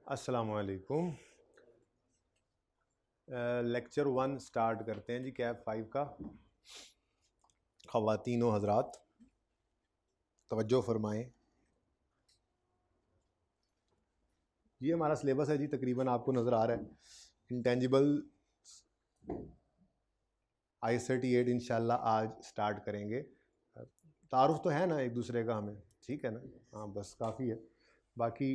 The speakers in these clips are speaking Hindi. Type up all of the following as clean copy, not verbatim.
अस्सलामुअलैकुम। लेक्चर 1 स्टार्ट करते हैं जी, कैब 5 का। ख़वातीन व हज़रात तवज्जो फरमाएं। ये हमारा सिलेबस है जी, तकरीबन आपको नज़र आ रहा है। इंटेंजिबल I38 इंशाल्लाह आज स्टार्ट करेंगे। तारुफ तो है ना एक दूसरे का, हमें ठीक है ना? हाँ बस काफ़ी है। बाकी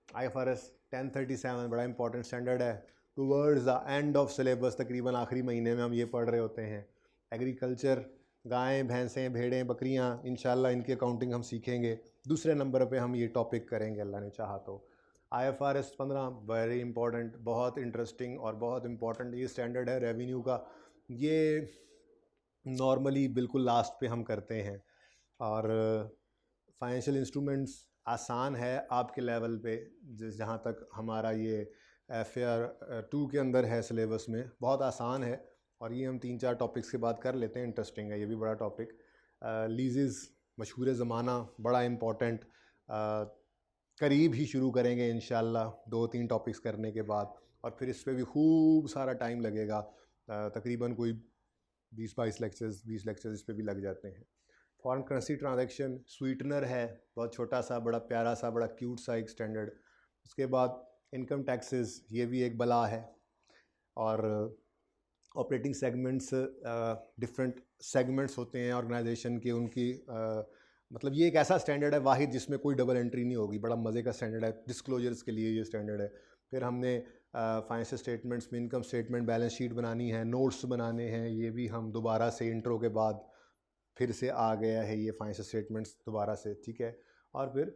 IFRS 1037 बड़ा इंपॉर्टेंट स्टैंडर्ड है। Towards the end of syllabus, तकरीबन आखिरी महीने में हम ये पढ़ रहे होते हैं। एग्रीकल्चर, गायें, भैंसें, भेड़ें, बकरियां, इंशाल्लाह इनकी अकाउंटिंग हम सीखेंगे। दूसरे नंबर पे हम ये टॉपिक करेंगे अल्लाह ने चाहा तो। IFRS 15 वेरी इंपॉर्टेंट, बहुत इंटरेस्टिंग और बहुत इंपॉर्टेंट ये स्टैंडर्ड है रेवेन्यू का। ये नॉर्मली बिल्कुल लास्ट पे हम करते हैं। और फाइनेंशियल इंस्ट्रूमेंट्स आसान है आपके लेवल पे, जहाँ तक हमारा ये FAR 2 के अंदर है सिलेबस में, बहुत आसान है। और ये हम 3-4 टॉपिक्स के बाद कर लेते हैं, इंटरेस्टिंग है ये भी बड़ा टॉपिक। लीजेस, मशहूर ज़माना, बड़ा इम्पॉर्टेंट, करीब ही शुरू करेंगे इंशाल्लाह 2-3 टॉपिक्स करने के बाद। और फिर इस पर भी खूब सारा टाइम लगेगा, तकरीबन कोई 20-22 लेक्चर्स, 20 लेक्चर्स इस पर भी लग जाते हैं। फॉरेन करेंसी ट्रांजैक्शन स्वीटनर है, बहुत छोटा सा, बड़ा प्यारा सा, बड़ा क्यूट सा एक स्टैंडर्ड। उसके बाद इनकम टैक्सेस, ये भी एक बला है। और ऑपरेटिंग सेगमेंट्स, डिफरेंट सेगमेंट्स होते हैं ऑर्गेनाइजेशन के, उनकी मतलब ये एक ऐसा स्टैंडर्ड है वाहिद जिसमें कोई डबल एंट्री नहीं होगी। बड़ा मज़े का स्टैंडर्ड है, डिस्क्लोजर्स के लिए ये स्टैंडर्ड है। फिर हमने फाइनेंशियल स्टेटमेंट्स में इनकम स्टेटमेंट, बैलेंस शीट बनानी है, नोट्स बनाने हैं, ये भी हम दोबारा से इंट्रो के बाद फिर से आ गया है ये फाइनेंशियल स्टेटमेंट्स दोबारा से, ठीक है। और फिर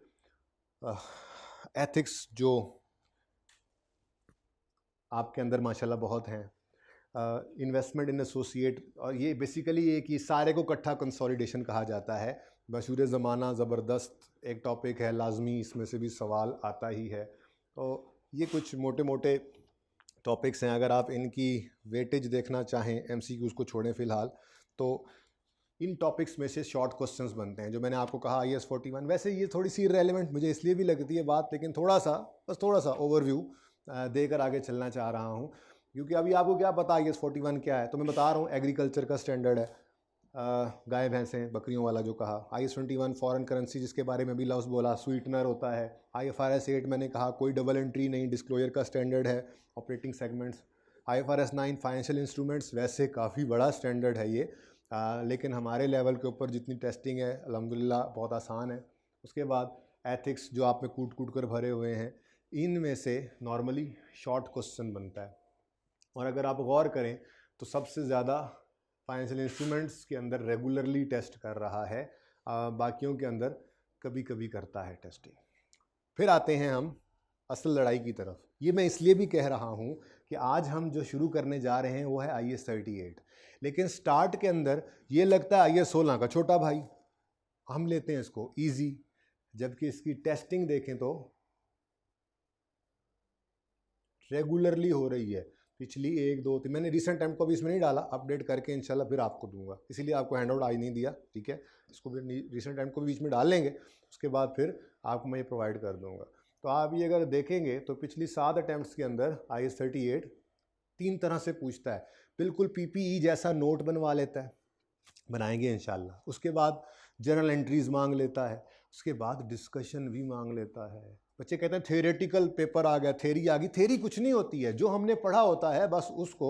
एथिक्स जो आपके अंदर माशाल्लाह बहुत हैं। इन्वेस्टमेंट इन एसोसिएट, और ये बेसिकली ये कि सारे को इकट्ठा कंसोलिडेशन कहा जाता है। मशहूर ज़माना ज़बरदस्त एक टॉपिक है, लाजमी इसमें से भी सवाल आता ही है। तो ये कुछ मोटे मोटे टॉपिक्स हैं। अगर आप इनकी वेटेज देखना चाहें, MCQs को छोड़ें फ़िलहाल, तो इन टॉपिक्स में से शॉर्ट क्वेश्चंस बनते हैं। जो मैंने आपको कहा IAS 41, वैसे ये थोड़ी सी इररेलेवेंट मुझे इसलिए भी लगती है बात, लेकिन थोड़ा सा ओवरव्यू देकर आगे चलना चाह रहा हूँ। क्योंकि अभी आपको क्या पता IAS 41 क्या है, तो मैं बता रहा हूँ। एग्रीकल्चर का स्टैंडर्ड है, गाय भैंसें बकरियों वाला जो कहा। IAS 21 फॉरेन करेंसी, जिसके बारे में भी लफ्ज़ बोला, स्वीटनर होता है। IFRS 8 मैंने कहा कोई डबल एंट्री नहीं, डिस्क्लोजर का स्टैंडर्ड है। Operating segments, IFRS 9 financial instruments, वैसे काफ़ी बड़ा स्टैंडर्ड है ये, लेकिन हमारे लेवल के ऊपर जितनी टेस्टिंग है अल्हम्दुलिल्लाह बहुत आसान है। उसके बाद एथिक्स जो आप में कूट कूट कर भरे हुए हैं, इनमें से नॉर्मली शॉर्ट क्वेश्चन बनता है। और अगर आप गौर करें तो सबसे ज़्यादा फाइनेंशियल इंस्ट्रूमेंट्स के अंदर रेगुलरली टेस्ट कर रहा है, बाकियों के अंदर कभी कभी करता है टेस्टिंग। फिर आते हैं हम असल लड़ाई की तरफ। ये मैं इसलिए भी कह रहा हूँ कि आज हम जो शुरू करने जा रहे हैं वो है IAS 38, लेकिन स्टार्ट के अंदर ये लगता है IAS 16 का छोटा भाई, हम लेते हैं इसको इजी, जबकि इसकी टेस्टिंग देखें तो रेगुलरली हो रही है। पिछली 1-2-3 मैंने रिसेंट टाइम को भी इसमें नहीं डाला, अपडेट करके इंशाल्लाह फिर आपको दूंगा, इसीलिए आपको हैंडआउट आज नहीं दिया, ठीक है। इसको भी रिसेंट टाइम को भी बीच में डाल लेंगे, उसके बाद फिर आपको मैं ये प्रोवाइड कर दूंगा। तो आप ये अगर देखेंगे तो पिछली 7 अटैम्प्ट्स के अंदर IAS 38 3 तरह से पूछता है। बिल्कुल PPE जैसा नोट बनवा लेता है, बनाएंगे इंशाल्लाह। उसके बाद जर्नल एंट्रीज मांग लेता है, उसके बाद डिस्कशन भी मांग लेता है। बच्चे कहते हैं थ्योरेटिकल पेपर आ गया, थ्योरी आ गई। थ्योरी कुछ नहीं होती है, जो हमने पढ़ा होता है बस उसको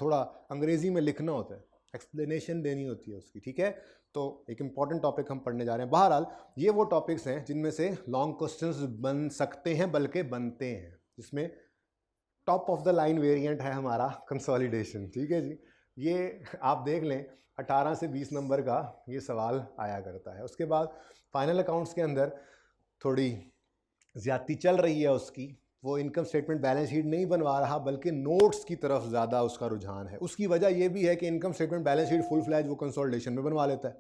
थोड़ा अंग्रेजी में लिखना होता है, एक्सप्लेनेशन देनी होती है उसकी, ठीक है। तो एक इंपॉर्टेंट टॉपिक हम पढ़ने जा रहे हैं। बहरहाल ये वो टॉपिक्स हैं जिनमें से लॉन्ग क्वेश्चंस बन सकते हैं, बल्कि बनते हैं, जिसमें top of the line variant है हमारा कंसोलिडेशन, ठीक है जी। ये आप देख लें 18 से 20 नंबर का ये सवाल आया करता है। उसके बाद फाइनल अकाउंट्स के अंदर थोड़ी ज़्यादती चल रही है उसकी, वो इनकम स्टेटमेंट बैलेंस शीट नहीं बनवा रहा, बल्कि नोट्स की तरफ ज़्यादा उसका रुझान है। उसकी वजह यह भी है कि income statement balance sheet full fledge वो कंसोलिडेशन में बनवा लेता है,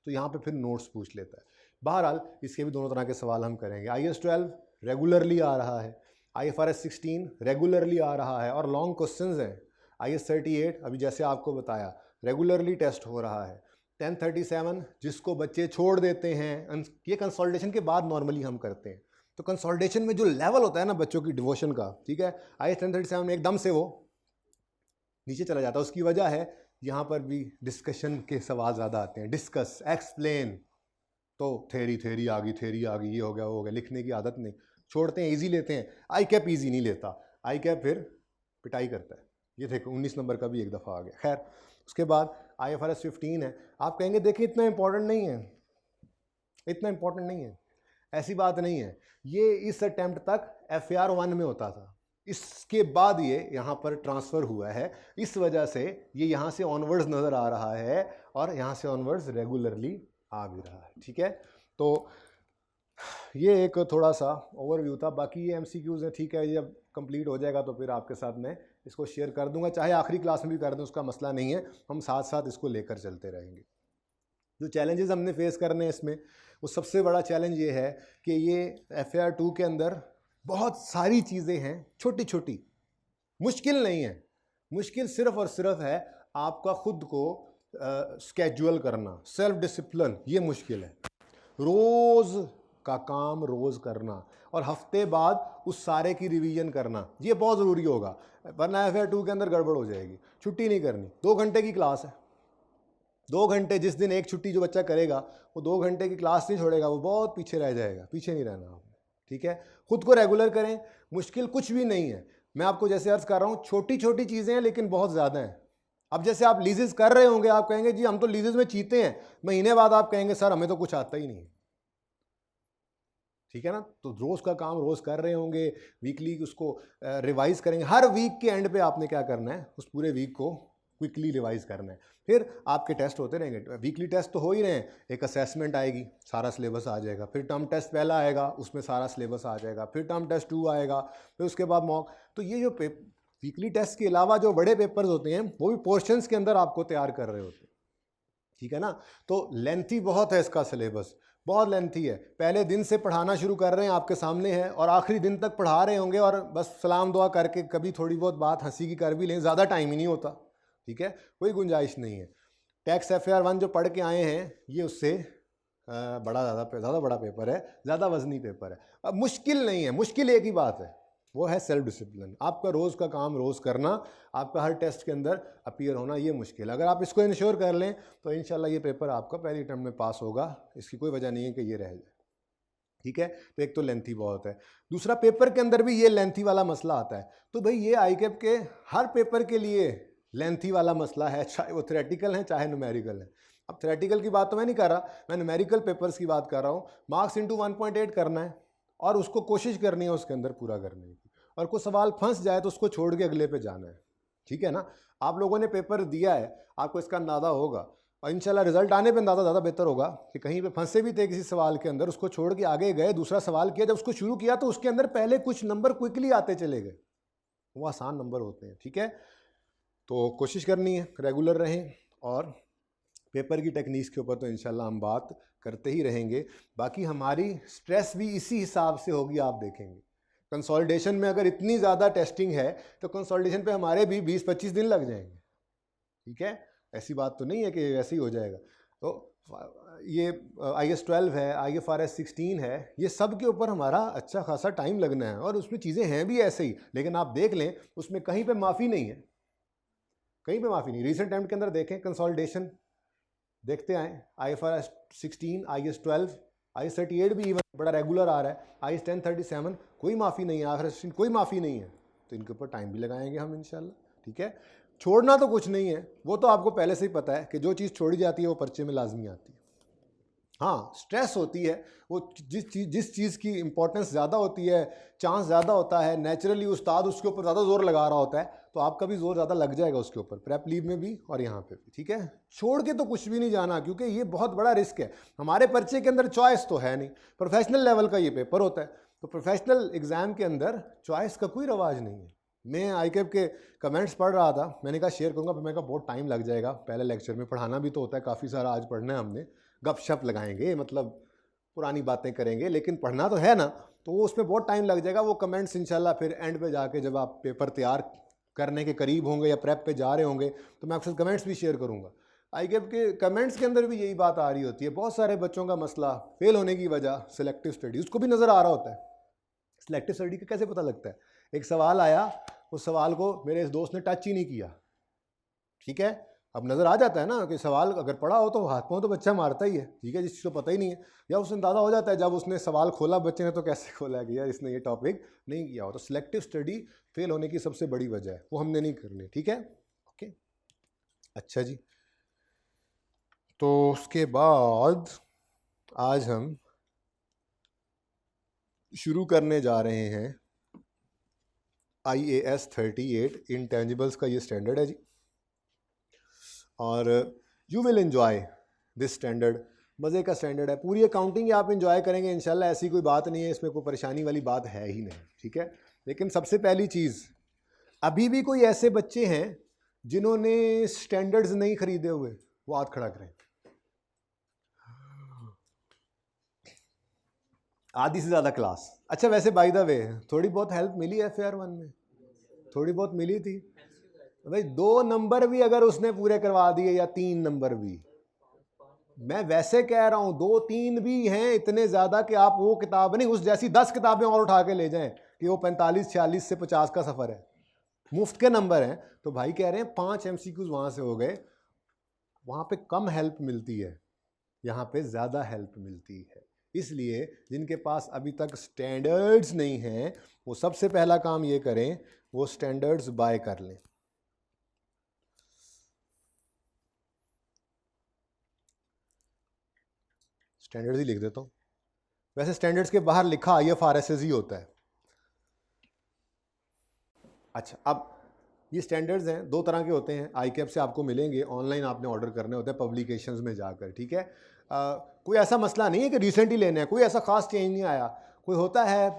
तो यहाँ पे फिर नोट्स पूछ लेता है। बहरहाल इसके भी दोनों तरह के सवाल हम करेंगे। IAS 12 रेगुलरली आ रहा है, IFRS 16 रेगुलरली आ रहा है, और लॉन्ग क्वेश्चंस हैं। IAS 38 अभी जैसे आपको बताया रेगुलरली टेस्ट हो रहा है। 1037 जिसको बच्चे छोड़ देते हैं, ये कंसोलिडेशन के बाद नॉर्मली हम करते हैं, तो कंसोलिडेशन में जो लेवल होता है ना बच्चों की डिवोशन का, ठीक है, IAS 1037 में एकदम से वो नीचे चला जाता है। उसकी वजह है यहाँ पर भी डिस्कशन के सवाल ज़्यादा आते हैं, डिस्कस, एक्सप्लेन, तो थेरी आ गई, ये हो गया वो हो गया, लिखने की आदत नहीं, छोड़ते हैं, इजी लेते हैं। आई कैप ईजी नहीं लेता, आई कैप फिर पिटाई करता है। ये देखो 19 नंबर का भी एक दफ़ा आ गया। खैर, उसके बाद IFRS 15 है। आप कहेंगे देखिए इतना इंपॉर्टेंट नहीं है, इतना इंपॉर्टेंट नहीं है, ऐसी बात नहीं है। ये इस अटेम्प्ट तक FAR 1 में होता था, इसके बाद ये यहाँ पर ट्रांसफ़र हुआ है, इस वजह से ये यहाँ से ऑनवर्ड्स नज़र आ रहा है और यहाँ से ऑनवर्ड्स रेगुलरली आ भी रहा है, ठीक है। तो ये एक थोड़ा सा ओवरव्यू था। बाकी ये MCQs हैं, ठीक है, ये जब कंप्लीट हो जाएगा तो फिर आपके साथ मैं इसको शेयर कर दूंगा, चाहे आखिरी क्लास में भी कर दूं, उसका मसला नहीं है, हम साथ साथ इसको लेकर चलते रहेंगे। जो चैलेंजेस हमने फेस करने हैं इसमें, वो सबसे बड़ा चैलेंज ये है कि ये FAR 2 के अंदर बहुत सारी चीज़ें हैं छोटी छोटी, मुश्किल नहीं है, मुश्किल सिर्फ और सिर्फ है आपका खुद को स्केड्यूल करना, सेल्फ डिसिप्लिन, ये मुश्किल है। रोज़ का काम रोज़ करना और हफ्ते बाद उस सारे की रिवीजन करना, ये बहुत ज़रूरी होगा, वरना FAR 2 के अंदर गड़बड़ हो जाएगी। छुट्टी नहीं करनी, 2 घंटे की क्लास है, 2 घंटे, जिस दिन एक छुट्टी जो बच्चा करेगा वो 2 घंटे की क्लास नहीं छोड़ेगा, वो बहुत पीछे रह जाएगा, पीछे नहीं रहना आपने, ठीक है। खुद को रेगुलर करें, मुश्किल कुछ भी नहीं है। मैं आपको जैसे अर्ज कर रहा हूँ, छोटी छोटी चीज़ें हैं लेकिन बहुत ज़्यादा हैं। अब जैसे आप लीजेस कर रहे होंगे, आप कहेंगे जी हम तो लीजेस में चीते हैं, महीने बाद आप कहेंगे सर हमें तो कुछ आता ही नहीं, ठीक है ना। तो रोज़ का काम रोज़ कर रहे होंगे, वीकली उसको रिवाइज करेंगे, हर वीक के एंड पे आपने क्या करना है, उस पूरे वीक को क्विकली रिवाइज करना है। फिर आपके टेस्ट होते रहेंगे, वीकली टेस्ट तो हो ही रहे हैं, एक असेसमेंट आएगी, सारा सिलेबस आ जाएगा, फिर टर्म टेस्ट पहला आएगा, उसमें सारा सिलेबस आ जाएगा, फिर टर्म टेस्ट 2 आएगा, फिर उसके बाद मॉक। तो ये जो वीकली टेस्ट के अलावा जो बड़े पेपर्स होते हैं वो भी पोर्शंस के अंदर आपको तैयार कर रहे होते हैं, ठीक है ना। तो लेंथी बहुत है इसका सिलेबस, बहुत लेंथी है। पहले दिन से पढ़ाना शुरू कर रहे हैं, आपके सामने है, और आखिरी दिन तक पढ़ा रहे होंगे, और बस सलाम दुआ करके कभी थोड़ी बहुत बात हंसी की कर भी लें, ज़्यादा टाइम ही नहीं होता, ठीक है, कोई गुंजाइश नहीं है। टैक्स FAR 1 जो पढ़ के आए हैं, ये उससे ज़्यादा बड़ा पेपर है, ज़्यादा वजनी पेपर है। अब मुश्किल नहीं है, मुश्किल एक ही बात है, वो है सेल्फ डिसिप्लिन। आपका रोज़ का काम रोज़ करना, आपका हर टेस्ट के अंदर अपीयर होना, ये मुश्किल है। अगर आप इसको इंश्योर कर लें तो इंशाल्लाह ये पेपर आपका पहली टर्म में पास होगा, इसकी कोई वजह नहीं है कि ये रह जाए, ठीक है। तो एक तो लेंथी बहुत है, दूसरा पेपर के अंदर भी ये लेंथी वाला मसला आता है। तो भाई ये ICAP के हर पेपर के लिए लेंथी वाला मसला है, चाहे वो थ्योरेटिकल है चाहे न्यूमेरिकल है। अब थ्योरेटिकल की बात तो मैं नहीं कर रहा, मैं न्यूमेरिकल पेपर्स की बात कर रहा हूँ। मार्क्स इंटू 1.8 करना है और उसको कोशिश करनी है उसके अंदर पूरा करने की, और कोई सवाल फंस जाए तो उसको छोड़ के अगले पे जाना है, ठीक है ना। आप लोगों ने पेपर दिया है, आपको इसका अंदाज़ा होगा, और इंशाल्लाह रिजल्ट आने पे अंदाज़ा ज़्यादा बेहतर होगा कि कहीं पे फंसे भी थे किसी सवाल के अंदर, उसको छोड़ के आगे गए, दूसरा सवाल किया, जब उसको शुरू किया तो उसके अंदर पहले कुछ नंबर क्विकली आते चले गए, वो आसान नंबर होते हैं, ठीक है। तो कोशिश करनी है रेगुलर रहें, और पेपर की टेक्निक्स के ऊपर तो इंशाल्लाह हम बात करते ही रहेंगे। बाकी हमारी स्ट्रेस भी इसी हिसाब से होगी, आप देखेंगे कंसोलिडेशन में अगर इतनी ज़्यादा टेस्टिंग है तो कंसोलिडेशन पे हमारे भी 20-25 दिन लग जाएंगे, ठीक है, ऐसी बात तो नहीं है कि ऐसे ही हो जाएगा। तो ये IAS 12 है, IFRS 16 है, ये सब के ऊपर हमारा अच्छा खासा टाइम लगना है, और उसमें चीज़ें हैं भी ऐसे ही, लेकिन आप देख लें उसमें कहीं पे माफ़ी नहीं है, कहीं पे माफ़ी नहीं। रीसेंट टाइम के अंदर देखें कंसोलिडेशन देखते आए, IFRS 16, IAS 12, IAS 38 भी इवन बड़ा रेगुलर आ रहा है, IAS 1037 कोई माफ़ी नहीं है, IFRS 16 कोई माफ़ी नहीं है। तो इनके ऊपर टाइम भी लगाएंगे हम इंशाल्लाह, ठीक है। छोड़ना तो कुछ नहीं है, वो तो आपको पहले से ही पता है कि जो चीज़ छोड़ी जाती है वो पर्चे में लाजमी आती है। हाँ, स्ट्रेस होती है, वो जिस चीज़ की इंपॉर्टेंस ज़्यादा होती है, चांस ज़्यादा होता है, नेचुरली उस्ताद उसके ऊपर ज़्यादा जोर लगा रहा होता है, तो आपका भी जोर ज़्यादा लग जाएगा उसके ऊपर, प्रेप लीव में भी और यहाँ पे भी, ठीक है। छोड़ के तो कुछ भी नहीं जाना, क्योंकि ये बहुत बड़ा रिस्क है। हमारे पर्चे के अंदर चॉइस तो है नहीं, प्रोफेशनल लेवल का ये पेपर होता है, तो प्रोफेशनल एग्ज़ाम के अंदर चॉइस का कोई रवाज नहीं है। मैं ICAP के कमेंट्स पढ़ रहा था, मैंने कहा शेयर करूँगा, फिर मैंने कहा बहुत टाइम लग जाएगा, पहले लेक्चर में पढ़ाना भी तो होता है, काफ़ी सारा आज पढ़ना है हमने, गपशप लगाएंगे, मतलब पुरानी बातें करेंगे, लेकिन पढ़ना तो है ना, तो वो उसमें बहुत टाइम लग जाएगा। वो कमेंट्स इंशाल्लाह फिर एंड पे जाके जब आप पेपर तैयार करने के करीब होंगे या प्रेप पे जा रहे होंगे तो मैं आपसे कमेंट्स भी शेयर करूँगा। ICAP के कमेंट्स के अंदर भी यही बात आ रही होती है, बहुत सारे बच्चों का मसला फेल होने की वजह सिलेक्टिव स्टडी, उसको भी नज़र आ रहा होता है, सिलेक्टिव स्टडी का कैसे पता लगता है? एक सवाल आया, उस सवाल को मेरे इस दोस्त ने टच ही नहीं किया, ठीक है, अब नज़र आ जाता है ना कि सवाल अगर पढ़ा हो तो हाथ पाँव तो बच्चा मारता ही है, ठीक है, जिस चीज़ को पता ही नहीं है, या उसने अंदाज़ा हो जाता है जब उसने सवाल खोला बच्चे ने तो कैसे खोला है कि यार इसने ये टॉपिक नहीं किया हो। तो सिलेक्टिव स्टडी फेल होने की सबसे बड़ी वजह है, वो हमने नहीं करनी, ठीक है, ओके। अच्छा जी, तो उसके बाद आज हम शुरू करने जा रहे हैं IAS 38 इंटेंजिबल्स का ये स्टैंडर्ड है जी, और you will enjoy this standard. मज़े का स्टैंडर्ड है, पूरी अकाउंटिंग आप एंजॉय करेंगे इंशाल्लाह, ऐसी कोई बात नहीं है, इसमें कोई परेशानी वाली बात है ही नहीं, ठीक है। लेकिन सबसे पहली चीज़, अभी भी कोई ऐसे बच्चे हैं जिन्होंने स्टैंडर्ड्स नहीं खरीदे हुए, वो हाथ खड़ा करें। आधी से ज़्यादा क्लास। अच्छा वैसे बाय द वे थोड़ी बहुत हेल्प मिली है FAR1 में, थोड़ी बहुत मिली थी भाई, 2 नंबर भी अगर उसने पूरे करवा दिए या 3 नंबर भी, मैं वैसे कह रहा हूं 2-3 भी हैं इतने ज्यादा कि आप वो किताब नहीं, उस जैसी 10 किताबें और उठा के ले जाएं कि वो 45-46 से 50 का सफर है, मुफ्त के नंबर हैं। तो भाई कह रहे हैं 5 MCQs वहां से हो गए, वहां पे कम हेल्प मिलती है, यहाँ पे ज्यादा हेल्प मिलती है। इसलिए जिनके पास अभी तक स्टैंडर्ड्स नहीं हैं, वो सबसे पहला काम ये करें, वो स्टैंडर्ड्स बाय कर लें। स्टैंडर्ड्स ही लिख देता हूँ, वैसे स्टैंडर्ड्स के बाहर लिखा IFRS ही होता है। अच्छा, अब ये स्टैंडर्ड्स हैं, 2 तरह के होते हैं, ICAP से आपको मिलेंगे, ऑनलाइन आपने ऑर्डर करने होते हैं पब्लिकेशंस में जाकर, ठीक है। कोई ऐसा मसला नहीं है कि रिसेंट ही लेना है, कोई ऐसा खास चेंज नहीं आया, कोई होता है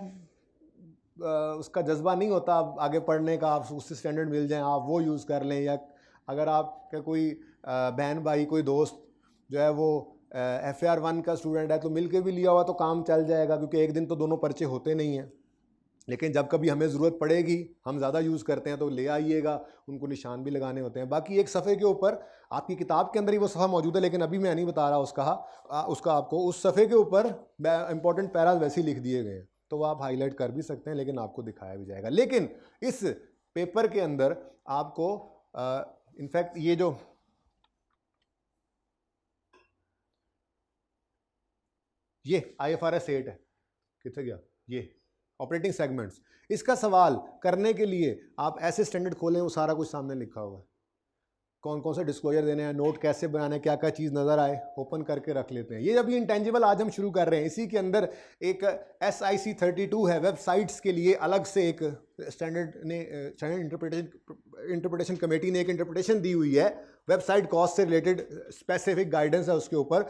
उसका जज्बा नहीं होता आगे पढ़ने का, आप उससे स्टैंडर्ड मिल जाए आप वो यूज़ कर लें, या अगर आपका कोई बहन भाई कोई दोस्त जो है वो FAR1 का स्टूडेंट है तो मिल के भी लिया हुआ तो काम चल जाएगा, क्योंकि एक दिन तो दोनों पर्चे होते नहीं हैं। लेकिन जब कभी हमें ज़रूरत पड़ेगी, हम ज़्यादा यूज़ करते हैं तो ले आइएगा, उनको निशान भी लगाने होते हैं। बाकी एक सफ़े के ऊपर आपकी किताब के अंदर ही वो सफ़ा मौजूद है, लेकिन अभी मैं नहीं बता रहा उसका आपको, उस सफ़े के ऊपर इंपॉर्टेंट पैराज वैसे ही लिख दिए गए हैं, तो वो आप हाईलाइट कर भी सकते हैं, लेकिन आपको दिखाया भी जाएगा। लेकिन इस पेपर के अंदर आपको इनफैक्ट ये जो ये IFRS 8 है, कितने गया ये ऑपरेटिंग सेगमेंट्स, इसका सवाल करने के लिए आप ऐसे स्टैंडर्ड खोलें, वो सारा कुछ सामने लिखा हुआ है, कौन कौन से डिस्क्लोजर देने हैं, नोट कैसे बनाने हैं, क्या क्या चीज़ नज़र आए ओपन करके रख लेते हैं। ये अभी इंटेंजिबल आज हम शुरू कर रहे हैं, इसी के अंदर एक SIC 32 है, वेबसाइट्स के लिए अलग से एक स्टैंडर्ड इंटरप्रिटेशन कमेटी ने एक इंटरप्रिटेशन दी हुई है, वेबसाइट कॉस्ट से रिलेटेड स्पेसिफिक गाइडेंस है उसके ऊपर।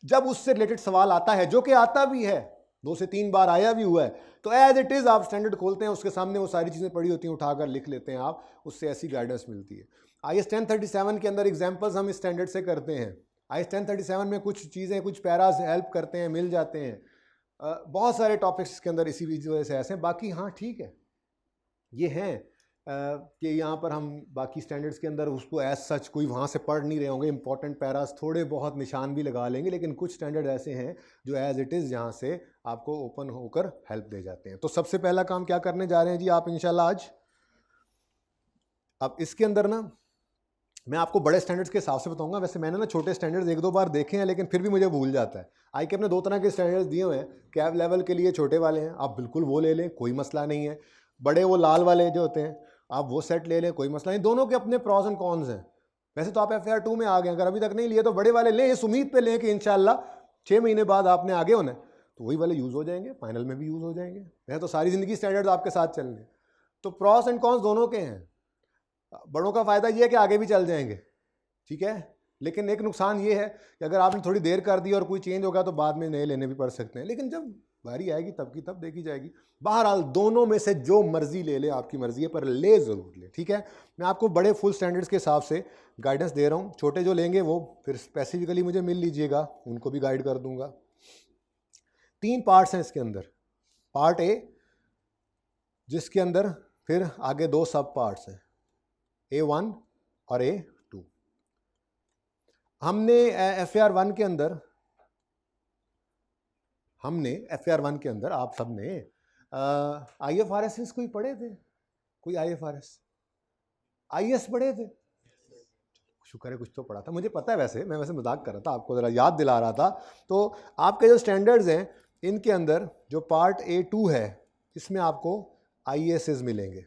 जब उससे रिलेटेड सवाल आता है, जो कि आता भी है, 2 से 3 बार आया भी हुआ है, तो एज इट इज़ आप स्टैंडर्ड खोलते हैं, उसके सामने वो सारी चीज़ें पड़ी होती हैं, उठाकर लिख लेते हैं आप, उससे ऐसी गाइडेंस मिलती है। IAS 1037 के अंदर एग्जाम्पल्स हम इस स्टैंडर्ड से करते हैं। IAS 1037 में कुछ चीज़ें, कुछ पैराज हेल्प करते हैं, मिल जाते हैं, बहुत सारे टॉपिक्स के अंदर इसी वजह से ऐसे हैं। बाकी हाँ ठीक है, ये हैं कि यहाँ पर हम बाकी स्टैंडर्ड्स के अंदर उसको एज सच कोई वहाँ से पढ़ नहीं रहे होंगे, इंपॉर्टेंट पैरास थोड़े बहुत निशान भी लगा लेंगे, लेकिन कुछ स्टैंडर्ड ऐसे हैं जो एज इट इज़ यहाँ से आपको ओपन होकर हेल्प दे जाते हैं। तो सबसे पहला काम क्या करने जा रहे हैं जी आप इंशाल्लाह आज? अब इसके अंदर ना मैं आपको बड़े स्टैंडर्ड्स के हिसाब से बताऊंगा, वैसे मैंने ना छोटे स्टैंडर्ड्स 1-2 बार देखे हैं, लेकिन फिर भी मुझे भूल जाता है। ICAP ने 2 तरह के स्टैंडर्ड्स दिए हुए हैं, कैब लेवल के लिए छोटे वाले हैं, आप बिल्कुल वो ले लें, कोई मसला नहीं है। बड़े वो लाल वाले जो होते हैं, आप वो सेट ले लें, कोई मसला नहीं। दोनों के अपने प्रॉस एंड कॉन्स हैं। वैसे तो आप FAR2 में आ गए, अगर अभी तक नहीं लिए तो बड़े वाले लें, इस उम्मीद पे लें कि इंशाल्लाह 6 महीने बाद आपने आगे होना है तो वही वाले यूज़ हो जाएंगे, फाइनल में भी यूज़ हो जाएंगे। वैसे तो सारी ज़िंदगी स्टैंडर्ड्स आपके साथ चलने, तो प्रॉस एंड कॉन्स दोनों के हैं। बड़ों का फ़ायदा ये है कि आगे भी चल जाएंगे, ठीक है, लेकिन एक नुकसान ये है कि अगर आपने थोड़ी देर कर दी और कोई चेंज होगा तो बाद में नए लेने भी पड़ सकते हैं, लेकिन जब बारी आएगी तब की तब देखी जाएगी। बहरहाल दोनों में से जो मर्जी ले ले, आपकी मर्जी है, पर ले ज़रूर ले, ठीक है। मैं आपको बड़े फुल स्टैंडर्ड्स के हिसाब से गाइडेंस दे रहा हूँ, छोटे जो लेंगे वो फिर स्पेसिफिकली मुझे मिल लीजिएगा, उनको भी गाइड कर दूंगा। 3 पार्ट्स हैं इसके अंदर, पार्ट ए जिसके अंदर फिर आगे 2 सब पार्ट्स हैं, A1 और A2। हमने FAR1 के अंदर आप सब ने IFRS कोई पढ़े थे? कोई IFRS IS पढ़े थे? शुक्र है कुछ तो पढ़ा था, मुझे पता है, वैसे मैं वैसे मजाक कर रहा था, आपको ज़रा याद दिला रहा था। तो आपके जो स्टैंडर्ड्स हैं इनके अंदर जो पार्ट A2 है इसमें आपको ISs मिलेंगे।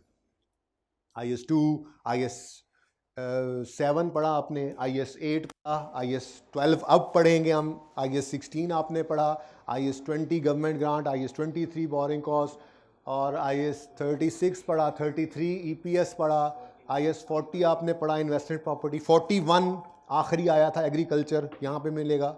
IS2, IS7 पढ़ा आपने, IS8 पढ़ा, IS12 अब पढ़ेंगे हम, IS16 आपने पढ़ा, IS20 government grant, IS23 borrowing cost, और IS36 पढ़ा, 33 EPS पढ़ा, IS40 आपने पढ़ा इन्वेस्टमेंट प्रॉपर्टी, 41 आखिरी आया था एग्रीकल्चर, यहाँ पे मिलेगा।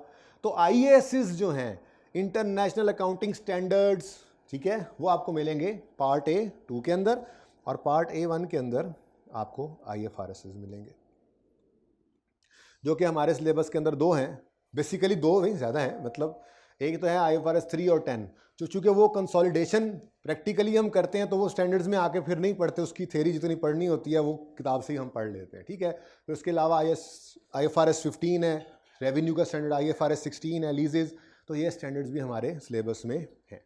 तो IASs जो हैं इंटरनेशनल अकाउंटिंग स्टैंडर्ड्स, ठीक है, वो आपको मिलेंगे पार्ट A2 के अंदर, और पार्ट A1 के अंदर आपको IFRS मिलेंगे, जो कि हमारे सिलेबस के अंदर 2 हैं, बेसिकली 2 नहीं ज़्यादा हैं, मतलब एक तो है IFRS 3 और 10, जो चूँकि वो कंसोलिडेशन प्रैक्टिकली हम करते हैं तो वो स्टैंडर्ड्स में आके फिर नहीं पढ़ते, उसकी थ्योरी जितनी पढ़नी होती है वो किताब से ही हम पढ़ लेते हैं, ठीक है। फिर उसके अलावा IFRS 15 है, रेवेन्यू का स्टैंडर्ड, IFRS 16 है, लीजेज, तो ये स्टैंडर्ड्स भी हमारे सिलेबस में हैं।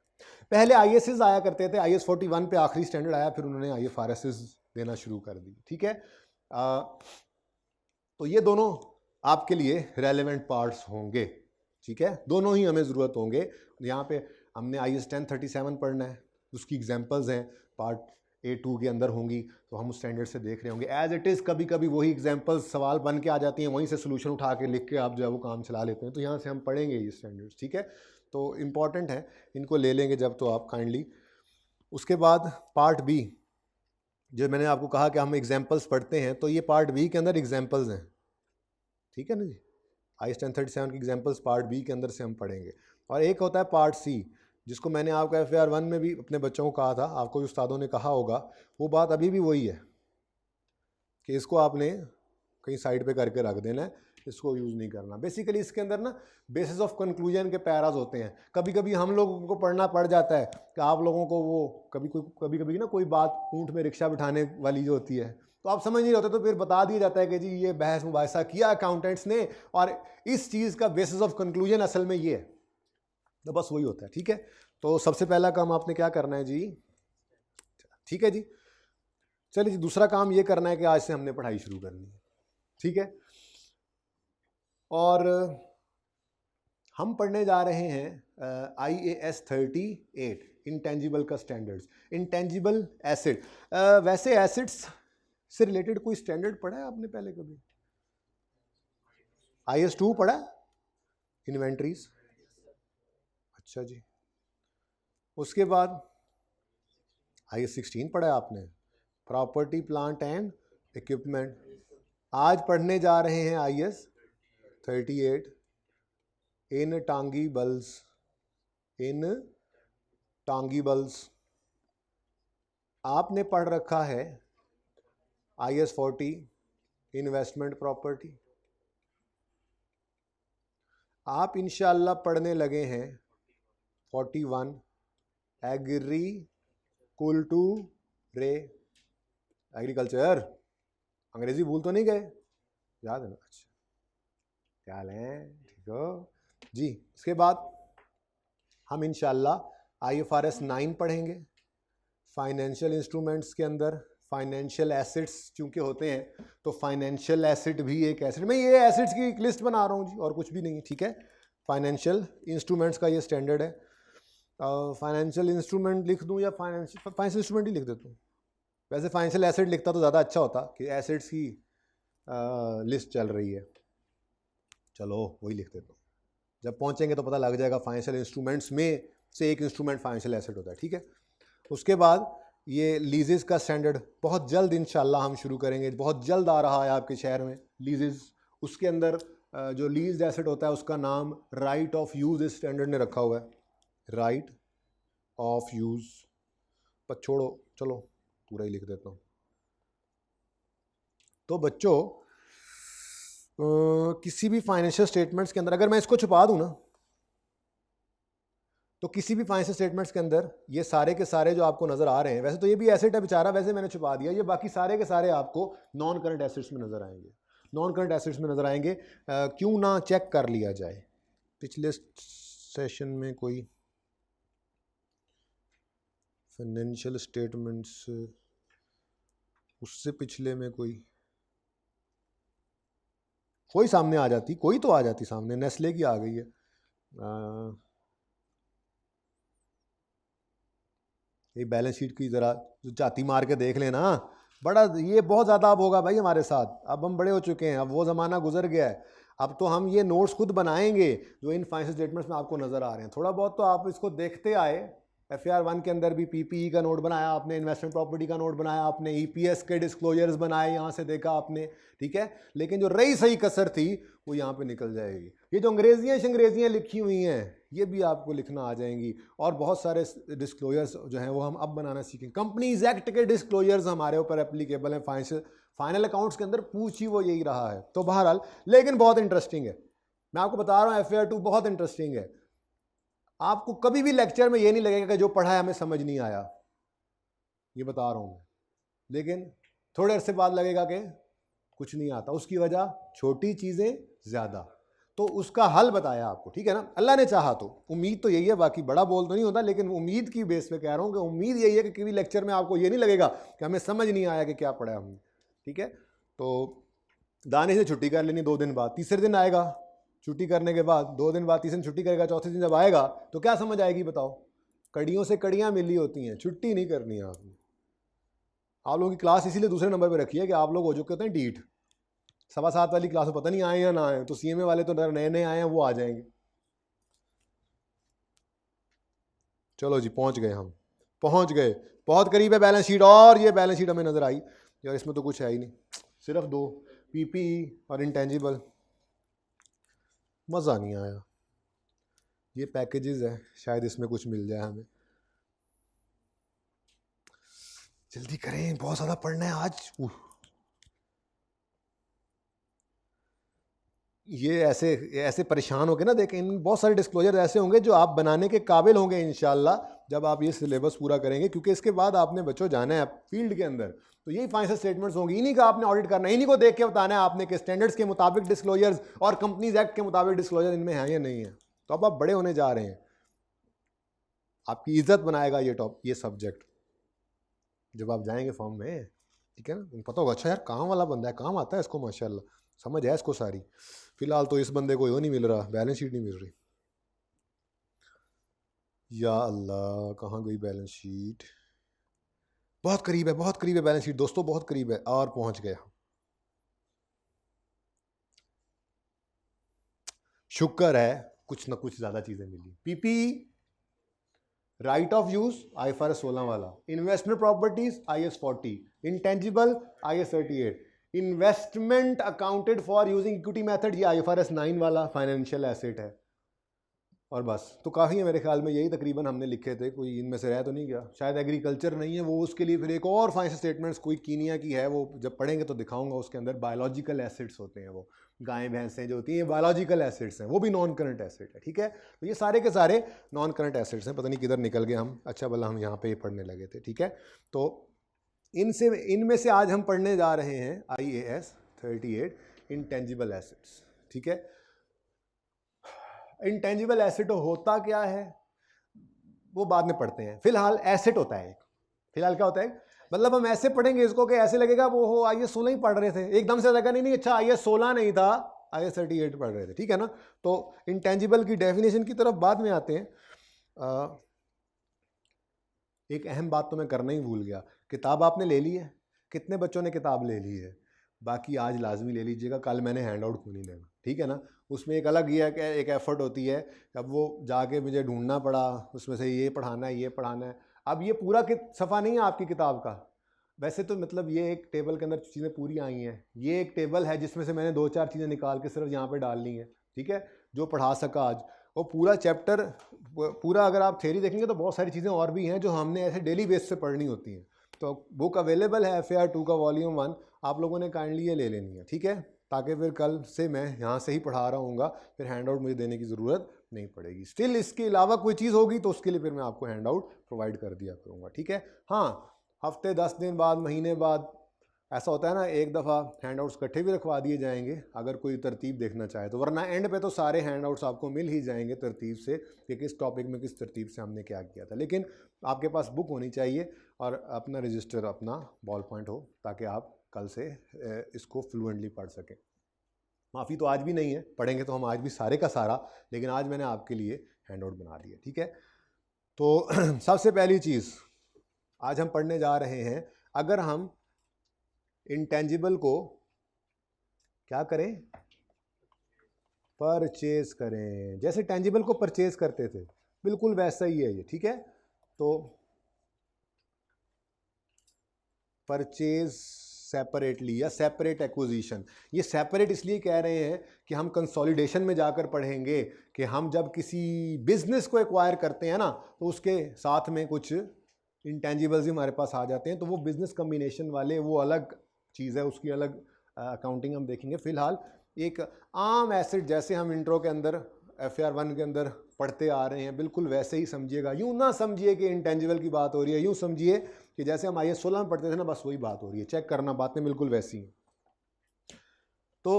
पहले ISs आया करते थे, IS 41 पे आखिरी स्टैंडर्ड आया, फिर उन्होंने IFRS देना शुरू कर दी, ठीक है। तो ये दोनों आपके लिए रेलेवेंट पार्ट्स होंगे, ठीक है, दोनों ही हमें ज़रूरत होंगे। यहाँ पे हमने IS 1037 पढ़ना है, उसकी एग्जांपल्स हैं पार्ट A2 के अंदर होंगी, तो हम उस स्टैंडर्ड से देख रहे होंगे। एज इट इज़ कभी कभी वही एग्जांपल्स सवाल बन के आ जाती हैं, वहीं से सोल्यूशन उठा के लिख के आप जो है वो काम चला लेते हैं, तो यहाँ से हम पढ़ेंगे ये स्टैंडर्ड्स, ठीक है। तो इम्पॉर्टेंट है, इनको ले लेंगे जब तो आप काइंडली। उसके बाद पार्ट B, जो मैंने आपको कहा कि हम एग्जांपल्स पढ़ते हैं, तो ये पार्ट B के अंदर एग्जांपल्स हैं, ठीक है ना जी। IS 1037 की एग्जांपल्स पार्ट B के अंदर से हम पढ़ेंगे। और एक होता है पार्ट C, जिसको मैंने आपको FAR 1 में भी अपने बच्चों को कहा था, आपको उस्तादों ने कहा होगा, वो बात अभी भी वही है कि इसको आपने कहीं साइड पे करके रख देना है, इसको यूज़ नहीं करना। बेसिकली इसके अंदर ना बेसिस ऑफ कंक्लूजन के पैराज होते हैं, कभी कभी हम लोगों को पढ़ना पड़ जाता है कि आप लोगों को वो कभी कभी ना कोई बात ऊँट में रिक्शा बिठाने वाली जो होती है, तो आप समझ नहीं होते, तो फिर बता दिया जाता है कि जी ये बहस मुबाहिसा किया अकाउंटेंट्स ने और इस चीज़ का बेसिस ऑफ कंक्लूजन असल में ये है, तो बस वही होता है, ठीक है। तो सबसे पहला काम आपने क्या करना है जी, ठीक है जी, चलिए जी, दूसरा काम ये करना है कि आज से हमने पढ़ाई शुरू करनी है, ठीक है। और हम पढ़ने जा रहे हैं IAS 38 इंटेंजिबल का स्टैंडर्ड्स, इंटेंजिबल एसेट। वैसे एसेट्स से रिलेटेड कोई स्टैंडर्ड पढ़ा है आपने पहले कभी? IS 2 पढ़ा, इन्वेंट्रीज, अच्छा जी। उसके बाद IS 16 पढ़ा है आपने, प्रॉपर्टी प्लांट एंड इक्विपमेंट। आज पढ़ने जा रहे हैं IS 38 इनटांगिबल्स, इनटांगिबल्स। आपने पढ़ रखा है IS 40 इन्वेस्टमेंट प्रॉपर्टी। आप इंशाल्लाह पढ़ने लगे हैं 41 एग्रीकल्चर, एग्रीकल्चर, अंग्रेजी भूल तो नहीं गए, याद है ना? अच्छा, क्या लें, ठीक हो जी। उसके बाद हम इंशाल्लाह IFRS 9 पढ़ेंगे। फाइनेंशियल इंस्ट्रूमेंट्स के अंदर फाइनेंशियल एसेट्स चूंकि होते हैं, तो फाइनेंशियल एसेट भी एक एसेट, मैं ये एसेट्स की एक लिस्ट बना रहा हूँ जी, और कुछ भी नहीं, ठीक है। फाइनेंशियल इंस्ट्रूमेंट्स का ये स्टैंडर्ड है। फाइनेंशियल इंस्ट्रूमेंट लिख दूँ या फाइनेंशियल इंस्ट्रूमेंट ही लिख देता हूँ? वैसे फाइनेंशियल एसेट लिखता तो ज़्यादा अच्छा होता कि एसेट्स की लिस्ट चल रही है, चलो वही लिख देता हूँ, जब पहुँचेंगे तो पता लग जाएगा। फाइनेंशियल इंस्ट्रूमेंट्स में से एक इंस्ट्रूमेंट फाइनेंशियल एसेट होता है, ठीक है। उसके बाद ये लीजेस का स्टैंडर्ड बहुत जल्द इंशाल्लाह हम शुरू करेंगे, बहुत जल्द आ रहा है आपके शहर में लीजेस। उसके अंदर जो लीज एसेट होता है उसका नाम राइट ऑफ यूज़ इस स्टैंडर्ड ने रखा हुआ है, राइट ऑफ यूज़। पर छोड़ो, चलो पूरा ही लिख देता हूँ। तो बच्चों किसी भी फाइनेंशियल स्टेटमेंट्स के अंदर अगर मैं इसको छुपा दूँ ना, तो किसी भी फाइनेंशियल स्टेटमेंट्स के अंदर ये सारे के सारे जो आपको नज़र आ रहे हैं, वैसे तो ये भी एसेट है बेचारा, वैसे मैंने छुपा दिया, ये बाकी सारे के सारे आपको नॉन करंट एसेट्स में नज़र आएंगे, नॉन करंट एसेट्स में नज़र आएंगे। क्यों ना चेक कर लिया जाए, पिछले सेशन में कोई फाइनेंशियल स्टेटमेंट्स, उससे पिछले में कोई सामने आ जाती, कोई तो आ जाती सामने, नेस्ले की आ गई है। ये बैलेंस शीट की जरा जाती मार के देख लेना। बड़ा ये बहुत ज़्यादा अब होगा भाई हमारे साथ, अब हम बड़े हो चुके हैं, अब वो ज़माना गुजर गया है। अब तो हम ये नोट्स खुद बनाएंगे जो इन फाइनेंशियल स्टेटमेंट्स में आपको नज़र आ रहे हैं। थोड़ा बहुत तो आप इसको देखते आए। FAR 1 के अंदर भी PPE का नोट बनाया आपने, इन्वेस्टमेंट प्रॉपर्टी का नोट बनाया आपने, EPS के डिस्क्लोजर्स बनाए, यहाँ से देखा आपने, ठीक है। लेकिन जो रही सही कसर थी वो यहाँ पे निकल जाएगी। ये जो अंग्रेजियाँ लिखी हुई हैं ये भी आपको लिखना आ जाएंगी। और बहुत सारे डिस्क्लोजर्स जो हैं वो हम अब बनाना सीखेंगे। कंपनीज एक्ट के डिस्क्लोजर्स हमारे ऊपर एप्लीकेबल हैं, फाइनल अकाउंट्स के अंदर पूछ ही वो यही रहा है। तो बहरहाल लेकिन बहुत इंटरेस्टिंग है, मैं आपको बता रहा हूँ FAR 2 बहुत इंटरेस्टिंग है। आपको कभी भी लेक्चर में ये नहीं लगेगा कि जो पढ़ा है हमें समझ नहीं आया, ये बता रहा हूँ मैं। लेकिन थोड़े अरसे बाद लगेगा कि कुछ नहीं आता। उसकी वजह छोटी चीज़ें ज़्यादा, तो उसका हल बताया आपको, ठीक है ना। अल्लाह ने चाहा तो, उम्मीद तो यही है, बाकी बड़ा बोल तो नहीं होता, लेकिन उम्मीद की बेस पे कह रहा हूँ कि उम्मीद यही है कि किसी लेक्चर में आपको ये नहीं लगेगा कि हमें समझ नहीं आया कि क्या पढ़ा हमने, ठीक है। तो दानिश ने छुट्टी कर लेनी 2 दिन बाद, तीसरे दिन आएगा छुट्टी करने के बाद, 2 दिन बाद तीसरे दिन छुट्टी करेगा, चौथे दिन जब आएगा तो क्या समझ आएगी बताओ। कड़ियों से कड़ियाँ मिली होती हैं, छुट्टी नहीं करनी है आपने। आप लोगों की क्लास इसीलिए दूसरे नंबर पर रखी है कि आप लोग हो चुके होते हैं डीट। 7:15 वाली क्लास में पता नहीं आए या ना आए, तो CMA वाले तो नए नए आए हैं, वो आ जाएंगे। चलो जी, पहुंच गए, हम पहुंच गए, बहुत करीब है बैलेंस शीट। और ये बैलेंस शीट हमें नजर आई यार, इसमें तो कुछ है ही नहीं, सिर्फ 2 PPE और इंटेंजिबल। मज़ा नहीं आया। ये पैकेजेस है, शायद इसमें कुछ मिल जाए हमें। जल्दी करें, बहुत ज़्यादा पढ़ना है आज। ये ऐसे परेशान होंगे ना, देखें इन बहुत सारे डिस्क्लोजर ऐसे होंगे जो आप बनाने के काबिल होंगे इंशाल्लाह जब आप ये सिलेबस पूरा करेंगे, क्योंकि इसके बाद आपने बच्चों जाना है फील्ड के अंदर। तो यही फाइनेंशियल स्टेटमेंट्स होंगी, इन्हीं का आपने ऑडिट करना है, इन्हीं को देख के बताना है आपने कि स्टैंडर्ड्स के मुताबिक डिस्क्लोजर्स और कंपनीज एक्ट के मुताबिक डिस्क्लोजर इनमें है या नहीं है। तो अब आप बड़े होने जा रहे हैं, आपकी इज्जत बनाएगा ये सब्जेक्ट जब आप जाएंगे फॉर्म में, ठीक है ना। पता होगा अच्छा यार काम वाला बंदा है, काम आता है इसको, माशाल्लाह समझ है इसको सारी। फिलहाल तो इस बंदे को यो नहीं मिल रहा, बैलेंस शीट नहीं मिल रही। या अल्लाह, कहाँ गई बैलेंस शीट। बहुत करीब है, बहुत करीब है बैलेंस शीट दोस्तों, बहुत करीब है, और पहुंच गया। शुक्र है कुछ ना कुछ ज़्यादा चीज़ें मिली। PPE right of use IFRS 16 वाला, investment properties IAS 40, intangible IAS 38, investment accounted for using equity method ये IFRS 9 वाला फाइनेंशियल एसेट है। और बस तो काफ़ी है मेरे ख्याल में, यही तकरीबन हमने लिखे थे, कोई इनमें से रह तो नहीं गया। शायद एग्रीकल्चर नहीं है वो, उसके लिए फिर एक और फाइनेंशियल स्टेटमेंट्स कोई कीनिया की है, वो जब पढ़ेंगे तो दिखाऊंगा। उसके अंदर बायोलॉजिकल एसेट्स होते हैं, वो गायें भैंसें जो होती हैं बायोलॉजिकल एसेट्स हैं, वो भी नॉन करंट एसेट है, ठीक है। तो ये सारे के सारे नॉन करंट एसेट्स हैं। पता नहीं किधर निकल गए हम, अच्छा भला हम यहाँ पे पढ़ने लगे थे, ठीक है। तो इनमें से आज हम पढ़ने जा रहे हैं IAS 38 इंटेंजिबल एसेट्स, ठीक है। इंटेंजिबल एसेट होता क्या है वो बाद में पढ़ते हैं, फिलहाल एसेट होता है एक। फिलहाल क्या होता है, मतलब हम ऐसे पढ़ेंगे इसको कि ऐसे लगेगा वो हो IAS 16 ही पढ़ रहे थे, एकदम से लगा नहीं अच्छा IAS 16 नहीं था, IAS 38 पढ़ रहे थे, ठीक है ना। तो इंटेंजिबल की डेफिनेशन की तरफ बाद में आते हैं। एक अहम बात तो मैं करना ही भूल गया, किताब आपने ले ली है, कितने बच्चों ने किताब ले ली है? बाकी आज लाजमी ले लीजिएगा, कल मैंने हैंड आउट क्यों नहीं देना, ठीक है ना। उसमें एक अलग ये एक एफर्ट होती है, अब वो जाके मुझे ढूंढना पड़ा, उसमें से ये पढ़ाना है ये पढ़ाना है। अब ये पूरा सफ़ा नहीं है आपकी किताब का, वैसे तो मतलब ये एक टेबल के अंदर चीज़ें पूरी आई हैं, ये एक टेबल है जिसमें से मैंने 2-4 चीज़ें निकाल के सिर्फ यहाँ पे डाल ली हैं, ठीक है, जो पढ़ा सका आज। और पूरा चैप्टर पूरा अगर आप थ्योरी देखेंगे तो बहुत सारी चीज़ें और भी हैं जो हमने ऐसे डेली बेस पे पढ़नी होती हैं। तो बुक अवेलेबल है FAR 2 का वॉल्यूम 1, आप लोगों ने काइंडली ये ले लेनी है, ठीक है, ताकि फिर कल से मैं यहाँ से ही पढ़ा रहा हूँगा, फिर हैंड आउट मुझे देने की ज़रूरत नहीं पड़ेगी। स्टिल इसके अलावा कोई चीज़ होगी तो उसके लिए फिर मैं आपको हैंड आउट प्रोवाइड कर दिया करूँगा, ठीक है। हाँ, हफ्ते 10 दिन बाद, महीने बाद ऐसा होता है ना, एक दफ़ा हैंडआउट्स इकट्ठे भी रखवा दिए जाएंगे अगर कोई तरतीब देखना चाहे तो, वरना एंड पे तो सारे हैंडआउट्स आपको मिल ही जाएंगे तरतीब से कि किस टॉपिक में किस तरतीब से हमने क्या किया था। लेकिन आपके पास बुक होनी चाहिए और अपना रजिस्टर, अपना बॉल पॉइंट हो, ताकि आप कल से इसको फ्लुएंटली पढ़ सकें। माफ़ी तो आज भी नहीं है, पढ़ेंगे तो हम आज भी सारे का सारा, लेकिन आज मैंने आपके लिए हैंडआउट बना दिया, ठीक है। तो सबसे पहली चीज़ आज हम पढ़ने जा रहे हैं, अगर हम इंटेंजिबल को क्या करें, परचेज करें, जैसे टेंजिबल को परचेज करते थे बिल्कुल वैसा ही है ये, ठीक है। तो परचेज सेपरेटली या सेपरेट एक्विजिशन, ये सेपरेट इसलिए कह रहे हैं कि हम कंसोलिडेशन में जाकर पढ़ेंगे कि हम जब किसी बिजनेस को एक्वायर करते हैं ना, तो उसके साथ में कुछ इंटेंजिबल्स ही हमारे पास आ जाते हैं, तो वो बिजनेस कम्बिनेशन वाले वो अलग चीज़ है, उसकी अलग अकाउंटिंग हम देखेंगे। फिलहाल एक आम एसेट जैसे हम इंट्रो के अंदर FAR 1 के अंदर पढ़ते आ रहे हैं, बिल्कुल वैसे ही समझिएगा। यूँ ना समझिए कि इंटेंजिबल की बात हो रही है, यूँ समझिए कि जैसे हम IAS 16 में पढ़ते थे ना, बस वही बात हो रही है। चेक करना, बातें बिल्कुल वैसी हैं। तो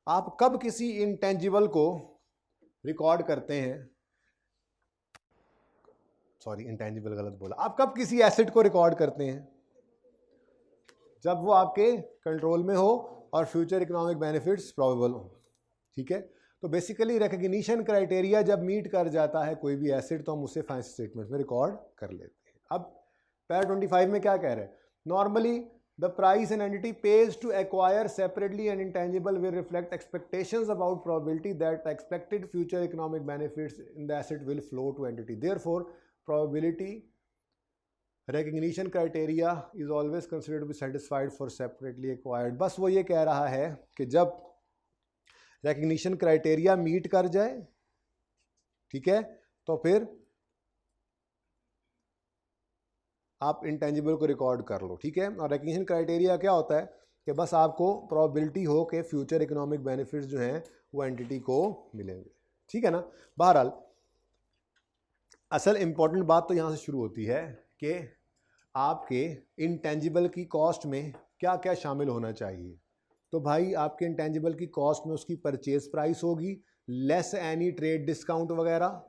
आप कब किसी इंटेंजिबल को रिकॉर्ड करते हैं, सॉरी इंटेंजिबल गलत बोला, आप कब किसी एसेट को रिकॉर्ड करते हैं, जब वो आपके कंट्रोल में हो और फ्यूचर इकोनॉमिक बेनिफिट्स प्रोबेबल हो, ठीक है। तो बेसिकली रिकग्निशन क्राइटेरिया जब मीट कर जाता है कोई भी एसेट, तो हम उसे फाइनेंशियल स्टेटमेंट में रिकॉर्ड कर लेते हैं। अब पैरा 25 में क्या कह रहे हैं, normally the price an entity pays to acquire separately an intangible will reflect expectations about probability that expected future economic benefits in the asset will flow to entity, therefore probability recognition criteria is always considered to be satisfied for separately acquired। बस वो ये कह रहा है कि जब recognition criteria मीट कर जाए, ठीक है, तो फिर आप इंटेंजिबल को रिकॉर्ड कर लो, ठीक है। और recognition criteria क्या होता है कि बस आपको प्रोबेबिलिटी हो कि फ्यूचर इकोनॉमिक बेनिफिट्स जो हैं वो एंटिटी को मिलेंगे, ठीक है ना। बहरहाल असल इंपॉर्टेंट बात तो यहाँ से शुरू होती है कि आपके इंटेंजिबल की कॉस्ट में क्या क्या शामिल होना चाहिए। तो भाई आपके इंटेंजिबल की कॉस्ट में उसकी परचेज प्राइस होगी, लेस एनी ट्रेड डिस्काउंट वगैरह,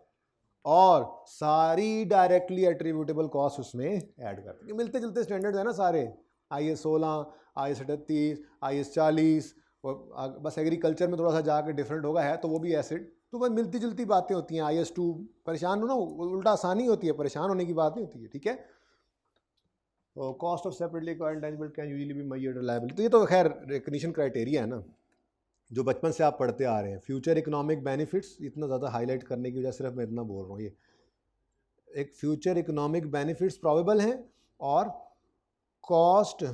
और सारी डायरेक्टली एट्रीब्यूटेबल कॉस्ट उसमें ऐड कर देंगे। मिलते जुलते स्टैंडर्ड्स है ना सारे, IAS 16, IAS 38, IAS 40, और बस एग्रीकल्चर में थोड़ा सा जाकर डिफरेंट होगा है, तो वो भी एसिड, तो बस मिलती जुलती बातें होती हैं। IAS 2 परेशान हो ना, उल्टा आसानी होती है, परेशान होने की बात नहीं होती है, ठीक है। Cost of separately acquired intangible can usually be measured reliable, तो ये तो खैर रिकग्निशन क्राइटेरिया है ना, जो बचपन से आप पढ़ते आ रहे हैं। फ्यूचर इकोनॉमिक बेनिफिट्स इतना ज़्यादा हाईलाइट करने की वजह सिर्फ मैं इतना बोल रहा हूँ, ये एक फ्यूचर इकोनॉमिक बेनिफिट्स प्रोबेबल हैं और कॉस्ट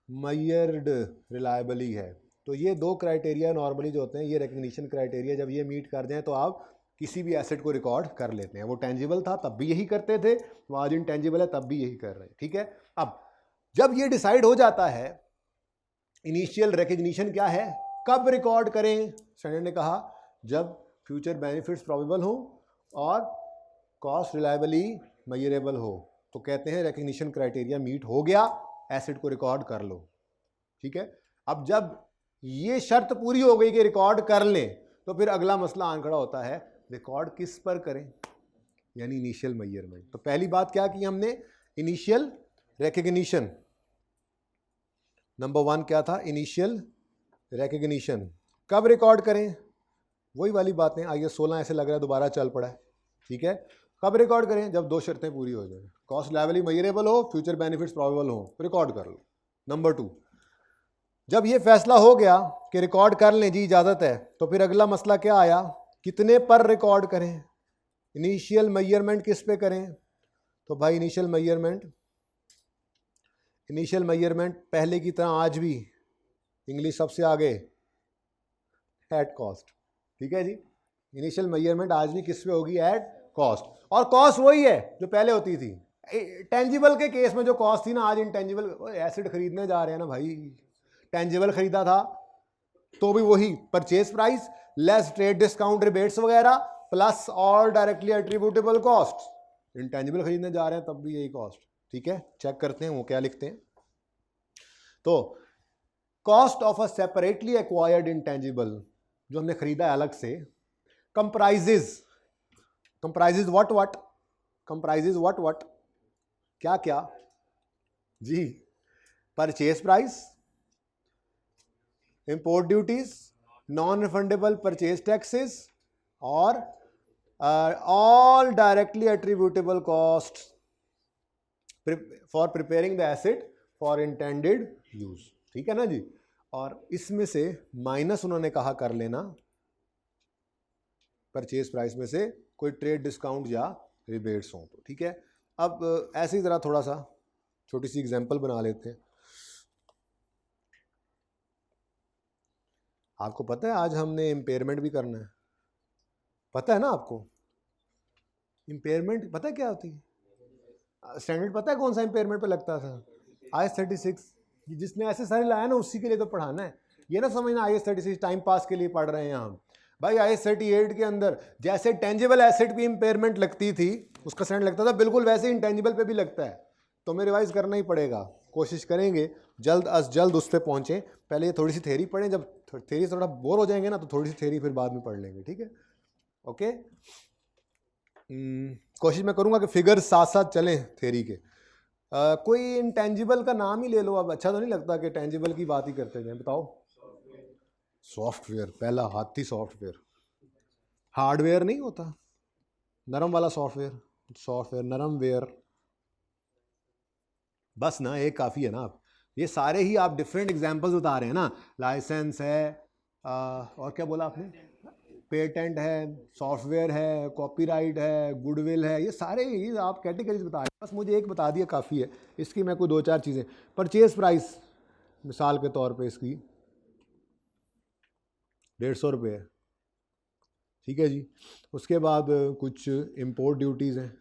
मेजर्ड रिलायबली है। तो ये दो क्राइटेरिया नॉर्मली जो होते हैं, ये रिकग्निशन क्राइटेरिया जब ये मीट कर जाएँ तो आप किसी भी एसेट को रिकॉर्ड कर लेते हैं। वो टेंजिबल था तब भी यही करते थे, वो आज इंटेंजिबल है तब भी यही कर रहे हैं, ठीक है। अब जब ये डिसाइड हो जाता है, इनिशियल रिकग्निशन क्या है, कब रिकॉर्ड करें, स्टैंडर्ड ने कहा जब फ्यूचर बेनिफिट्स प्रोबेबल हो और कॉस्ट रिलायबली मेजरेबल हो। तो कहते हैं रिकग्निशन क्राइटेरिया मीट हो गया, एसेट को रिकॉर्ड कर लो, ठीक है। अब जब ये शर्त पूरी हो गई कि रिकॉर्ड कर लें, तो फिर अगला मसला आन खड़ा होता है, रिकॉर्ड किस पर करें, यानी इनिशियल मेजरमेंट। तो पहली बात क्या की हमने, इनिशियल रिकग्निशन। नंबर 1 क्या था, इनिशियल रिकग्निशन। कब रिकॉर्ड करें, वही वाली बातें, IAS 16 ऐसे लग रहा है दोबारा चल पड़ा है, ठीक है। कब रिकॉर्ड करें, जब दो शर्तें पूरी हो जाए, कॉस्ट रिलायबली मेजरेबल हो, फ्यूचर बेनिफिट्स प्रोबेबल हो, रिकॉर्ड कर लो। नंबर 2, जब ये फैसला हो गया कि रिकॉर्ड कर लें जी, इजाज़त है, तो फिर अगला मसला क्या आया, कितने पर रिकॉर्ड करें, इनिशियल मेजरमेंट किस पे करें। तो भाई इनिशियल मेजरमेंट पहले की तरह आज भी इंग्लिश सबसे आगे, एट कॉस्ट, ठीक है जी। इनिशियल मेजरमेंट आज भी किस पे होगी, एट कॉस्ट, और कॉस्ट वही है जो पहले होती थी। टेंजिबल के केस में जो कॉस्ट थी ना, आज इंटेंजिबल एसिड खरीदने जा रहे हैं ना भाई, टेंजिबल खरीदा था तो भी वही purchase price less trade discount rebates वगैरह plus all directly attributable cost. Intangible खरीदने जा रहे हैं तब भी यही कॉस्ट, ठीक है। चेक करते हैं वो क्या लिखते हैं। तो cost of a separately acquired intangible, जो हमने खरीदा है अलग से, कंप्राइजेज व्हाट कंप्राइजेज व्हाट क्या क्या जी, purchase price, import duties, non refundable purchase taxes और all directly attributable cost for preparing the asset for intended use. ठीक है ना जी। और इसमें से माइनस उन्होंने कहा कर लेना परचेज प्राइस में से कोई ट्रेड डिस्काउंट या रिबेट्स हो तो। ठीक है, अब ऐसे ही जरा थोड़ा सा छोटी सी एग्जांपल बना लेते हैं। आपको पता है आज हमने इम्पेयरमेंट भी करना है, पता है ना आपको? इम्पेयरमेंट पता है क्या होती है? स्टैंडर्ड पता है कौन सा इम्पेयरमेंट पे लगता था? IS 36। जिसने ऐसे सारे लाया ना उसी के लिए तो पढ़ाना है। ये ना समझना IS 36 टाइम पास के लिए पढ़ रहे हैं हम। भाई IS 38 के अंदर जैसे टेंजिबल एसेट भी इम्पेयरमेंट लगती थी, उसका स्टैंडर्ड लगता था, बिल्कुल वैसे इंटेंजिबल पे भी लगता है। तो हमें रिवाइज करना ही पड़ेगा, कोशिश करेंगे जल्द अज जल्द उस पर पहुँचें। पहले ये थोड़ी सी थ्योरी पढ़ें, जब थ्योरी थोड़ा बोर हो जाएंगे ना तो थोड़ी सी थ्योरी फिर बाद में पढ़ लेंगे। ठीक है, ओके। कोशिश मैं करूँगा कि फिगर साथ साथ चलें थ्योरी के। कोई इंटेंजिबल का नाम ही ले लो। अब अच्छा तो नहीं लगता कि टेंजिबल की बात ही करते जाएं। बताओ। सॉफ्टवेयर, पहला हाथी सॉफ्टवेयर। हार्डवेयर नहीं होता, नरम वाला सॉफ्टवेयर नरम वेयर। बस ना एक काफ़ी है ना। आप ये सारे ही आप डिफरेंट एग्जांपल्स बता रहे हैं ना। लाइसेंस है, और क्या बोला आपने? पेटेंट है, सॉफ्टवेयर है, कॉपीराइट है, गुडविल है, ये सारे ही आप कैटेगरीज बता रहे हैं। बस मुझे एक बता दिया काफ़ी है। इसकी मैं कोई दो चार चीज़ें, परचेज प्राइस मिसाल के तौर पे इसकी 150 रुपये है। ठीक है जी। उसके बाद कुछ इंपोर्ट ड्यूटीज़ हैं।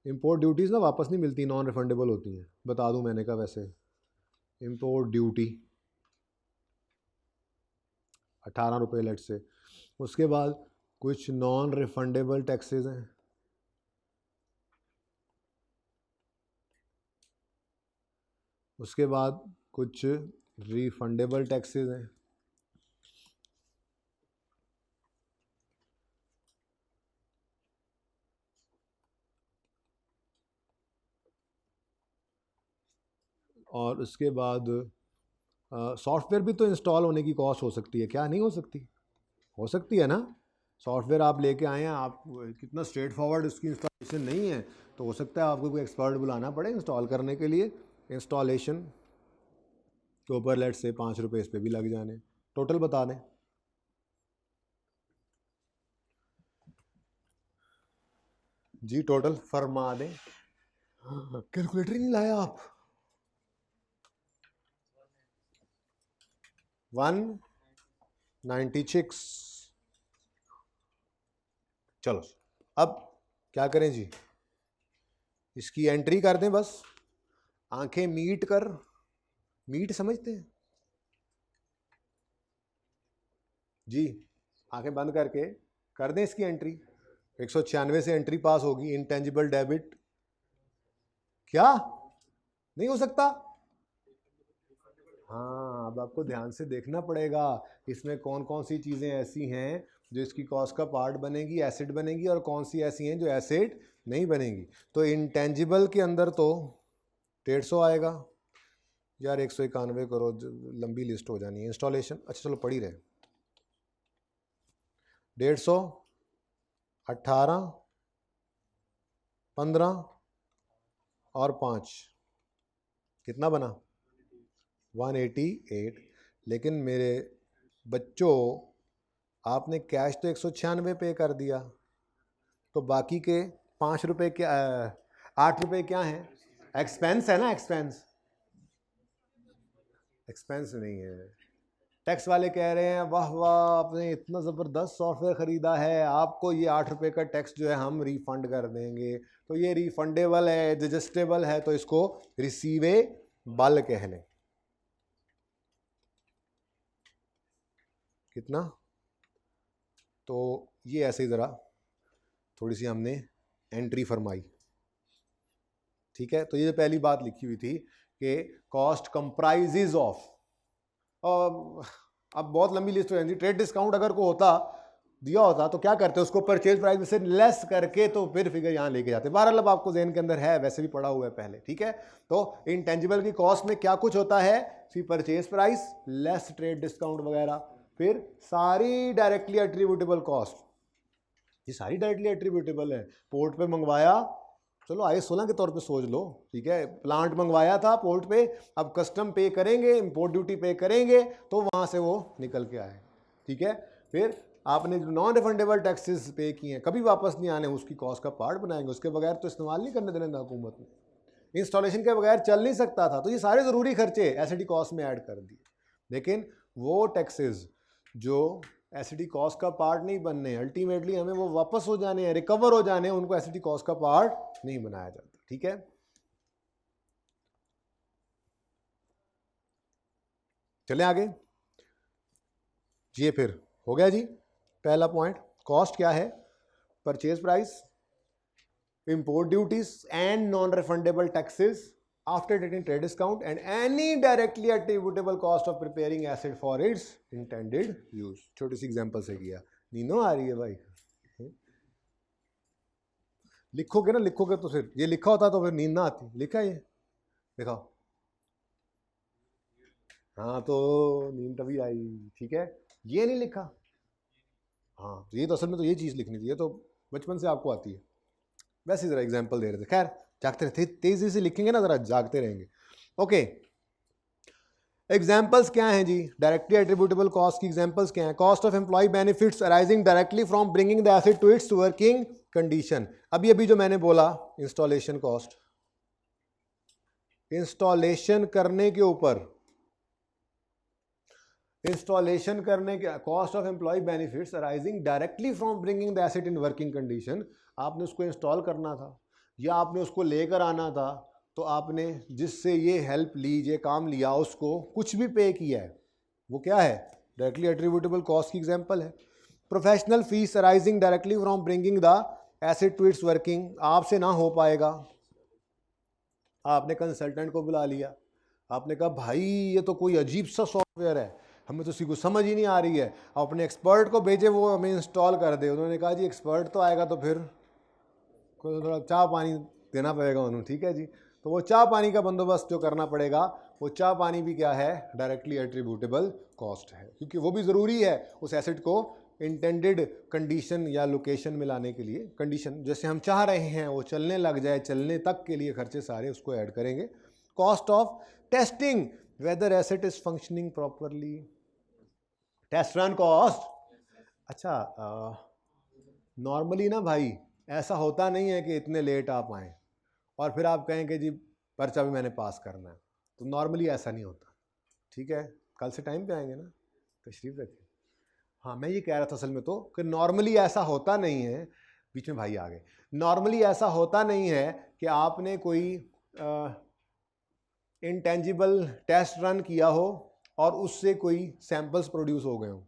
इंपोर्ट ड्यूटीज़ ना वापस नहीं मिलती, नॉन रिफंडेबल होती हैं, बता दूं मैंने कहा। वैसे इंपोर्ट ड्यूटी 18 रुपये लेट से। उसके बाद कुछ नॉन रिफंडेबल टैक्सेस हैं। उसके बाद कुछ रिफंडेबल टैक्सेस हैं। और उसके बाद सॉफ्टवेयर भी तो इंस्टॉल होने की कॉस्ट हो सकती है, क्या नहीं हो सकती? हो सकती है ना। सॉफ्टवेयर आप लेके आए हैं, आप कितना स्ट्रेट फॉरवर्ड उसकी इंस्टॉलेशन नहीं है, तो हो सकता है आपको कोई एक्सपर्ट बुलाना पड़े इंस्टॉल करने के लिए। इंस्टॉलेशन के ऊपर लेट से 5 रुपये इस पर भी लग जाने। टोटल बता दें जी, टोटल फरमा दें। कैलकुलेटर ही नहीं लाया आप? 196। चलो अब क्या करें जी, इसकी एंट्री कर दें बस। आंखें मीट कर, मीट समझते हैं जी, आंखें बंद करके कर दें इसकी एंट्री। 196 से एंट्री पास होगी। इंटेंजिबल डेबिट क्या नहीं हो सकता? हाँ, अब आपको ध्यान से देखना पड़ेगा इसमें कौन कौन सी चीज़ें ऐसी हैं जो इसकी कॉस्ट का पार्ट बनेगी, एसेट बनेगी, और कौन सी ऐसी हैं जो एसेट नहीं बनेगी। तो इंटेंजिबल के अंदर तो 150 आएगा यार, 191 करो, लंबी लिस्ट हो जानी है। इंस्टॉलेशन अच्छा चलो पढ़ ही रहे। 150, 18, 15 और 5 कितना बना? 188। लेकिन मेरे बच्चों, आपने कैश तो 196 पे कर दिया, तो बाकी के 5 रुपये क्या, 8 रुपये क्या हैं? एक्सपेंस है ना। एक्सपेंस नहीं है। टैक्स वाले कह रहे हैं वाह वाह, आपने इतना ज़बरदस्त सॉफ्टवेयर ख़रीदा है, आपको ये 8 रुपये का टैक्स जो है हम रिफ़ंड कर देंगे। तो ये रिफंडेबल है, एडजस्टेबल है, तो इसको रिसीवेबल कह लें। कितना? तो ये ऐसे ही ज़रा थोड़ी सी हमने एंट्री फरमाई। ठीक है, तो ये पहली बात लिखी हुई थी कि कॉस्ट कंप्राइजेज ऑफ, अब बहुत लंबी लिस्ट हो जाएगी। ट्रेड डिस्काउंट अगर को होता दिया होता तो क्या करते, उसको परचेज प्राइस में से लेस करके तो फिर फिगर यहाँ लेके जाते। 12 लब आपको ज़हन के अंदर है, वैसे भी पढ़ा हुआ है पहले, ठीक है। तो इंटेंजिबल की कॉस्ट में क्या कुछ होता है, see purchase price less trade discount वगैरह, फिर सारी डायरेक्टली एट्रीब्यूटेबल कॉस्ट, ये सारी डायरेक्टली एट्रीब्यूटेबल है। पोर्ट पे मंगवाया, चलो IS 16 के तौर पे सोच लो, ठीक है, प्लांट मंगवाया था पोर्ट पे, अब कस्टम पे करेंगे, इंपोर्ट ड्यूटी पे करेंगे, तो वहाँ से वो निकल के आए, ठीक है। फिर आपने जो नॉन रिफंडेबल टैक्सेस पे किए हैं, कभी वापस नहीं आने, उसकी कॉस्ट का पार्ट बनाएंगे, उसके बगैर तो इस्तेमाल नहीं करने देने हुकूमत ने, इंस्टॉलेशन के बगैर चल नहीं सकता था। तो ये सारे ज़रूरी खर्चे एसिडी कॉस्ट में ऐड कर दिए, लेकिन वो टैक्सेस जो एसिडी कॉस्ट का पार्ट नहीं बनने, अल्टीमेटली हमें वो वापस हो जाने हैं, रिकवर हो जाने हैं, उनको एसिडी कॉस्ट का पार्ट नहीं बनाया जाता, ठीक है। चले आगे, ये फिर हो गया जी पहला पॉइंट। कॉस्ट क्या है, purchase price, import duties and non refundable taxes after dating trade discount and any directly attributable cost of preparing acid for its intended use. छोटी सी एग्जांपल से किया, नीनो आ रही है भाई, लिखोगे ना, लिखोगे तो फिर ये लिखा होता तो फिर नींद ना आती। लिखा है ये, लिखाओ, हाँ तो नींद तभी आई, ठीक है। ये नहीं लिखा, हाँ ये तो असल में तो ये चीज़ लिखनी थी, ये तो बचपन से आपको आती है, वैसे ज़रा एग्जाम्पल दे रहे थे। खैर जागते रहते, तेज़ी से लिखेंगे ना, ज़रा जागते रहेंगे। ओके, एग्जाम्पल्स क्या हैं जी, डायरेक्टली एट्रीब्यूटेबल कॉस्ट की एग्जाम्पल्स क्या हैं। Cost of employ benefits arising directly from bringing the asset to its working condition. अभी अभी जो मैंने बोला, इंस्टॉलेशन कॉस्ट, इंस्टॉलेशन करने के ऊपर, इंस्टॉलेशन करने के cost of employ benefits arising directly from bringing the asset in working condition. आपने उसको इंस्टॉल करना था या आपने उसको लेकर आना था, तो आपने जिससे ये हेल्प ली, ये काम लिया, उसको कुछ भी पे किया है, वो क्या है, डायरेक्टली एट्रीब्यूटेबल कॉस्ट की एग्जांपल है। Professional fees arising directly from bringing the asset to its working, आपसे ना हो पाएगा, आपने कंसल्टेंट को बुला लिया, आपने कहा भाई ये तो कोई अजीब सा सॉफ्टवेयर है, हमें तो किसी को समझ ही नहीं आ रही है, अपने एक्सपर्ट को भेजे वो हमें इंस्टॉल कर दे। उन्होंने कहा जी एक्सपर्ट तो आएगा तो फिर थोड़ा चाय पानी देना पड़ेगा उन्होंने, ठीक है जी। तो वो चाय पानी का बंदोबस्त जो करना पड़ेगा, वो चाय पानी भी क्या है, डायरेक्टली एट्रीब्यूटेबल कॉस्ट है, क्योंकि वो भी ज़रूरी है उस एसेट को इंटेंडेड कंडीशन या लोकेशन में लाने के लिए। कंडीशन जैसे हम चाह रहे हैं वो चलने लग जाए, चलने तक के लिए खर्चे सारे उसको ऐड करेंगे। Cost of testing whether asset is functioning properly, test run cost. अच्छा, नॉर्मली ना भाई ऐसा होता नहीं है कि इतने लेट आप आएँ और फिर आप कहें कि जी पर्चा भी मैंने पास करना है, तो नॉर्मली ऐसा नहीं होता, ठीक है। कल से टाइम पे आएंगे ना, तशरीफ रखें। हाँ मैं ये कह रहा था असल में तो कि नॉर्मली ऐसा होता नहीं है, बीच में भाई आ गए, नॉर्मली ऐसा होता नहीं है कि आपने कोई इंटेंजिबल टेस्ट रन किया हो और उससे कोई सैंपल्स प्रोड्यूस हो गए हों।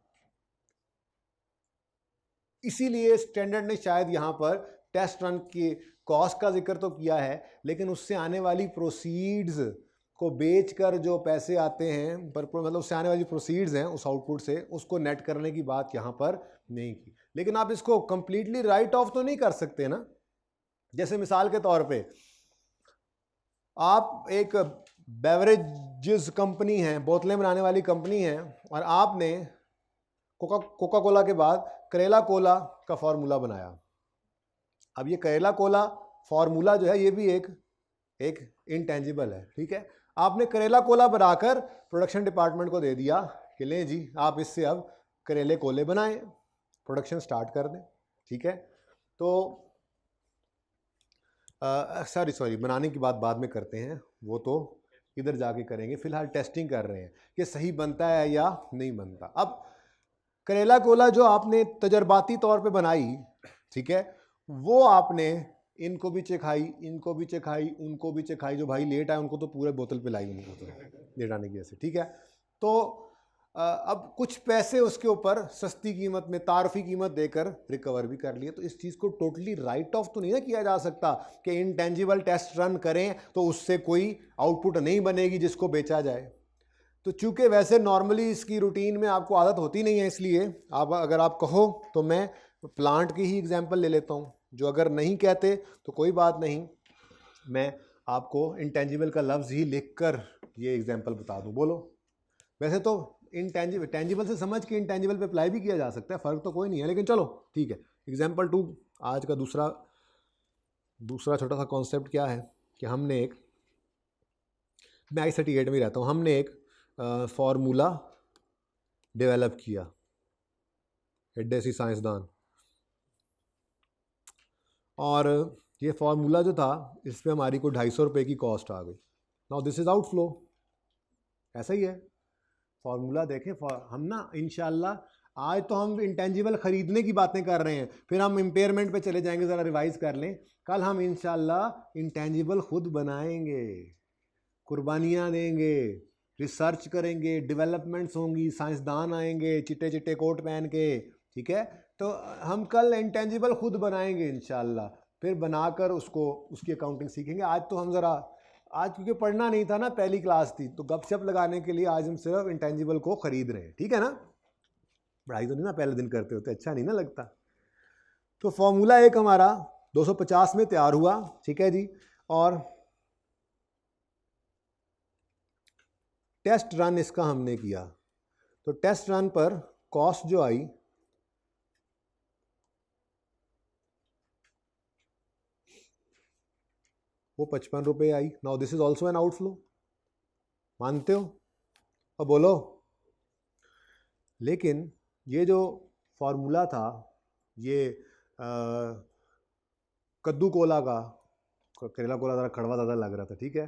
इसीलिए स्टैंडर्ड ने शायद यहाँ पर टेस्ट रन की कॉस्ट का जिक्र तो किया है, लेकिन उससे आने वाली प्रोसीड्स को बेचकर जो पैसे आते हैं, पर मतलब उससे आने वाली प्रोसीड्स हैं उस आउटपुट से, उसको नेट करने की बात यहाँ पर नहीं की। लेकिन आप इसको कंप्लीटली राइट ऑफ तो नहीं कर सकते ना। जैसे मिसाल के तौर पे आप एक बेवरेजेस कंपनी है, बोतलें बनाने वाली कंपनी है, और आपने कोका कोला के बाद करेला कोला का फार्मूला बनाया। अब ये करेला कोला फार्मूला जो है ये भी एक इंटेंजिबल है, ठीक है। आपने करेला कोला बनाकर प्रोडक्शन डिपार्टमेंट को दे दिया कि लें जी आप इससे अब करेले कोले बनाएं, प्रोडक्शन स्टार्ट कर दें, ठीक है। तो सॉरी बनाने की बात बाद में करते हैं, वो तो इधर जाके करेंगे, फिलहाल टेस्टिंग कर रहे हैं कि सही बनता है या नहीं बनता। अब करेला कोला जो आपने तजर्बाती तौर पे बनाई, ठीक है, वो आपने इनको भी चखाई, इनको भी चखाई, उनको भी चखाई, जो भाई लेट आए उनको तो पूरे बोतल पे लाई, उनको तो लेट आने की वजह से, ठीक है। तो अब कुछ पैसे उसके ऊपर सस्ती कीमत में तारफी कीमत देकर रिकवर भी कर लिए। तो इस चीज़ को टोटली राइट ऑफ तो नहीं ना किया जा सकता कि इंटेंजिबल टेस्ट रन करें तो उससे कोई आउटपुट नहीं बनेगी जिसको बेचा जाए। तो चूंकि वैसे नॉर्मली इसकी रूटीन में आपको आदत होती नहीं है, इसलिए आप अगर आप कहो तो मैं प्लांट की ही एग्जांपल ले लेता हूँ। जो अगर नहीं कहते तो कोई बात नहीं, मैं आपको इंटेंजिबल का लफ्ज़ ही लिखकर ये एग्जांपल बता दूँ। बोलो, वैसे तो टेंजिबल से समझ के इंटेंजिबल पे अप्लाई भी किया जा सकता है, फ़र्क तो कोई नहीं है, लेकिन चलो ठीक है। एग्जांपल 2 आज का दूसरा छोटा सा कॉन्सेप्ट क्या है कि हमने एक, मैं I38 में रहता हूँ, हमने एक फार्मूला डेवलप किया, एडेसी साइंसदान, और ये फार्मूला जो था इस पर हमारी को 250 रुपये की कॉस्ट आ गई। नाउ दिस इज़ आउटफ्लो, ऐसा ही है। फार्मूला देखें, हम ना इंशाल्लाह आज तो हम इंटेंजिबल ख़रीदने की बातें कर रहे हैं, फिर हम इम्पेयरमेंट पे चले जाएंगे, ज़रा रिवाइज़ कर लें। कल हम इंशाल्लाह इंटेंजिबल खुद बनाएंगे, कुर्बानियाँ देंगे, रिसर्च करेंगे, डेवलपमेंट्स होंगी, साइंसदान आएंगे चिट्टे चिट्टे कोट पहन के, ठीक है। तो हम कल इंटेंजिबल खुद बनाएंगे इंशाल्लाह, फिर बनाकर उसकी अकाउंटिंग सीखेंगे। आज तो हम ज़रा, आज क्योंकि पढ़ना नहीं था ना, पहली क्लास थी, तो गपशप लगाने के लिए आज हम सिर्फ इंटेंजिबल को ख़रीद रहे हैं, ठीक है ना। पढ़ाई तो नहीं ना पहले दिन करते होते, अच्छा नहीं ना लगता। तो फॉर्मूला एक हमारा 250 में तैयार हुआ, ठीक है जी। और टेस्ट रन इसका हमने किया, तो टेस्ट रन पर कॉस्ट जो आई वो 55 रुपये आई। Now this is also an outflow, मानते हो? और बोलो। लेकिन ये जो फार्मूला था, ये कद्दू कोला का, करेला कोला ज़रा कड़वा ज़्यादा लग रहा था, ठीक है।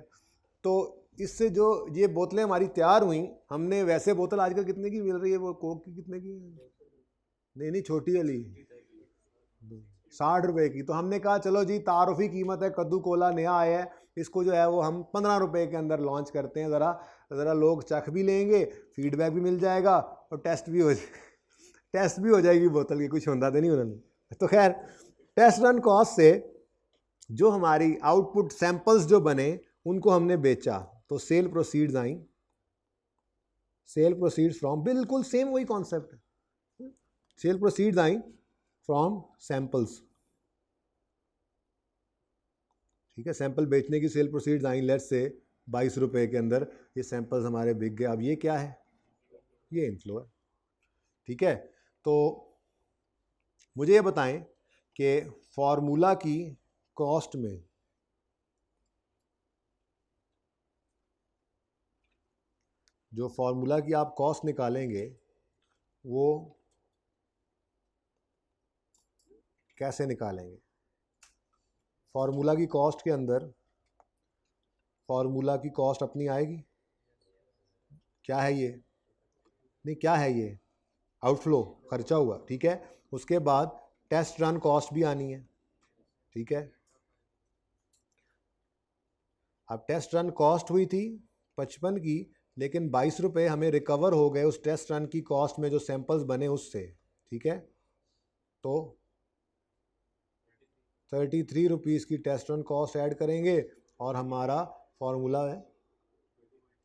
तो इससे जो ये बोतलें हमारी तैयार हुई, हमने वैसे बोतल आजकल कितने की मिल रही है, वो कोक की कितने की? नहीं छोटी वाली 60 रुपये की। तो हमने कहा चलो जी, तारुफी कीमत है, कद्दू कोला नया आया है, इसको जो है वो हम 15 रुपये के अंदर लॉन्च करते हैं। ज़रा लोग चख भी लेंगे, फीडबैक भी मिल जाएगा और टेस्ट भी हो जाएगी बोतल की, कुछ होता तो नहीं उन्होंने। तो खैर, टेस्ट रन कॉस्ट से जो हमारी आउटपुट सैंपल्स जो बने उनको हमने बेचा, तो सेल प्रोसीड्स आई। सेल प्रोसीड्स फ्रॉम, बिल्कुल सेम वही कॉन्सेप्ट है, सेल प्रोसीड्स आई फ्रॉम सैंपल्स, ठीक है। सैंपल बेचने की cell proceeds I, let's say 22 रुपये के अंदर ये सैंपल्स हमारे बिक गए। अब ये क्या है? ये इनफ्लो है, ठीक है। तो मुझे ये बताएं कि फॉर्मूला की कॉस्ट में जो फॉर्मूला की आप कॉस्ट निकालेंगे वो कैसे निकालेंगे? फॉर्मूला की कॉस्ट के अंदर फॉर्मूला की कॉस्ट अपनी आएगी। क्या है ये? नहीं, क्या है ये? आउटफ्लो, खर्चा हुआ, ठीक है। उसके बाद टेस्ट रन कॉस्ट भी आनी है, ठीक है। अब टेस्ट रन कॉस्ट हुई थी 55 की, लेकिन 22 रुपये हमें रिकवर हो गए उस टेस्ट रन की कॉस्ट में जो सैंपल्स बने उससे, ठीक है। तो 33 रुपीज़ की टेस्ट रन कॉस्ट ऐड करेंगे और हमारा फॉर्मूला है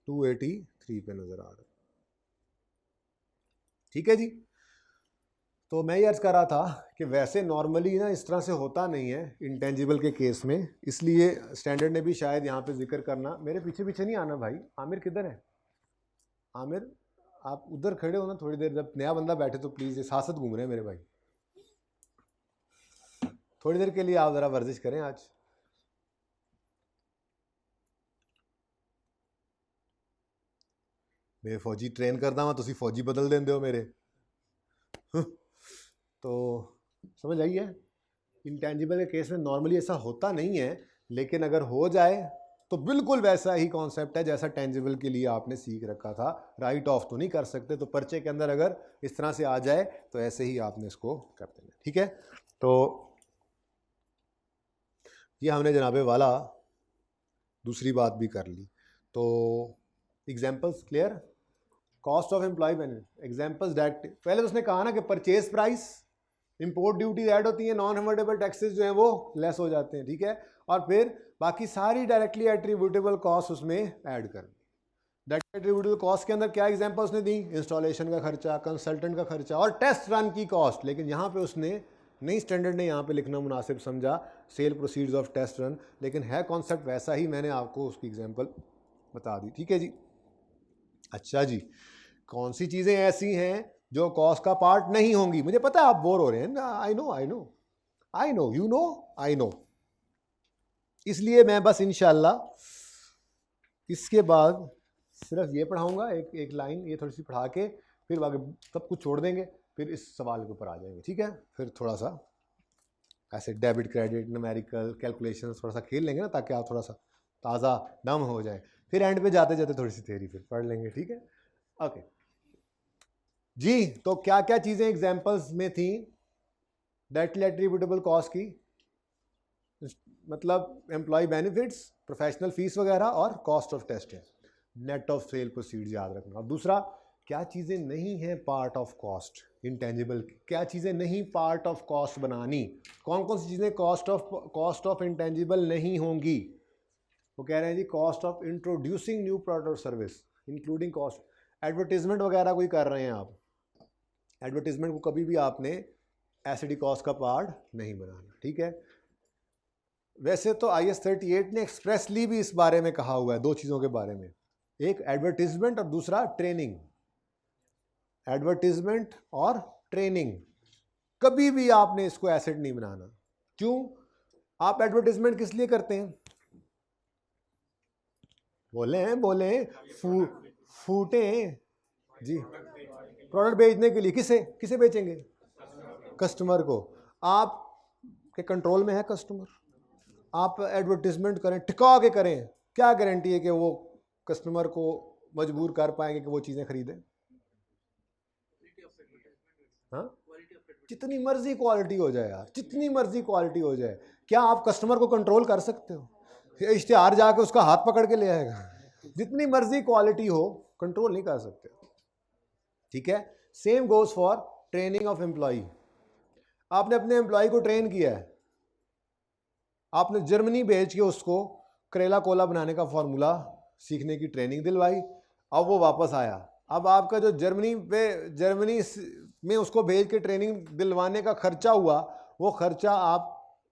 283 पे नज़र आ रहा है, ठीक है जी। तो मैं ये अर्ज़ कर रहा था कि वैसे नॉर्मली ना इस तरह से होता नहीं है इंटेंजिबल के केस में, इसलिए स्टैंडर्ड ने भी शायद यहाँ पे जिक्र करना। मेरे पीछे पीछे नहीं आना भाई। आमिर किधर है? आमिर, आप उधर खड़े हो ना थोड़ी देर, जब नया बंदा बैठे तो प्लीज़, ये साथ घूम रहे हैं मेरे भाई, थोड़ी देर के लिए आप ज़रा वर्जिश करें आज। मैं फौजी ट्रेन करता हूँ, तुसी फौजी बदल देंदे हो मेरे। तो समझ आई है, इंटेंजिबल के केस में नॉर्मली ऐसा होता नहीं है, लेकिन अगर हो जाए तो बिल्कुल वैसा ही कॉन्सेप्ट है जैसा टेंजिबल के लिए आपने सीख रखा था। राइट ऑफ तो नहीं कर सकते, तो पर्चे के अंदर अगर इस तरह से आ जाए तो ऐसे ही आपने इसको कर देना, ठीक है। तो ये हमने जनाबे वाला दूसरी बात भी कर ली। तो examples clear? Cost of employ benefit examples direct, पहले तो उसने कहा ना कि purchase price, import duty add होती है, नॉन रिफंडेबल टैक्सेस जो हैं वो लेस हो जाते हैं, ठीक है, और फिर बाकी सारी डायरेक्टली एट्रीब्यूटेबल कॉस्ट उसमें ऐड कर दी। डायरेक्टली एट्रीब्यूटेबल कॉस्ट के अंदर क्या एग्जांपल उसने दी, इंस्टॉलेशन का खर्चा, कंसल्टेंट का खर्चा और टेस्ट रन की कॉस्ट। लेकिन यहाँ पे उसने नई स्टैंडर्ड ने यहाँ पे लिखना मुनासिब समझा sale proceeds of test run, लेकिन है कॉन्सेप्ट वैसा ही, मैंने आपको उसकी एग्जांपल बता दी, ठीक है जी। अच्छा जी, कौन सी चीज़ें ऐसी हैं जो कॉस्ट का पार्ट नहीं होंगी? मुझे पता है आप बोर हो रहे हैं, I know I know I know, you know I know, इसलिए मैं बस इंशाल्लाह इसके बाद सिर्फ ये पढ़ाऊंगा, एक लाइन ये थोड़ी सी पढ़ा के फिर बाकी सब कुछ छोड़ देंगे, फिर इस सवाल के ऊपर आ जाएंगे, ठीक है। फिर थोड़ा सा ऐसे डेबिट क्रेडिट न्यूमेरिकल कैलकुलेशन थोड़ा सा खेल लेंगे ना, ताकि आप थोड़ा सा ताज़ा दम हो जाए, फिर एंड पे जाते जाते थोड़ी सी थ्योरी फिर पढ़ लेंगे, ठीक है। ओके जी, तो क्या क्या चीज़ें एग्जांपल्स में थी डायरेक्टली एट्रीब्यूटेबल कॉस्ट की? मतलब एम्प्लॉय बेनिफिट्स, प्रोफेशनल फीस वगैरह और कॉस्ट ऑफ टेस्ट है, नेट ऑफ सेल प्रोसीड्स याद रखना। और दूसरा, क्या चीज़ें नहीं हैं पार्ट ऑफ कॉस्ट, इंटेंजिबल, क्या चीज़ें नहीं पार्ट ऑफ कॉस्ट बनानी, कौन कौन सी चीज़ें कॉस्ट ऑफ इंटेंजिबल नहीं होंगी? वो कह रहे हैं जी cost of introducing new product और सर्विस इंक्लूडिंग कॉस्ट, एडवर्टीजमेंट वगैरह कोई कर रहे हैं आप, एडवर्टीजमेंट को कभी भी आपने एसिडी कॉस्ट का पार्ट नहीं बनाना, ठीक है। वैसे तो IS 38 ने एक्सप्रेसली भी इस बारे में कहा हुआ है, दो चीज़ों के बारे में, एक एडवर्टीजमेंट और दूसरा ट्रेनिंग। एडवर्टीजमेंट और ट्रेनिंग कभी भी आपने इसको एसेट नहीं बनाना। क्यों? आप एडवर्टीजमेंट किस लिए करते हैं? बोले फूटे जी, प्रोडक्ट बेचने के लिए। किसे बेचेंगे? कस्टमर को। आप के कंट्रोल में है कस्टमर, आप एडवर्टीजमेंट करें, टिका के करें, क्या गारंटी है कि वो कस्टमर को मजबूर कर पाएंगे कि वो चीज़ें खरीदें? हाँ, जितनी मर्जी क्वालिटी हो जाए यार, जितनी मर्जी क्वालिटी हो जाए, क्या आप कस्टमर को कंट्रोल कर सकते हो? इश्तिहार जाके उसका हाथ पकड़ के ले आएगा? जितनी मर्जी क्वालिटी हो, कंट्रोल नहीं कर सकते, ठीक है। Same goes for training of employ. आपने अपने एम्प्लॉय को ट्रेन किया है, आपने जर्मनी भेज के उसको करेला कोला बनाने का फॉर्मूला सीखने की ट्रेनिंग दिलवाई, अब वो वापस आया, अब आपका जो जर्मनी में उसको भेज के ट्रेनिंग दिलवाने का खर्चा हुआ, वो खर्चा आप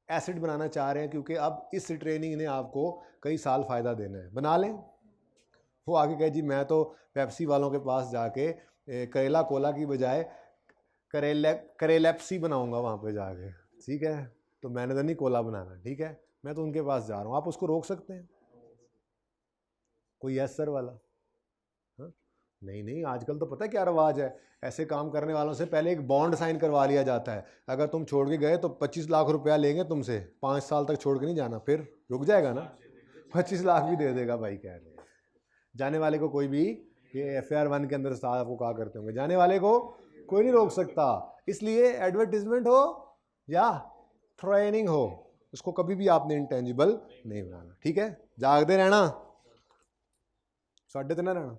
एसिड बनाना चाह रहे हैं, क्योंकि अब इस ट्रेनिंग ने आपको कई साल फ़ायदा देना है, बना लें। वो आगे कहे जी मैं तो पेप्सी वालों के पास जाके करेला कोला की बजाय करेलेप्सी बनाऊंगा वहाँ पे जाके, ठीक है, तो मैंने तो नहीं कोला बनाना, ठीक है, मैं तो उनके पास जा रहा हूँ। आप उसको रोक सकते हैं? कोई यस सर वाला? हाँ? नहीं, आजकल तो पता है क्या रवाज है, ऐसे काम करने वालों से पहले एक बॉन्ड साइन करवा लिया जाता है, अगर तुम छोड़ के गए तो 25 लाख रुपया लेंगे तुमसे, 5 साल तक छोड़ के नहीं जाना, फिर रुक जाएगा ना, 25 लाख भी दे देगा भाई, कह रहे हैं जाने वाले को कोई भी, ये FIR 1 के अंदर साहब को कहा करते होंगे, जाने वाले को कोई नहीं रोक सकता। इसलिए एडवर्टीजमेंट हो या ट्रेनिंग हो, उसको कभी भी आपने इंटेंजिबल नहीं बनाना, ठीक है। जागते रहना, साढ़े ना रहना।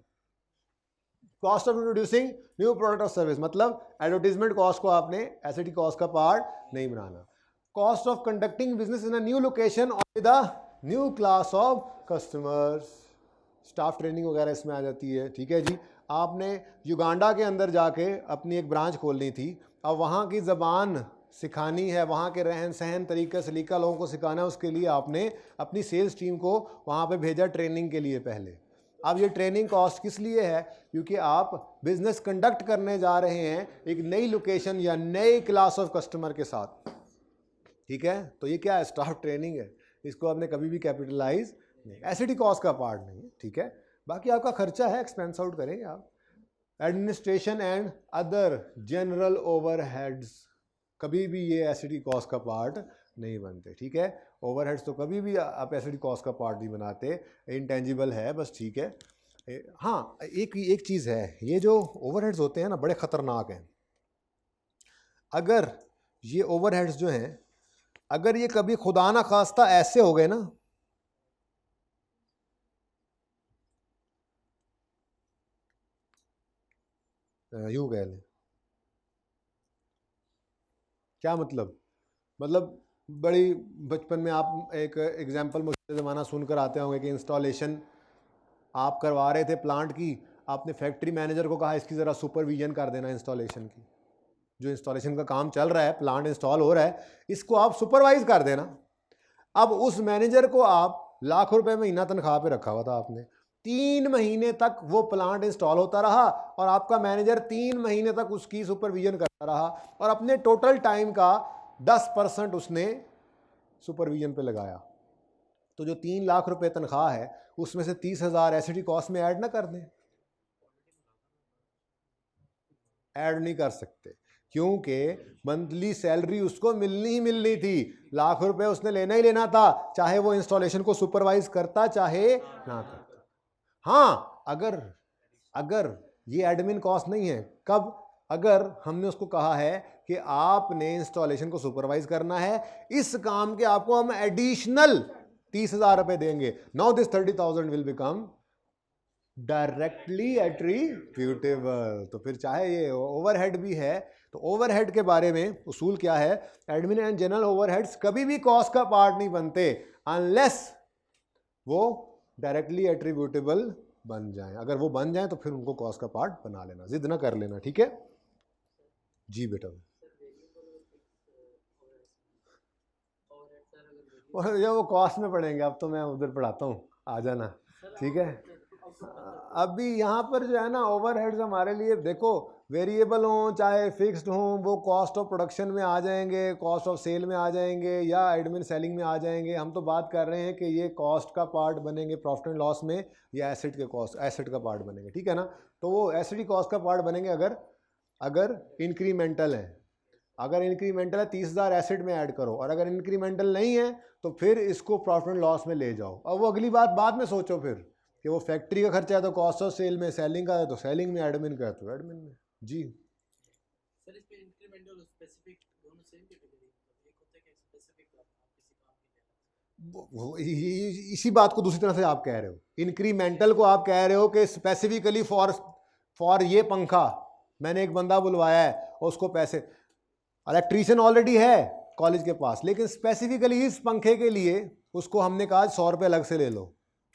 Cost of introducing new product और सर्विस, मतलब एडवर्टीजमेंट कॉस्ट को आपने एसिडी कॉस्ट का पार्ट नहीं बनाना। Cost of conducting business in a new location और with a new class of customers, staff training वगैरह इसमें आ जाती है, ठीक है जी। आपने युगांडा के अंदर जाके अपनी एक ब्रांच खोलनी थी, अब वहाँ की ज़बान सिखानी है, वहाँ के रहन सहन तरीका सलीका लोगों को सिखाना है, उसके लिए आपने अपनी सेल्स टीम को वहाँ पे भेजा ट्रेनिंग के लिए पहले। अब ये ट्रेनिंग कॉस्ट किस लिए है? क्योंकि आप बिजनेस कंडक्ट करने जा रहे हैं एक नई लोकेशन या नए क्लास ऑफ कस्टमर के साथ, ठीक है। तो ये क्या है? स्टाफ ट्रेनिंग है, इसको आपने कभी भी कैपिटलाइज नहीं, एसिडी कॉस्ट का पार्ट नहीं है, ठीक है। बाकी आपका खर्चा है, एक्सपेंस आउट करेंगे आप। Administration and other general overheads, कभी भी ये एसिडी कॉस्ट का पार्ट नहीं बनते, ठीक है। ओवरहेड्स तो कभी भी आप एसिडी कॉस्ट का पार्ट नहीं बनाते, इंटेंजिबल है बस, ठीक है। हाँ, एक चीज़ है, ये जो ओवरहेड्स होते हैं ना बड़े ख़तरनाक हैं। अगर ये ओवरहेड्स जो हैं, अगर ये कभी खुदा ना खास्ता ऐसे हो गए ना, यूँ कह लें। क्या मतलब बड़ी बचपन में आप एक एग्जाम्पल मुझसे ज़माना सुनकर आते होंगे कि इंस्टॉलेशन आप करवा रहे थे प्लांट की, आपने फैक्ट्री मैनेजर को कहा इसकी ज़रा सुपरविजन कर देना इंस्टॉलेशन की, जो इंस्टॉलेशन का काम चल रहा है, प्लांट इंस्टॉल हो रहा है, इसको आप सुपरवाइज कर देना। अब उस मैनेजर को आप लाख रुपए महीना तनख्वाह पे रखा हुआ था आपने, 3 महीने तक वो प्लांट इंस्टॉल होता रहा और आपका मैनेजर 3 महीने तक उसकी सुपरविजन करता रहा और अपने टोटल टाइम का 10% उसने सुपरविजन पे लगाया। तो जो 3 लाख रुपए तनख्वाह है उसमें से 30,000 एसिडी कॉस्ट में ऐड ना कर दें? ऐड नहीं कर सकते क्योंकि मंथली सैलरी उसको मिलनी ही मिलनी थी, लाख रुपए उसने लेना ही लेना था, चाहे वो इंस्टॉलेशन को सुपरवाइज करता चाहे ना करता। हाँ, अगर ये एडमिन कॉस्ट नहीं है, कब? अगर हमने उसको कहा है कि आपने इंस्टॉलेशन को सुपरवाइज करना है, इस काम के आपको हम एडिशनल 30,000 रुपए देंगे। Now this 30,000 will become directly attributable. तो फिर चाहे ये ओवरहेड भी है, तो ओवरहेड के बारे में उसूल क्या है? एडमिन एंड जनरल ओवरहेड्स कभी भी कॉस्ट का पार्ट नहीं बनते अनलेस वो डायरेक्टली एट्रीब्यूटेबल बन जाएं। अगर वो बन जाएं तो फिर उनको कॉस्ट का पार्ट बना लेना, जिद ना कर लेना, ठीक है जी बेटा। और जब वो कॉस्ट में पढ़ेंगे, अब तो मैं उधर पढ़ाता हूँ, आ जाना, ठीक है। अभी यहाँ पर जो है ना ओवरहेड्स हमारे लिए देखो वेरिएबल हों चाहे फिक्स्ड हों, वो कॉस्ट ऑफ प्रोडक्शन में आ जाएंगे, कॉस्ट ऑफ सेल में आ जाएंगे या एडमिन सेलिंग में आ जाएंगे। हम तो बात कर रहे हैं कि ये कॉस्ट का पार्ट बनेंगे प्रॉफिट एंड लॉस में या एसेट के कॉस्ट, एसेट का पार्ट बनेंगे, ठीक है ना। तो वो एसेट की कॉस्ट का पार्ट बनेंगे अगर इंक्रीमेंटल है। अगर इंक्रीमेंटल है 30,000 एसेट में ऐड करो, और अगर इंक्रीमेंटल नहीं है तो फिर इसको प्रॉफिट एंड लॉस में ले जाओ। अब वो अगली बात बाद में सोचो फिर कि वो फैक्ट्री का खर्चा है तो कॉस्ट ऑफ सेल में, सेलिंग का है तो सेलिंग में, एडमिन का है तो एडमिन में। जी सर, इसमें इंक्रीमेंटल और स्पेसिफिक दोनों सेम कैटेगरी, एक होता है कि स्पेसिफिक आप किसी काम के लिए, इसी बात को दूसरी तरह से आप कह रहे हो। इंक्रीमेंटल को आप कह रहे हो कि स्पेसिफिकली फॉर ये पंखा मैंने एक बंदा बुलवाया है और उसको पैसे, इलेक्ट्रीशियन ऑलरेडी है कॉलेज के पास, लेकिन स्पेसिफिकली इस पंखे के लिए उसको हमने कहा 100 रुपये अलग से ले लो,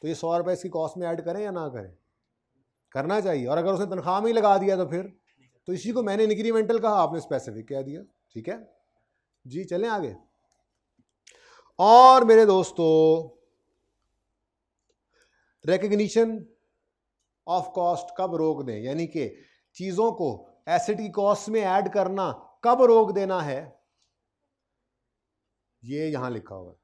तो ये 100 रुपये इसकी कॉस्ट में ऐड करें या ना करें? करना चाहिए। और अगर उसने तनख्वाह में ही लगा दिया तो फिर, तो इसी को मैंने इंक्रीमेंटल कहा, आपने स्पेसिफिक कह दिया, ठीक है जी। चलें आगे। और मेरे दोस्तों, रिकग्निशन ऑफ कॉस्ट कब रोक दें, यानी कि चीजों को एसेट की कॉस्ट में ऐड करना कब रोक देना है, ये यहां लिखा हुआ है।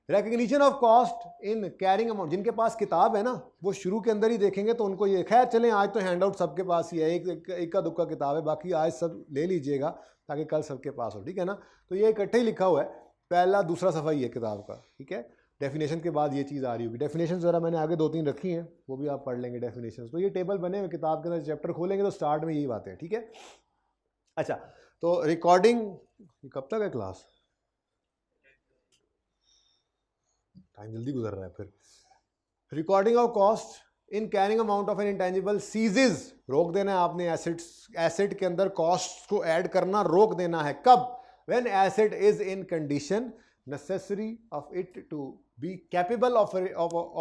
Recognition of cost in carrying amount, जिनके पास किताब है ना वो शुरू के अंदर ही देखेंगे तो उनको ये, खैर चलें आज तो हैंड आउट सबके पास ही है, एक का दुक्का किताब है, बाकी आज सब ले लीजिएगा ताकि कल सबके पास हो, ठीक है ना। तो ये इकट्ठे ही लिखा हुआ है, पहला दूसरा सफ़ा ही है किताब का, ठीक है। डेफिनेशन के बाद ये चीज़ आ रही होगी। डेफिनेशन ज़रा मैंने आगे 2-3 रखी हैं, वो भी आप पढ़ लेंगे डेफिनेशन। तो ये टेबल बने हुए किताब के अंदर, चैप्टर खोलेंगे तो स्टार्ट में यही बातें हैं, ठीक है। अच्छा, तो रिकॉर्डिंग कब तक है क्लास? टाइम जल्दी गुजर रहा है फिर। Recording of cost in carrying amount of N intangible सीजेज, रोक देना है आपने। एसेट के अंदर कॉस्ट को ऐड करना रोक देना है। कब? When asset is in condition necessary of it to be capable of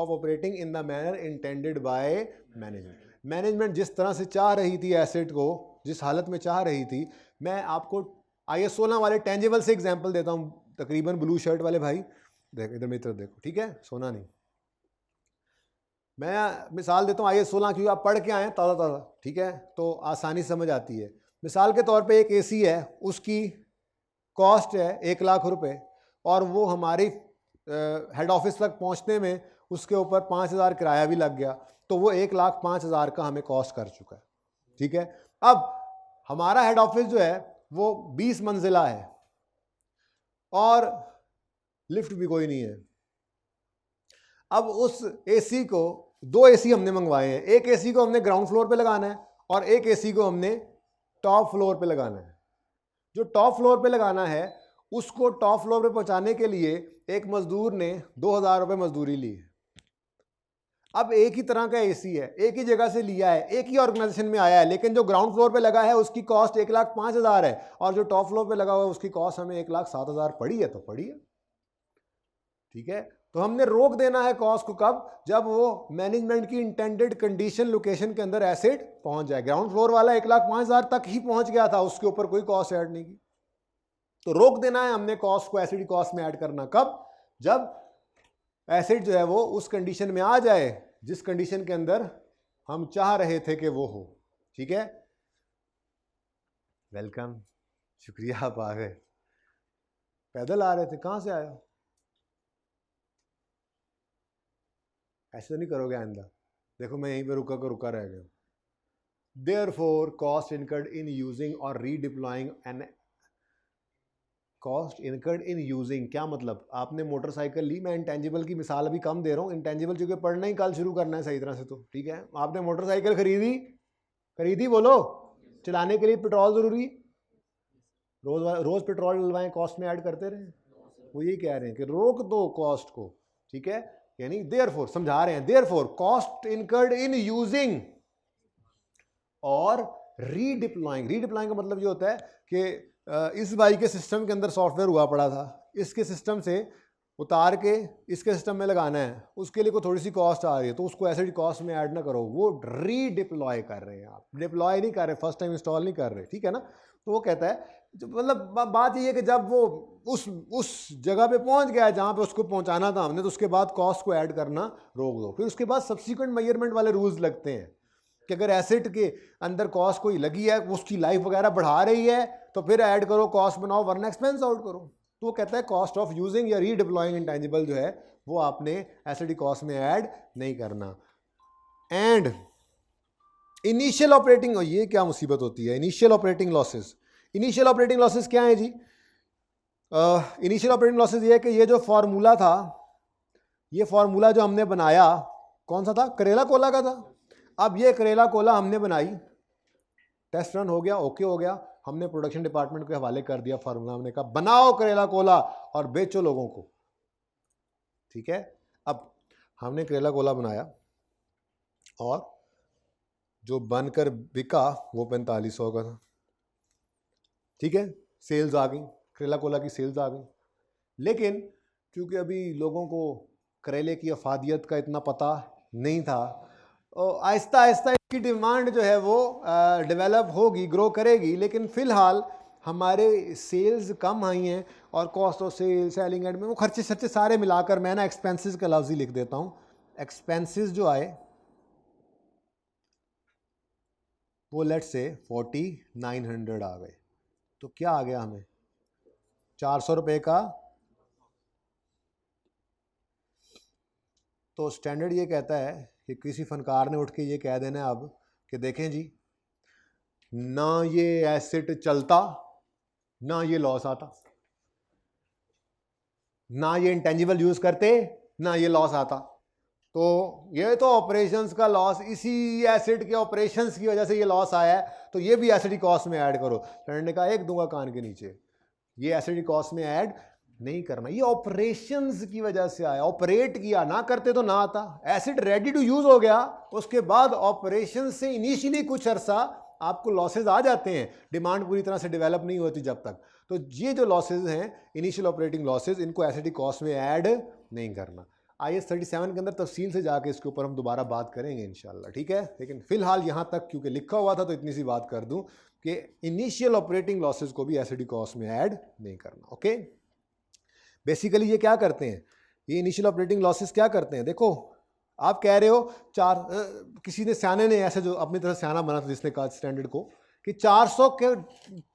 operating in the manner intended by management। Management जिस तरह से चाह रही थी एसेट को, जिस हालत में चाह रही थी, मैं आपको IS 16 वाले टेंजिबल से एग्जांपल देता हूं, तकरीबन ब्लू शर्ट वाले भाई देखो, इधर मेरी तरफ देखो, ठीक है, सोना नहीं। मैं मिसाल देता हूँ IS 16 क्योंकि आप पढ़ के आए हैं ताज़ा ताज़ा, ठीक है, तो आसानी समझ आती है। मिसाल के तौर पे एक AC है, उसकी कॉस्ट है 1 लाख रुपए, और वो हमारी हेड ऑफिस तक पहुंचने में उसके ऊपर 5,000 किराया भी लग गया, तो वो 1,05,000 का हमें कॉस्ट कर चुका है, ठीक है। अब हमारा हेड ऑफिस जो है वो 20 मंजिला है और लिफ्ट भी कोई नहीं है। अब उस AC को, 2 AC हमने मंगवाए हैं, एक AC को हमने ग्राउंड फ्लोर पे लगाना है और एक AC को हमने टॉप फ्लोर पे लगाना है। जो टॉप फ्लोर पे लगाना है उसको टॉप फ्लोर पे पहुंचाने के लिए एक मजदूर ने 2,000 रुपये मजदूरी ली है। अब एक ही तरह का एसी है, एक ही जगह से लिया है, एक ही ऑर्गेनाइजेशन में आया है, लेकिन जो ग्राउंड फ्लोर पे लगा है उसकी कॉस्ट 1,05,000 है और जो टॉप फ्लोर पे लगा हुआ है उसकी कॉस्ट हमें 1,07,000 पड़ी है, तो पड़ी है, ठीक है। तो हमने रोक देना है कॉस्ट को कब, जब वो मैनेजमेंट की इंटेंडेड कंडीशन लोकेशन के अंदर एसेट पहुंच जाए। ग्राउंड फ्लोर वाला 1,05,000 तक ही पहुंच गया था, उसके ऊपर कोई कॉस्ट ऐड नहीं की, तो रोक देना है हमने कॉस्ट को, एसिड कॉस्ट में ऐड करना कब, जब एसिड जो है वो उस कंडीशन में आ जाए जिस कंडीशन के अंदर हम चाह रहे थे कि वो हो, ठीक है। वेलकम, शुक्रिया, आप आ गए। पैदल आ रहे थे, कहां से आए हो? ऐसे तो नहीं करोगे आइंदा, देखो मैं यहीं पे रुका रह गया। Therefore, cost incurred in using or redeploying an cost incurred in using, क्या मतलब, आपने मोटरसाइकिल ली, मैं इंटेंजिबल की मिसाल अभी कम दे रहा हूँ, इंटेंजिबल चूंकि पढ़ना ही कल शुरू करना है सही तरह से, तो ठीक है। आपने मोटरसाइकिल खरीदी बोलो, चलाने के लिए पेट्रोल जरूरी, रोज पेट्रोल डलवाएं, कॉस्ट में ऐड करते रहे, वो यही कह रहे हैं कि रोक दो कॉस्ट को, ठीक है। यानी देयरफॉर समझा रहे हैं, therefore cost incurred in using और रीडिप्लॉइंग का मतलब ये होता है कि इस भाई के सिस्टम के अंदर सॉफ्टवेयर हुआ पड़ा था, इसके सिस्टम से उतार के इसके सिस्टम में लगाना है, उसके लिए कोई थोड़ी सी कॉस्ट आ रही है, तो उसको एसिड कॉस्ट में ऐड ना करो, वो रीडिप्लॉय कर रहे हैं, आप डिप्लॉय नहीं कर रहे, फर्स्ट टाइम इंस्टॉल नहीं कर रहे, ठीक है ना। तो वो कहता है, मतलब बात ये है कि जब वो उस जगह पे पहुंच गया जहां पे उसको पहुंचाना था हमने, तो उसके बाद कॉस्ट को ऐड करना रोक दो। फिर उसके बाद सब्सिक्वेंट मेजरमेंट वाले रूल्स लगते हैं कि अगर एसेट के अंदर कॉस्ट कोई लगी है, उसकी लाइफ वगैरह बढ़ा रही है, तो फिर ऐड करो, कॉस्ट बनाओ, वरना एक्सपेंस आउट करो। तो वो कहता है कॉस्ट ऑफ यूजिंग या रीडिप्लॉइंग इंटेंजिबल जो है वो आपने एसेट कॉस्ट में ऐड नहीं करना। एंड इनिशियल ऑपरेटिंग, और ये क्या मुसीबत होती है, initial operating losses. Initial operating losses क्या है जी? इनिशियल ऑपरेटिंग लॉसेस ये है कि ये जो फॉर्मूला था, ये फॉर्मूला जो हमने बनाया कौन सा था, करेला कोला का था। अब ये करेला कोला हमने बनाई, टेस्ट रन हो गया, ओके हो गया, हमने प्रोडक्शन डिपार्टमेंट के हवाले कर दिया फार्मूला, हमने कहा बनाओ करेला कोला और बेचो लोगों को, ठीक है। अब हमने करेला कोला बनाया और जो बनकर बिका वो 4500 का था, ठीक है, सेल्स आ गई, करेला कोला की सेल्स आ गई। लेकिन क्योंकि अभी लोगों को करेले की अफादियत का इतना पता नहीं था, आहिस्ता आहिस्ता इसकी डिमांड जो है वो डेवलप होगी, ग्रो करेगी, लेकिन फ़िलहाल हमारे सेल्स कम आई हैं और cost of sale, selling end में वो खर्चे सारे मिलाकर, मैं ना एक्सपेंसेस का लफ्ज़ ही लिख देता हूँ, एक्सपेंसेस जो आए वो लेट से 4900 आ गए। तो क्या आ गया हमें, 400 रुपये का। तो स्टैंडर्ड ये कहता है कि किसी फनकार ने उठ के ये कह देना अब कि देखें जी, ना ये एसेट चलता, ना ये लॉस आता, ना ये इंटेंजिबल यूज करते, ना ये लॉस आता, तो ये तो ऑपरेशंस का लॉस, इसी एसेट के ऑपरेशंस की वजह से ये लॉस आया है, तो ये भी एसेट कॉस्ट में ऐड करो। स्टैंडर्ड ने कहा एक दूंगा कान के नीचे, ये एसेट कॉस्ट में ऐड नहीं करना, ये ऑपरेशंस की वजह से आया, ऑपरेट किया, ना करते तो ना आता, एसिड रेडी टू यूज हो गया, उसके बाद ऑपरेशन से इनिशियली कुछ अरसा आपको लॉसेज आ जाते हैं, डिमांड पूरी तरह से डेवलप नहीं होती जब तक। तो ये जो लॉसेज हैं इनिशियल ऑपरेटिंग लॉसेज, इनको एसिड कॉस्ट में ऐड नहीं करना। IAS 37 के अंदर तफसील से जाके इसके ऊपर हम दोबारा बात करेंगे इंशाल्लाह, ठीक है। लेकिन फिलहाल यहाँ तक क्योंकि लिखा हुआ था तो इतनी सी बात कर दूँ कि इनिशियल ऑपरेटिंग लॉसेज को भी एसिड कॉस्ट में ऐड नहीं करना, ओके। बेसिकली ये क्या करते हैं, ये इनिशियल ऑपरेटिंग लॉसेस क्या करते हैं, देखो आप कह रहे हो किसी ने सियाने ने ऐसे जो अपनी तरह सियाना बना था जिसने कहा स्टैंडर्ड को कि 400 के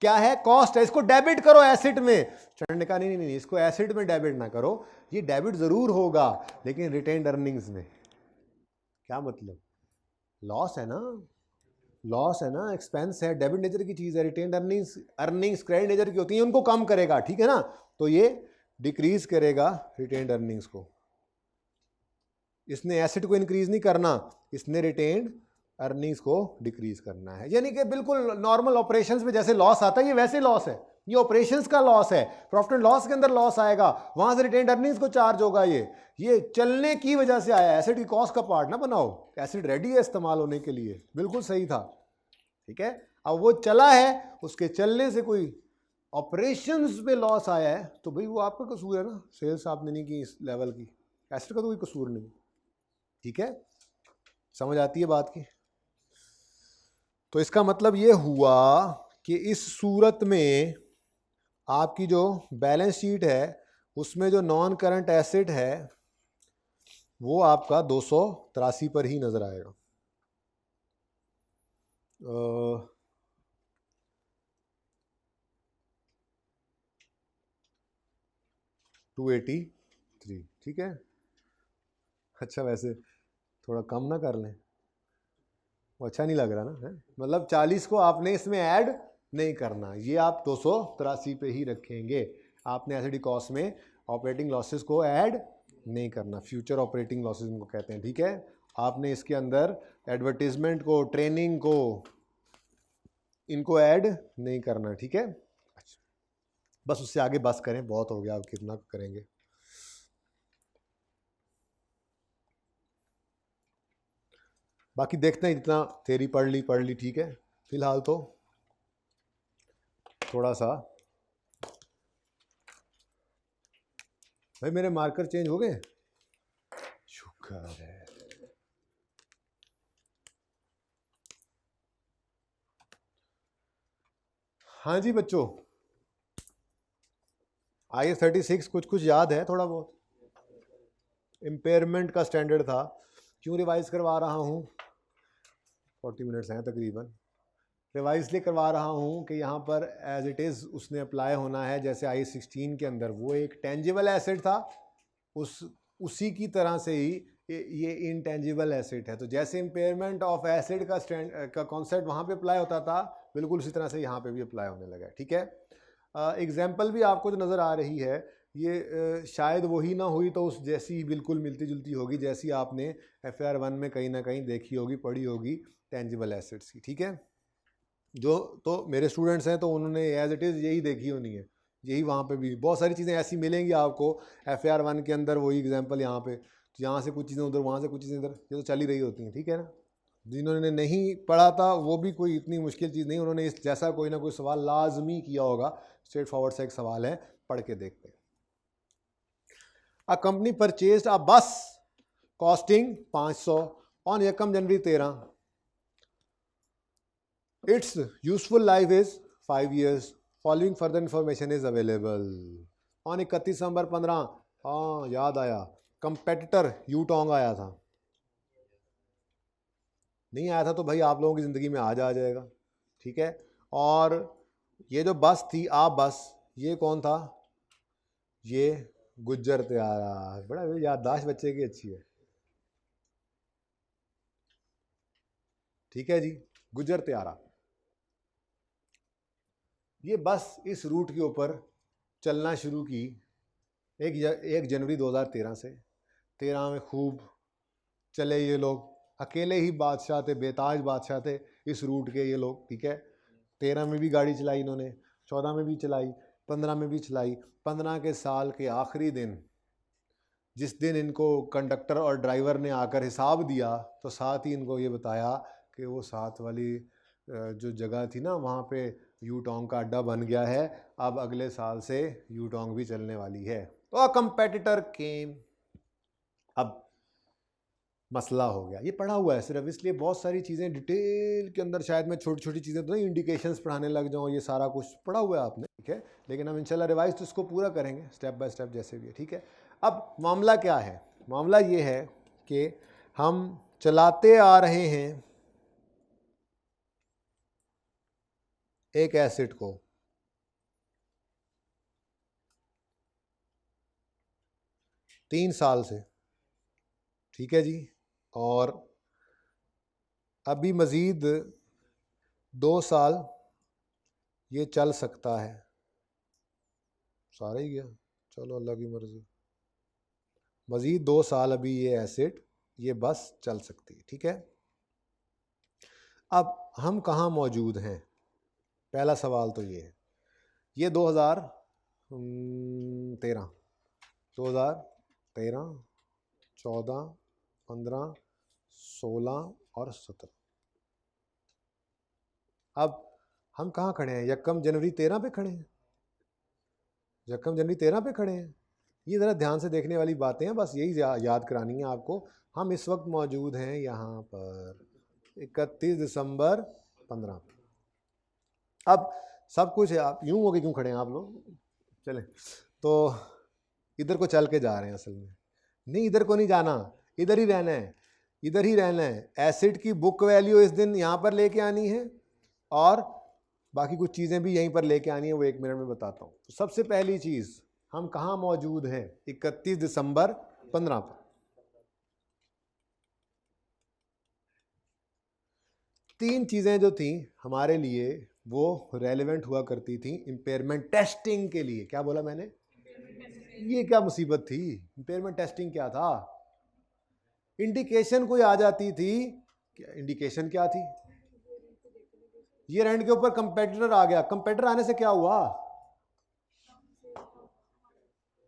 क्या है कॉस्ट है, इसको डेबिट करो एसिड में। स्टैंडर्ड ने कहा नहीं, इसको एसिड में डेबिट ना करो, ये डेबिट जरूर होगा लेकिन रिटेन्ड अर्निंग्स में। क्या मतलब, लॉस है ना, लॉस है ना, एक्सपेंस है, डेबिट नेचर की चीज़ है, रिटेन्ड अर्निंग्स क्रेडिट नेचर की होती है, उनको कम करेगा, ठीक है ना। तो ये डिक्रीज करेगा रिटेन्ड अर्निंग्स को, इसने एसेट को इंक्रीज नहीं करना, इसने रिटेन्ड अर्निंग्स को डिक्रीज करना है। यानी कि बिल्कुल नॉर्मल ऑपरेशंस में जैसे लॉस आता है ये वैसे लॉस है, ये ऑपरेशंस का लॉस है, प्रॉफिट एंड लॉस के अंदर लॉस आएगा, वहां से रिटेन्ड अर्निंग्स को चार्ज होगा। ये चलने की वजह से आया, एसिड की कॉस्ट का पार्ट ना बनाओ, एसिड रेडी है इस्तेमाल होने के लिए, बिल्कुल सही था, ठीक है। अब वो चला है, उसके चलने से कोई ऑपरेशंस पे लॉस आया है तो भाई वो आपका कसूर है ना, सेल्स आपने नहीं की इस लेवल की, एसिड का तो कोई कसूर नहीं, ठीक है। समझ आती है बात की? तो इसका मतलब ये हुआ कि इस सूरत में आपकी जो बैलेंस शीट है उसमें जो नॉन करंट एसेट है वो आपका 283 पर ही नजर आएगा। 283, ठीक है। अच्छा वैसे थोड़ा कम ना कर लें, वो अच्छा नहीं लग रहा ना है? मतलब 40 को आपने इसमें ऐड नहीं करना, ये आप 283 पे ही रखेंगे। आपने एसिड कॉस्ट में ऑपरेटिंग लॉसेस को ऐड नहीं करना, फ्यूचर ऑपरेटिंग लॉसेस इनको कहते हैं, ठीक है। आपने इसके अंदर एडवर्टीजमेंट को, ट्रेनिंग को, इनको ऐड नहीं करना, ठीक है। अच्छा, बस उससे आगे बस करें, बहुत हो गया, अब कितना करेंगे। बाकी देखते हैं, जितना थ्योरी पढ़ ली, ठीक है। फिलहाल तो थोड़ा सा, भाई मेरे मार्कर चेंज हो गए, शुक्र है। हाँ जी बच्चों, IS 36 कुछ याद है थोड़ा बहुत? इम्पेयरमेंट का स्टैंडर्ड था, क्यों रिवाइज करवा रहा हूँ? 40 मिनट्स हैं तकरीबन। रिवाइज इसलिए करवा रहा हूँ कि यहाँ पर एज इट इज़ उसने अप्लाई होना है, जैसे IS 16 के अंदर वो एक टेंजिबल एसेट था, उसी की तरह से ही ये इनटेंजिबल एसेट है। तो जैसे इम्पेयरमेंट ऑफ एसिड का कॉन्सेप्ट वहाँ पे अप्लाई होता था, बिल्कुल उसी तरह से यहाँ पे भी अप्लाई होने लगा है, ठीक है। एग्जाम्पल भी आपको जो नज़र आ रही है ये शायद वही ना हुई तो उस जैसी बिल्कुल मिलती जुलती होगी जैसी आपने FAR 1 में कहीं ना कहीं देखी होगी, पढ़ी होगी टेंजिबल एसेट्स की, ठीक है। जो तो मेरे स्टूडेंट्स हैं तो उन्होंने एज इट इज़ यही देखी होनी है, यही वहाँ पे भी बहुत सारी चीज़ें ऐसी मिलेंगी आपको FAR 1 के अंदर, वही एग्जांपल यहाँ पे, यहाँ से कुछ चीज़ें उधर, वहाँ से कुछ चीज़ें इधर, ये तो चल ही रही होती हैं, ठीक है ना। जिन्होंने नहीं पढ़ा था वो भी कोई इतनी मुश्किल चीज़ नहीं, उन्होंने इस जैसा कोई ना कोई सवाल लाजमी किया होगा। स्ट्रेट फॉरवर्ड से एक सवाल है, पढ़ के देखते हैं। अ कंपनी परचेज्ड अ बस costing 500 on Ekam January 13, its useful life is 5 years, following further information is available on 31 December 15। हाँ याद आया, कंपेटिटर यूटोंग आया था, नहीं आया था तो भाई आप लोगों की ज़िंदगी में आज आ जाएगा, ठीक है। और ये जो बस थी आप बस, ये कौन था? ये गुज्जर त्यारा, बड़ा याददाश्त बच्चे की अच्छी है, ठीक है जी। गुज्जर त्यारा, ये बस इस रूट के ऊपर चलना शुरू की 1 जनवरी 2013 से। 13 में खूब चले ये लोग, अकेले ही बादशाह थे, बेताज बादशाह थे इस रूट के ये लोग, ठीक है। 13 में भी गाड़ी चलाई इन्होंने, 14 में भी चलाई, 15 में भी चलाई। 15 के साल के आखिरी दिन, जिस दिन इनको कंडक्टर और ड्राइवर ने आकर हिसाब दिया, तो साथ ही इनको ये बताया कि वो साथ वाली जो जगह थी ना, वहाँ पे यूटोंग का अड्डा बन गया है, अब अगले साल से यूटोंग भी चलने वाली है। तो अ कंपेटिटर केम, अब मसला हो गया। ये पढ़ा हुआ है सिर्फ, इसलिए बहुत सारी चीज़ें डिटेल के अंदर शायद मैं छोटी छोटी चीज़ें तो नहीं इंडिकेशंस पढ़ाने लग जाऊँ, ये सारा कुछ पढ़ा हुआ है आपने, ठीक है। लेकिन हम इंशाल्लाह रिवाइज तो इसको पूरा करेंगे स्टेप बाय स्टेप जैसे भी है, ठीक है। अब मामला क्या है? मामला ये है कि हम चलाते आ रहे हैं एक एसिड को, तीन साल से, ठीक है जी, और अभी मज़ीद 2 साल ये चल सकता है। सारा ही गया, चलो अल्लाह की मर्जी, मज़ीद 2 साल अभी ये एसिड, ये बस चल सकती है, ठीक है। अब हम कहाँ मौजूद हैं? पहला सवाल तो ये है। ये 2013, 2013, 14, 15, 16 और 17। अब हम कहाँ खड़े हैं? यकम जनवरी 13 पे खड़े हैं, यकम जनवरी 13 पे खड़े हैं। ये ज़रा ध्यान से देखने वाली बातें हैं, बस यही याद करानी है आपको। हम इस वक्त मौजूद हैं यहाँ पर 31 दिसंबर 15। अब सब कुछ है, आप यूं हो के क्यों खड़े हैं आप लोग? चलें, तो इधर को चल के जा रहे हैं असल में। नहीं, इधर को नहीं जाना, इधर ही रहना है, इधर ही रहना है। एसिड की बुक वैल्यू इस दिन यहाँ पर लेके आनी है और बाकी कुछ चीज़ें भी यहीं पर लेके आनी है, वो 1 मिनट में बताता हूँ। तो सबसे पहली चीज़, हम कहाँ मौजूद हैं? 31 दिसंबर 15 पर। 3 चीज़ें जो थी हमारे लिए वो रेलेवेंट हुआ करती थी इम्पेयरमेंट टेस्टिंग के लिए। क्या बोला मैंने? ये क्या मुसीबत थी? इम्पेयरमेंट टेस्टिंग क्या था? इंडिकेशन कोई आ जाती थी। इंडिकेशन क्या थी? ये रेंट के ऊपर कंपेटिटर आ गया। कंपेटिटर आने से क्या हुआ?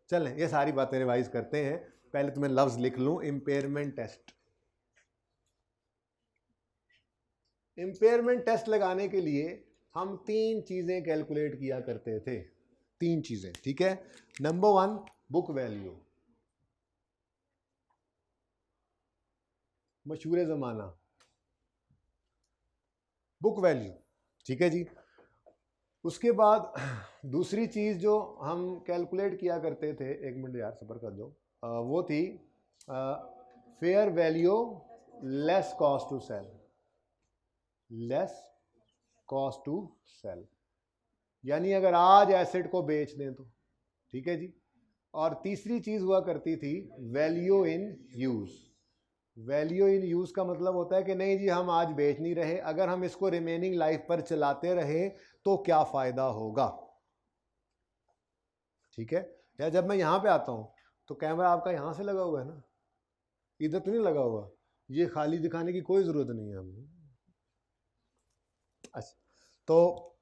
चलें, ये सारी बातें रिवाइज करते हैं। पहले तो मैं लफ्ज लिख लूं, इम्पेयरमेंट टेस्ट। इम्पेयरमेंट टेस्ट लगाने के लिए हम 3 चीजें कैलकुलेट किया करते थे। 3 चीजें, ठीक है। नंबर 1, बुक वैल्यू, मशहूर जमाना बुक वैल्यू, ठीक है जी। उसके बाद दूसरी चीज जो हम कैलकुलेट किया करते थे, 1 मिनट यार सबर कर दो, वो थी fair value less cost to sell, less cost to sell. यानी अगर आज एसेट को बेच दें तो, ठीक है जी। और तीसरी चीज हुआ करती थी value in use. Value in use का मतलब होता है कि नहीं जी हम आज बेच नहीं रहे, अगर हम इसको रिमेनिंग लाइफ पर चलाते रहे तो क्या फायदा होगा, ठीक है। या जब मैं यहां पे आता हूं तो कैमरा आपका यहां से लगा हुआ है ना, इधर तो नहीं लगा हुआ, ये खाली दिखाने की कोई जरूरत नहीं है हमें। अच्छा, तो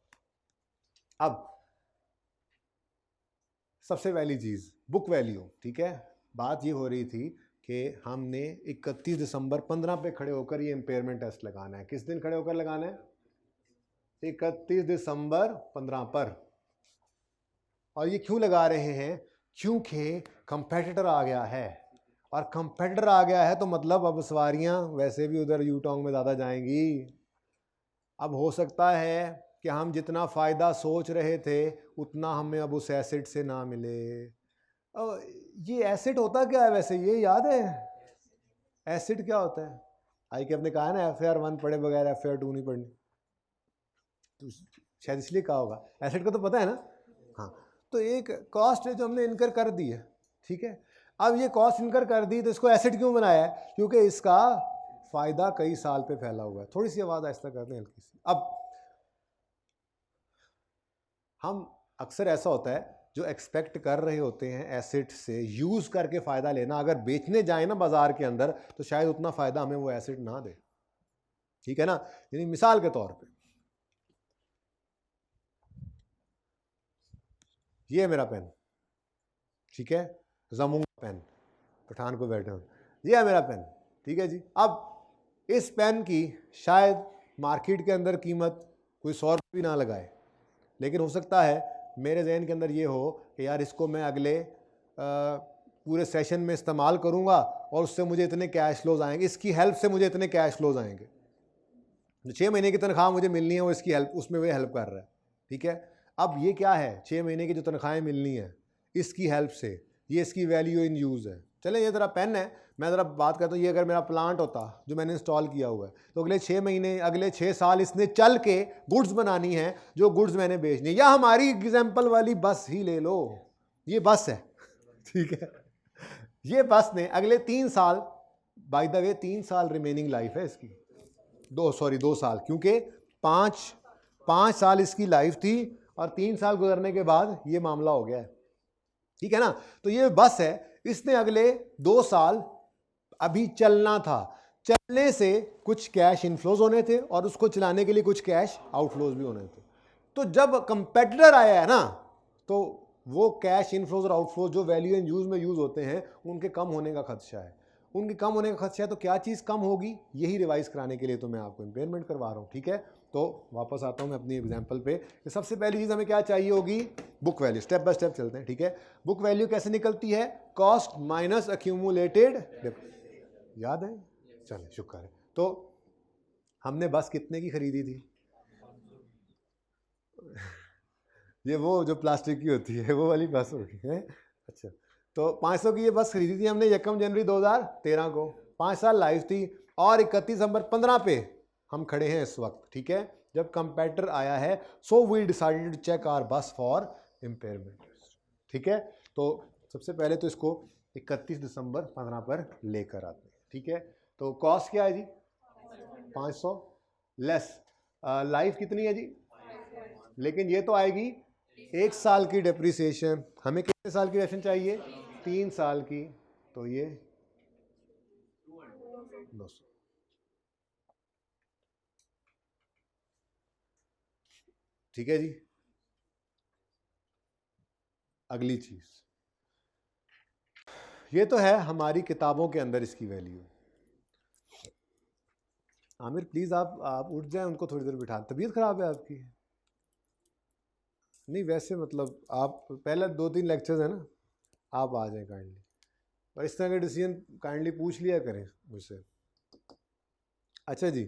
अब सबसे पहली चीज बुक वैल्यू, ठीक है। बात ये हो रही थी कि हमने 31 दिसंबर 15 पे खड़े होकर ये इम्पेयरमेंट टेस्ट लगाना है। किस दिन खड़े होकर लगाना है? 31 दिसंबर 15 पर। और ये क्यों लगा रहे हैं? क्योंकि कंपेटिटर आ गया है, और कंपेटिटर आ गया है तो मतलब अब सवारियां वैसे भी उधर यूटोंग में ज़्यादा जाएंगी। अब हो सकता है कि हम जितना फ़ायदा सोच रहे थे उतना हमें अब उस एसेट से ना मिले। अब ये एसिड होता क्या है वैसे, ये याद है? एसिड क्या होता है? आई के अपने कहा ना FAR 1 पढ़े बगैर FAR 2 नहीं पढ़नी, तो शायद इसलिए कहा होगा। एसिड का तो पता है ना? हाँ, तो एक कॉस्ट है जो हमने इनकर कर दी है, ठीक है। अब ये कॉस्ट इनकर कर दी तो इसको एसिड क्यों बनाया है? क्योंकि इसका फायदा कई साल पे फैला हुआ है। थोड़ी सी आवाज़ आहिस्ता करते हैं, हल्की सी। अब हम अक्सर ऐसा होता है जो एक्सपेक्ट कर रहे होते हैं एसिड से यूज करके फायदा लेना, अगर बेचने जाए ना बाजार के अंदर तो शायद उतना फायदा हमें वो एसिड ना दे, ठीक है ना। यानी मिसाल के तौर पे ये है मेरा पेन, ठीक है, जमूंगा पेन, पठान को बैठे हो, ये है मेरा पेन, ठीक है जी। अब इस पेन की शायद मार्केट के अंदर कीमत कोई 100 रुपये भी ना लगाए, लेकिन हो सकता है मेरे जहन के अंदर ये हो कि यार इसको मैं अगले पूरे सेशन में इस्तेमाल करूंगा और उससे मुझे इतने कैश फ्लोज आएंगे, इसकी हेल्प से मुझे इतने कैश फ्लोज आएंगे। जो 6 महीने की तनख्वाह मुझे मिलनी है वो इसकी हेल्प, उसमें वो हेल्प कर रहा है, ठीक है। अब ये क्या है? 6 महीने की जो तनख्वाहें मिलनी है इसकी हेल्प से, ये इसकी वैल्यू इन यूज़ है। चले, ये ज़रा पेन है, मैं ज़रा बात करता हूँ। ये अगर मेरा प्लांट होता जो मैंने इंस्टॉल किया हुआ है तो अगले 6 महीने, अगले 6 साल इसने चल के गुड्स बनानी है, जो गुड्स मैंने बेचनी है। या हमारी एग्जाम्पल वाली बस ही ले लो, ये बस है, ठीक है। ये बस ने अगले 3 साल, बाय द वे 3 साल रिमेनिंग लाइफ है इसकी, 2 साल, क्योंकि 5 साल इसकी लाइफ थी और 3 साल गुजरने के बाद ये मामला हो गया है, ठीक है ना। तो ये बस है, इसने अगले 2 साल अभी चलना था, चलने से कुछ कैश इनफ्लोज होने थे और उसको चलाने के लिए कुछ कैश आउटफ्लोज भी होने थे। तो जब कंपेटिटर आया है ना, तो वो कैश इनफ्लोज और आउटफ्लोज जो वैल्यू एंड यूज में यूज होते हैं उनके कम होने का खदशा है। उनके कम होने का खदशा है, तो क्या चीज़ कम होगी, यही रिवाइज कराने के लिए तो मैं आपको इम्पेयरमेंट करवा रहा हूँ। ठीक है, तो वापस आता हूँ मैं अपनी एग्जांपल पे। सबसे पहली चीज़ हमें क्या चाहिए होगी, book value. Step by step चलते हैं। ठीक है, बुक वैल्यू कैसे निकलती है, कॉस्ट माइनस अक्यूमुलेटेड। याद है, चलिए शुक्र है। तो हमने बस कितने की खरीदी थी, ये वो जो प्लास्टिक की होती है वो वाली बस होगी है। अच्छा, तो 500 की ये बस खरीदी थी हमने 1 जनवरी 2013 को, 5 साल लाइफ थी, और 31 दिसंबर 15 पे हम खड़े हैं इस वक्त। ठीक है, जब कंपेटिटर आया है, so we decided to check our bus for impairment. ठीक है, तो सबसे पहले तो इसको 31 दिसंबर 15 पर लेकर आते हैं। ठीक है, तो कॉस्ट क्या है जी, 500 लेस लाइफ कितनी है जी, लेकिन ये तो आएगी 1 साल की डेप्रिसिएशन। हमें कितने साल की डेप्रिसिएशन चाहिए, 3 साल की, तो ये 200। ठीक है जी, अगली चीज, ये तो है हमारी किताबों के अंदर इसकी वैल्यू। आमिर प्लीज आप उठ जाएं, उनको थोड़ी देर बिठा, तबीयत खराब है आपकी? नहीं वैसे मतलब आप पहले 2-3 लेक्चर्स है ना, आप आ जाएं काइंडली, और इस तरह के डिसीजन काइंडली पूछ लिया करें मुझसे। अच्छा जी,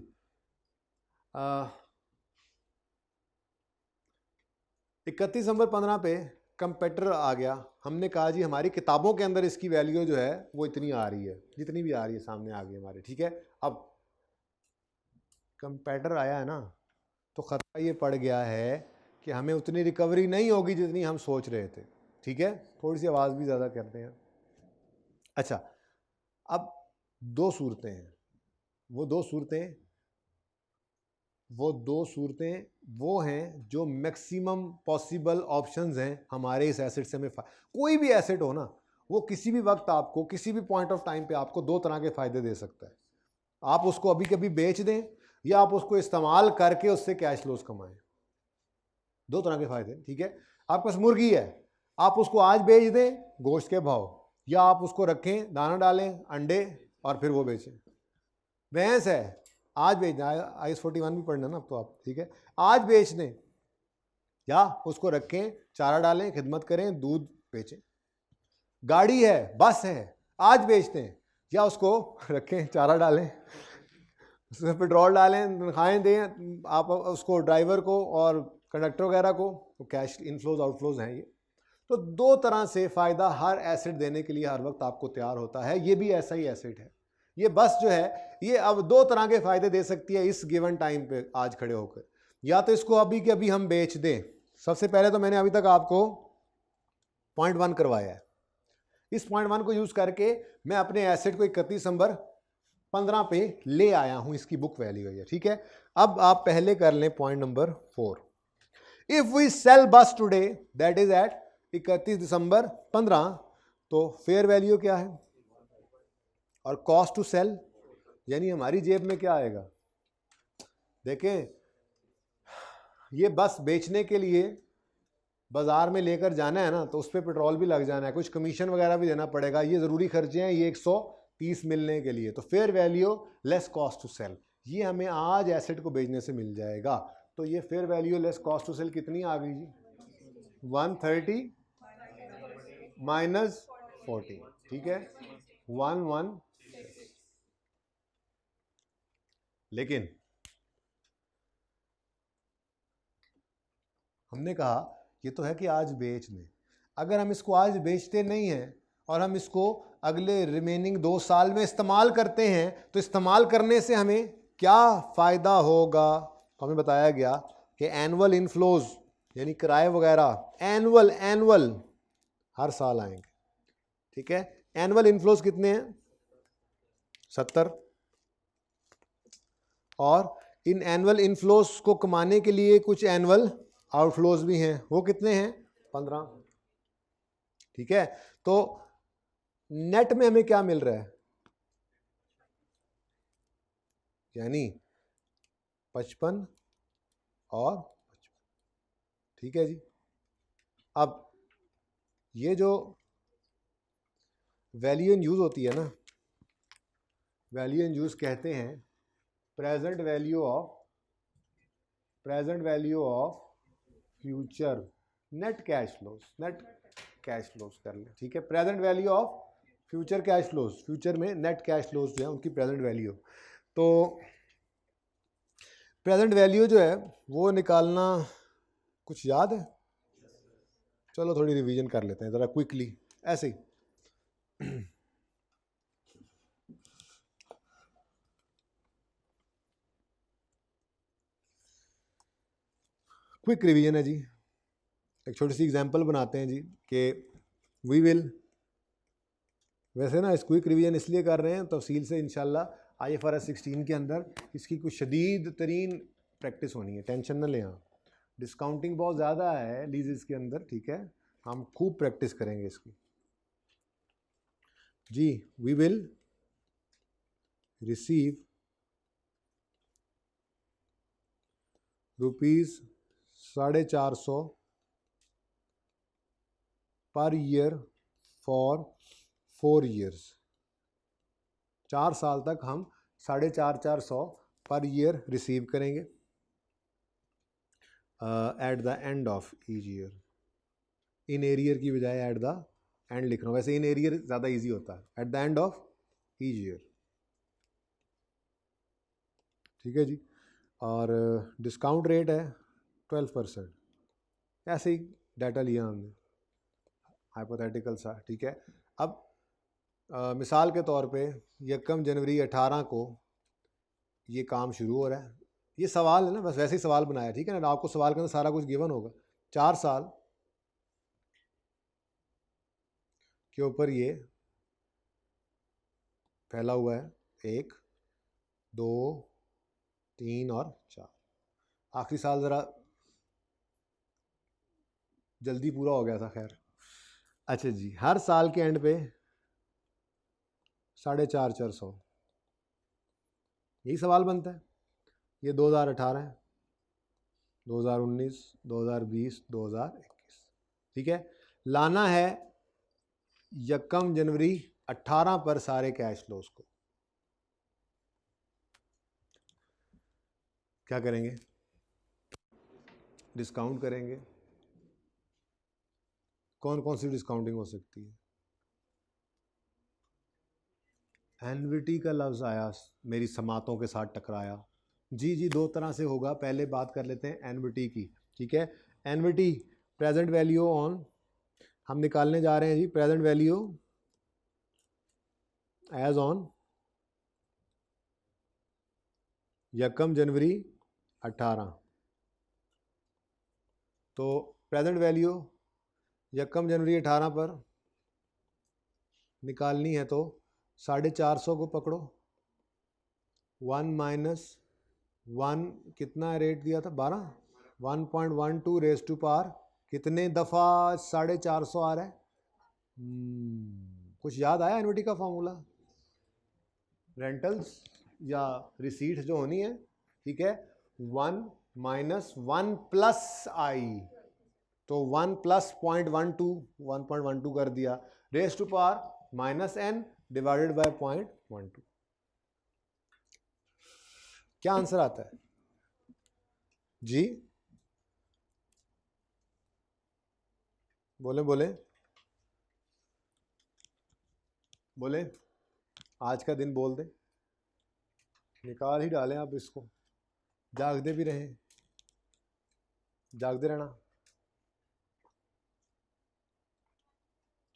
31 दिसंबर 15 पे कंपेटिटर आ गया, हमने कहा जी हमारी किताबों के अंदर इसकी वैल्यू जो है वो इतनी आ रही है, जितनी भी आ रही है सामने आ गई हमारे। ठीक है, अब कंपेटिटर आया है ना, तो खतरा ये पड़ गया है कि हमें उतनी रिकवरी नहीं होगी जितनी हम सोच रहे थे। ठीक है, थोड़ी सी आवाज़ भी ज़्यादा करते हैं। अच्छा, अब 2 सूरतें हैं, वो दो सूरतें वो हैं जो मैक्सिमम पॉसिबल ऑप्शंस हैं हमारे इस एसेट से। हमें कोई भी एसेट हो ना, वो किसी भी वक्त आपको, किसी भी पॉइंट ऑफ टाइम पे आपको 2 तरह के फायदे दे सकता है। आप उसको अभी कभी बेच दें, या आप उसको इस्तेमाल करके उससे कैश फ्लोज कमाएं। 2 तरह के फायदे। ठीक है, आपके पास मुर्गी है, आप उसको आज बेच दें गोश्त के भाव, या आप उसको रखें, दाना डालें, अंडे, और फिर वो बेचें। भैंस है, आज बेचना, IAS 41 भी पढ़ना ना अब तो आप। ठीक है, आज बेच दें, या उसको रखें, चारा डालें, खिदमत करें, दूध बेचें। गाड़ी है, बस है, आज बेचते हैं, या उसको रखें, चारा डालें, उसमें पेट्रोल डालें, तनख्वाहें दें आप उसको, ड्राइवर को और कंडक्टर वगैरह को, तो कैश इनफ्लोज आउटफ्लोज हैं ये। तो 2 तरह से फ़ायदा हर एसेट देने के लिए हर वक्त आपको तैयार होता है। ये भी ऐसा ही एसेट है, ये बस जो है ये अब 2 तरह के फ़ायदे दे सकती है इस गिवन टाइम पे आज खड़े होकर। या तो इसको अभी के अभी हम बेच दें। सबसे पहले तो मैंने अभी तक आपको पॉइंट 1 करवाया है, इस पॉइंट 1 को यूज़ करके मैं अपने एसेट को 31 दिसंबर 15 पे ले आया हूं, इसकी बुक वैल्यू है। ठीक है, अब आप पहले कर लें point number 4। If we sell bus today that is at 31 December 15, तो फेयर वैल्यू क्या है, और कॉस्ट टू सेल यानी हमारी जेब में क्या आएगा। देखें, ये बस बेचने के लिए बाजार में लेकर जाना है ना, तो उस पर पेट्रोल भी लग जाना है, कुछ कमीशन वगैरह भी देना पड़ेगा, ये ज़रूरी खर्चे हैं, ये 130 मिलने के लिए। तो fair value less cost to sell, ये हमें आज एसेट को बेचने से मिल जाएगा। तो ये fair value less cost to sell कितनी आ गई जी, 130 माइनस 40। ठीक है, 11। लेकिन हमने कहा ये तो है कि आज बेच दें, अगर हम इसको आज बेचते नहीं हैं और हम इसको अगले रिमेनिंग 2 साल में इस्तेमाल करते हैं, तो इस्तेमाल करने से हमें क्या फ़ायदा होगा। तो हमें बताया गया कि एनुअल इनफ्लोज यानी किराए वगैरह एनुअल हर साल आएंगे। ठीक है, एनुअल इनफ्लोज कितने हैं, 70, और इन एनुअल इनफ्लोज को कमाने के लिए कुछ एनुअल आउटफ्लोज भी हैं, वो कितने हैं, 15। ठीक है, तो नेट में हमें क्या मिल रहा है, यानी 55 और 55। ठीक है जी। अब ये जो वैल्यू इन यूज़ होती है ना, वैल्यू इन यूज़ कहते हैं present value of future net cash flows, net cash flows कर लें, ठीक है। Present value of future cash flows, future में नेट कैश फ्लोज जो है उनकी प्रेजेंट वैल्यू। तो प्रेजेंट वैल्यू जो है वो निकालना कुछ याद है? चलो थोड़ी रिवीजन कर लेते हैं ज़रा क्विकली, ऐसे ही। क्विक रिवीजन है जी, एक छोटी सी एग्जांपल बनाते हैं जी कि वी विल, वैसे ना इस क्विक रिवीजन इसलिए कर रहे हैं तफसील से इंशाल्लाह IFRS 16 के अंदर इसकी कुछ शदीद तरीन प्रैक्टिस होनी है, टेंशन ना लें आप। डिस्काउंटिंग बहुत ज़्यादा है लीजेस के अंदर, ठीक है, हम खूब प्रैक्टिस करेंगे इसकी जी। We will receive ₹450 per year for 4 years। 4 साल तक हम 450 पर ईयर रिसीव करेंगे eight the end of each year. In arrear की बजाय एट द एंड लिख रहा हूँ, वैसे इन एरियर ज़्यादा इजी होता है, eight the end of each year, ठीक है जी। और डिस्काउंट रेट है 12%, ऐसे ही डाटा लिया हमने हाइपोथेटिकल सा, ठीक है। अब मिसाल के तौर पे 1 जनवरी 18 को ये काम शुरू हो रहा है, ये सवाल है ना, बस वैसे ही सवाल बनाया, ठीक है ना, आपको सवाल के अंदर सारा कुछ गिवन होगा। 4 साल के ऊपर ये फैला हुआ है, 1 2 3 और 4, आखिरी साल ज़रा जल्दी पूरा हो गया था, खैर। अच्छा जी, हर साल के एंड पे 450 यही सवाल बनता है। ये 2018 है, 2019, 2020, 2021, ठीक है। लाना है 1 जनवरी 18 पर सारे कैश फ्लोज को। क्या करेंगे? डिस्काउंट करेंगे। कौन कौन सी डिस्काउंटिंग हो सकती है? एन्युटी का लफ्ज़ आया, मेरी समातों के साथ टकराया। जी जी, 2 तरह से होगा, पहले बात कर लेते हैं एन्युटी की, ठीक है। एन्युटी प्रेजेंट वैल्यू ऑन, हम निकालने जा रहे हैं जी प्रेजेंट वैल्यू एज ऑन 1 जनवरी 18। तो प्रेजेंट वैल्यू 1 जनवरी 18 पर निकालनी है तो 450 को पकड़ो, 1 माइनस 1 कितना रेट दिया था? 12, 1.12 रेज टू पावर कितने दफ़ा 450 आ रहा है? कुछ याद आया एन्युटी का फॉर्मूला? रेंटल्स या रिसीट्स जो होनी है, ठीक है, 1 माइनस 1 प्लस आई, तो 1 प्लस 1.12 कर दिया, raise to power minus n divided by 0.12। क्या आंसर आता है जी? बोले बोले बोले, आज का दिन बोल दे, निकाल ही डालें आप इसको, जागते भी रहें, जागते रहना।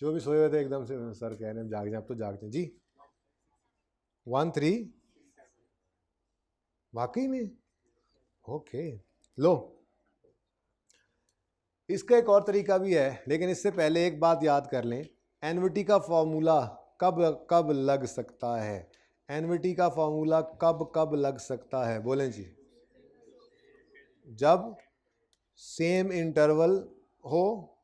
जो भी सोए हुए थे एकदम से सर कह रहे हैं जाग जाए, अब तो जागते जी। 13 वाकई में? ओके, लो इसका एक और तरीका भी है, लेकिन इससे पहले एक बात याद कर लें, एन्युटी का फॉर्मूला कब कब लग सकता है? एन्युटी का फॉर्मूला कब कब लग सकता है? बोलें जी। जब सेम इंटरवल हो,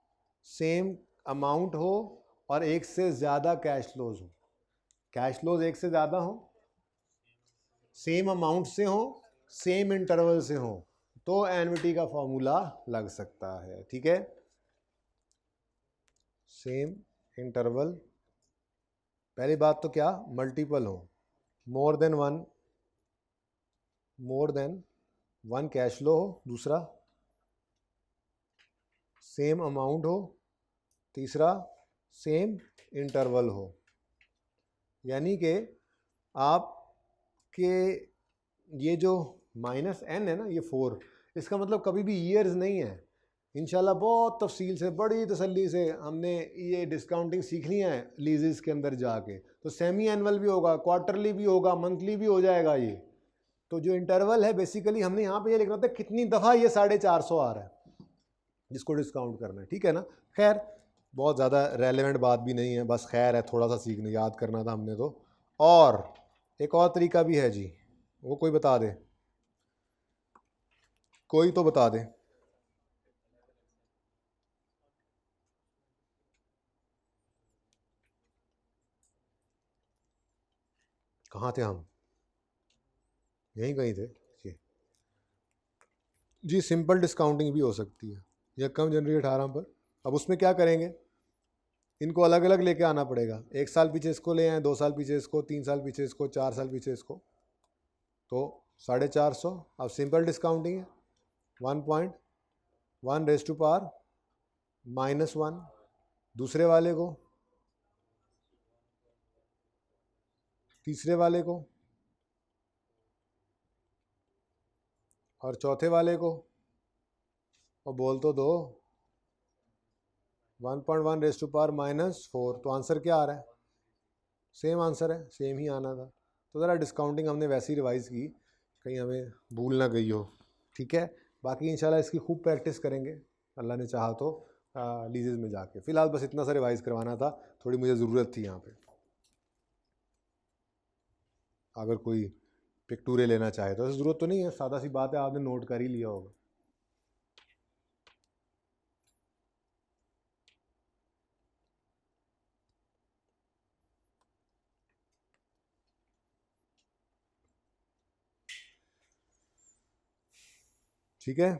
सेम अमाउंट हो और एक से ज़्यादा कैश फ्लोज हो। कैश फ्लोज एक से ज़्यादा हो, सेम अमाउंट से हो, सेम इंटरवल से हो, तो एनविटी का फॉर्मूला लग सकता है, ठीक है। सेम इंटरवल, पहली बात तो क्या, मल्टीपल हो, more than one cash flow हो, दूसरा सेम अमाउंट हो, तीसरा सेम इंटरवल हो। यानी कि आपके ये जो -n है ना, ये 4, इसका मतलब कभी भी ईयर्स नहीं है। इंशाल्लाह बहुत तफसील से, बड़ी तसल्ली से हमने ये डिस्काउंटिंग सीखनी है लीजेस के अंदर जाके। तो सेमी एनुअल भी होगा, क्वार्टरली भी होगा, मंथली भी हो जाएगा ये। तो जो इंटरवल है बेसिकली हमने यहाँ पे ये लिखना था कितनी दफ़ा ये 450 आ रहा है जिसको डिस्काउंट करना है, ठीक है ना। खैर बहुत ज़्यादा रेलेवेंट बात भी नहीं है, बस खैर है, थोड़ा सा सीखने याद करना था हमने तो। और एक और तरीका भी है जी, वो कोई बता दे, कोई तो बता दे। कहाँ थे हम, यहीं कहीं थे जी। सिंपल डिस्काउंटिंग भी हो सकती है, यकम जनवरी 18 पर। अब उसमें क्या करेंगे, इनको अलग अलग लेके आना पड़ेगा। 1 साल पीछे इसको ले आए, 2 साल पीछे इसको, 3 साल पीछे इसको, 4 साल पीछे इसको, तो 450। अब सिंपल डिस्काउंटिंग है, 1.1 रेज़ टू पावर -1, दूसरे वाले को, तीसरे वाले को, और चौथे वाले को, और बोल तो दो 1.1 रेज़ टू पावर -4। तो आंसर क्या आ रहा है, सेम आंसर है, सेम ही आना था। तो ज़रा डिस्काउंटिंग हमने वैसे ही रिवाइज़ की, कहीं हमें भूल ना गई हो, ठीक है। बाकी इंशाल्लाह इसकी खूब प्रैक्टिस करेंगे अल्लाह ने चाहा तो लीजेस में जाके। फ़िलहाल बस इतना सा रिवाइज़ करवाना था, थोड़ी मुझे ज़रूरत थी यहाँ पे। अगर कोई पिक्टूरे लेना चाहे तो ज़रूरत तो नहीं है, सादा सी बात है, आपने नोट कर ही लिया होगा। ठीक है,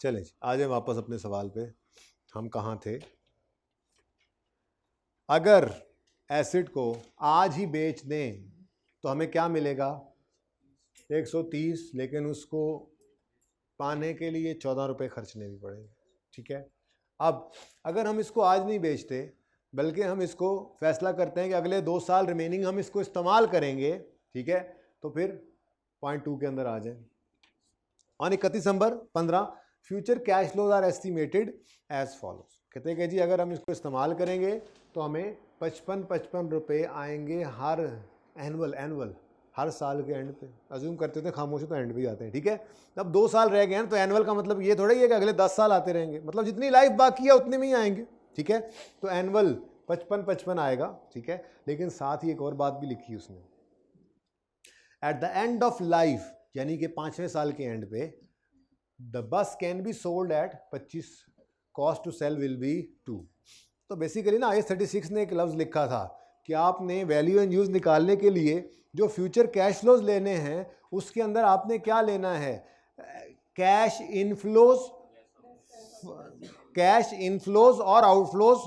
चलें आ जाए वापस अपने सवाल पे। हम कहाँ थे, अगर एसिड को आज ही बेच दें तो हमें क्या मिलेगा, 130, लेकिन उसको पाने के लिए 14 रुपये खर्चने भी पड़ेंगे, ठीक है। अब अगर हम इसको आज नहीं बेचते, बल्कि हम इसको फैसला करते हैं कि अगले 2 साल रिमेनिंग हम इसको इस्तेमाल करेंगे, ठीक है, तो फिर पॉइंट 2 के अंदर आ जाए। On 31 December 15 future cash flows are estimated as follows. कहते हैं कि जी अगर हम इसको इस्तेमाल करेंगे तो हमें 55 रुपये आएंगे हर एनुअल हर साल के एंड पे। अज्यूम करते थे खामोशी तो एंड पे ही आते हैं, ठीक है। अब 2 साल रह गए हैं तो एनुअल का मतलब ये थोड़ा ही है कि अगले 10 साल आते रहेंगे, मतलब जितनी लाइफ बाकी है उतने में ही आएंगे, ठीक है। तो एनुअल 55 आएगा, ठीक है। लेकिन साथ ही एक और बात भी लिखी उसने, at the end of life, यानी कि 5वें साल के एंड पे, the bus can be sold at 25, cost to sell will be 2। तो बेसिकली ना IS 36 ने एक लफ्ज़ लिखा था कि आपने वैल्यू एंड यूज़ निकालने के लिए जो फ्यूचर कैश फ्लोज लेने हैं उसके अंदर आपने क्या लेना है, कैश इनफ्लोज और outflows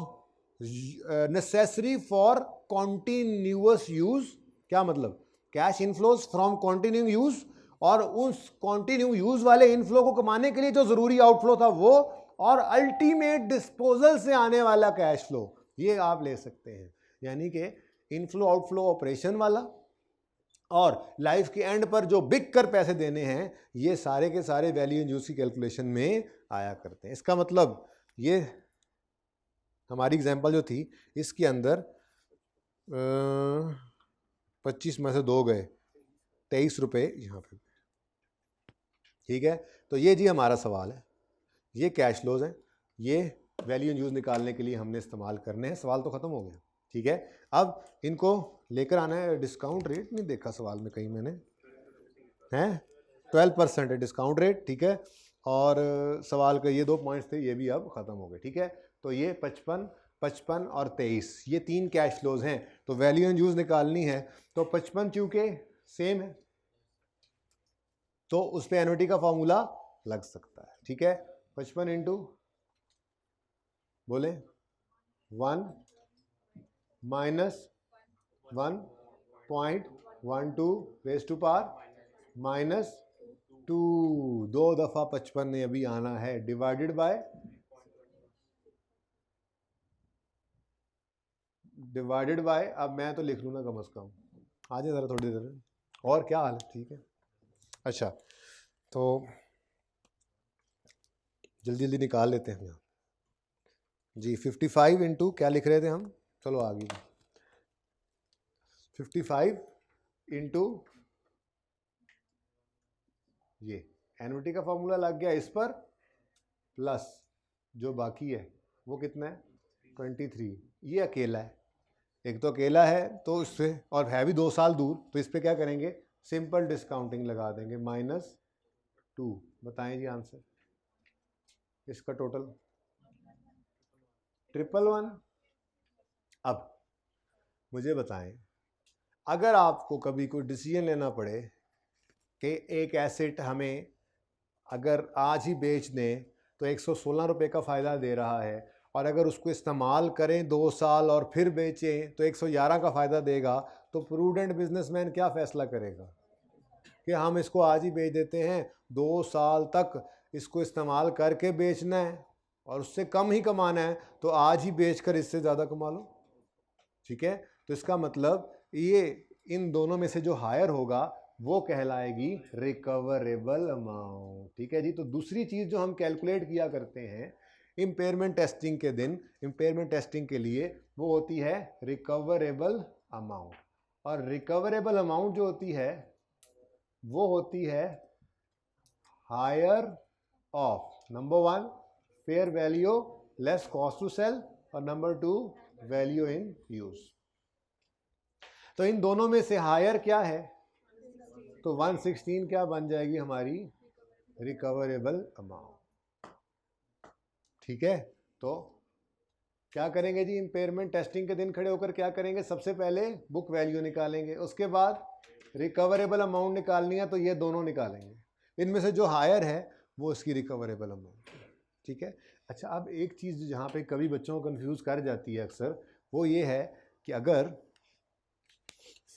necessary for continuous use. क्या मतलब, cash inflows from continue use, और उस कॉन्टिन्यू यूज वाले इनफ्लो को कमाने के लिए जो ज़रूरी आउटफ्लो था वो, और अल्टीमेट डिस्पोजल से आने वाला कैश फ्लो, ये आप ले सकते हैं। यानी कि इनफ्लो आउटफ्लो ऑपरेशन वाला, और लाइफ के एंड पर जो बिक कर पैसे देने हैं, ये सारे के सारे वैल्यू एंड यूज की कैलकुलेशन में आया करते हैं। इसका मतलब ये हमारी एग्जांपल जो थी इसके अंदर 25 में से 2 गए, 23 रुपये यहाँ पे, ठीक है। तो ये जी हमारा सवाल है, ये कैश फ्लोज हैं, ये वैल्यू एंड यूज निकालने के लिए हमने इस्तेमाल करने हैं। सवाल तो ख़त्म हो गया, ठीक है। अब इनको लेकर आना है। डिस्काउंट रेट नहीं देखा सवाल में कहीं मैंने, हैं 12% है डिस्काउंट रेट, ठीक है। और सवाल के ये 2 पॉइंट्स थे, ये भी अब ख़त्म हो गए, ठीक है। तो ये 55 55 और 23, ये 3 कैश फ्लोज हैं। तो वैल्यू इन यूज निकालनी है तो 55 चूंकि सेम है तो उस पर एनुटी का फॉर्मूला लग सकता है। ठीक है, 55 इंटू बोले 1 minus 1.12 raise to power minus 2, 2 दफा 55 ने अभी आना है, डिवाइडेड बाय अब मैं तो लिख लूँ ना कम से कम, आ जाए ज़रा थोड़ी देर। और क्या हाल है? ठीक है, अच्छा तो जल्दी जल्दी निकाल लेते हैं यहाँ जी। 55 इंटू क्या लिख रहे थे हम, चलो आगे 55 इंटू ये एनुटी का फॉर्मूला लग गया इस पर, प्लस जो बाकी है वो कितना है 23। ये अकेला है, एक तो अकेला है तो इससे, और है भी 2 साल दूर, तो इस पे क्या करेंगे, सिंपल डिस्काउंटिंग लगा देंगे -2। बताएं जी आंसर इसका टोटल 111। अब मुझे बताएं, अगर आपको कभी कोई डिसीजन लेना पड़े कि एक एसेट हमें अगर आज ही बेच दें तो 116 रुपये का फ़ायदा दे रहा है, और अगर उसको इस्तेमाल करें 2 साल और फिर बेचें तो 111 का फ़ायदा देगा, तो प्रूडेंट बिजनेसमैन क्या फ़ैसला करेगा कि हम इसको आज ही बेच देते हैं, 2 साल तक इसको इस्तेमाल करके बेचना है और उससे कम ही कमाना है, तो आज ही बेचकर इससे ज़्यादा कमा लो। ठीक है, तो इसका मतलब ये इन दोनों में से जो हायर होगा वो कहलाएगी रिकवरेबल अमाउंट। ठीक है जी, तो दूसरी चीज़ जो हम कैलकुलेट किया करते हैं इम्पेयरमेंट टेस्टिंग के दिन, इम्पेयरमेंट टेस्टिंग के लिए, वो होती है रिकवरेबल अमाउंट। और रिकवरेबल अमाउंट जो होती है वो होती है higher of number 1 fair value less cost to sell, और नंबर 2 वैल्यू इन यूज। तो इन दोनों में से हायर क्या है, तो 116 क्या बन जाएगी हमारी रिकवरेबल अमाउंट। ठीक है, तो क्या करेंगे जी, इम्पेयरमेंट टेस्टिंग के दिन खड़े होकर क्या करेंगे, सबसे पहले बुक वैल्यू निकालेंगे, उसके बाद रिकवरेबल अमाउंट निकालनी है तो ये दोनों निकालेंगे, इनमें से जो हायर है वो इसकी रिकवरेबल अमाउंट। ठीक है, अच्छा अब एक चीज़ जहाँ पे कभी बच्चों को कंफ्यूज कर जाती है अक्सर, वो ये है कि अगर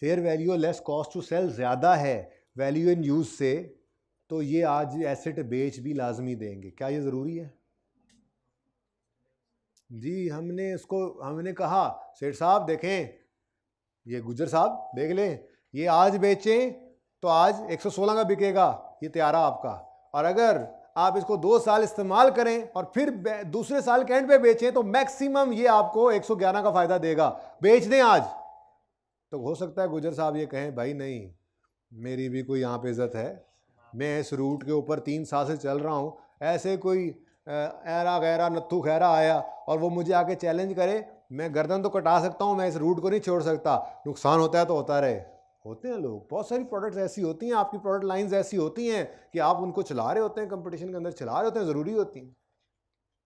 fair value less cost to sell ज़्यादा है वैल्यू इन यूज से, तो ये आज एसेट बेच भी लाजमी देंगे। क्या ये ज़रूरी है जी? हमने कहा सेठ साहब देखें, ये गुजर साहब देख लें, ये आज बेचें तो आज 116 का बिकेगा, ये तैयारा आपका, और अगर आप इसको 2 साल इस्तेमाल करें और फिर दूसरे साल के एंड पे बेचें तो मैक्सिमम ये आपको 111 का फ़ायदा देगा, बेच दें आज। तो हो सकता है गुजर साहब ये कहें भाई नहीं, मेरी भी कोई यहाँ पे इज़्ज़त है, मैं इस रूट के ऊपर 3 साल से चल रहा हूँ, ऐसे कोई ऐरा गैरा नत्थू खैरा आया और वो मुझे आके चैलेंज करे, मैं गर्दन तो कटा सकता हूँ, मैं इस रूट को नहीं छोड़ सकता, नुकसान होता है तो होता रहे। होते हैं लोग, बहुत सारी प्रोडक्ट्स ऐसी होती हैं, आपकी प्रोडक्ट लाइंस ऐसी होती हैं कि आप उनको चला रहे होते हैं, कंपटीशन के अंदर चला रहे होते हैं, ज़रूरी होती हैं,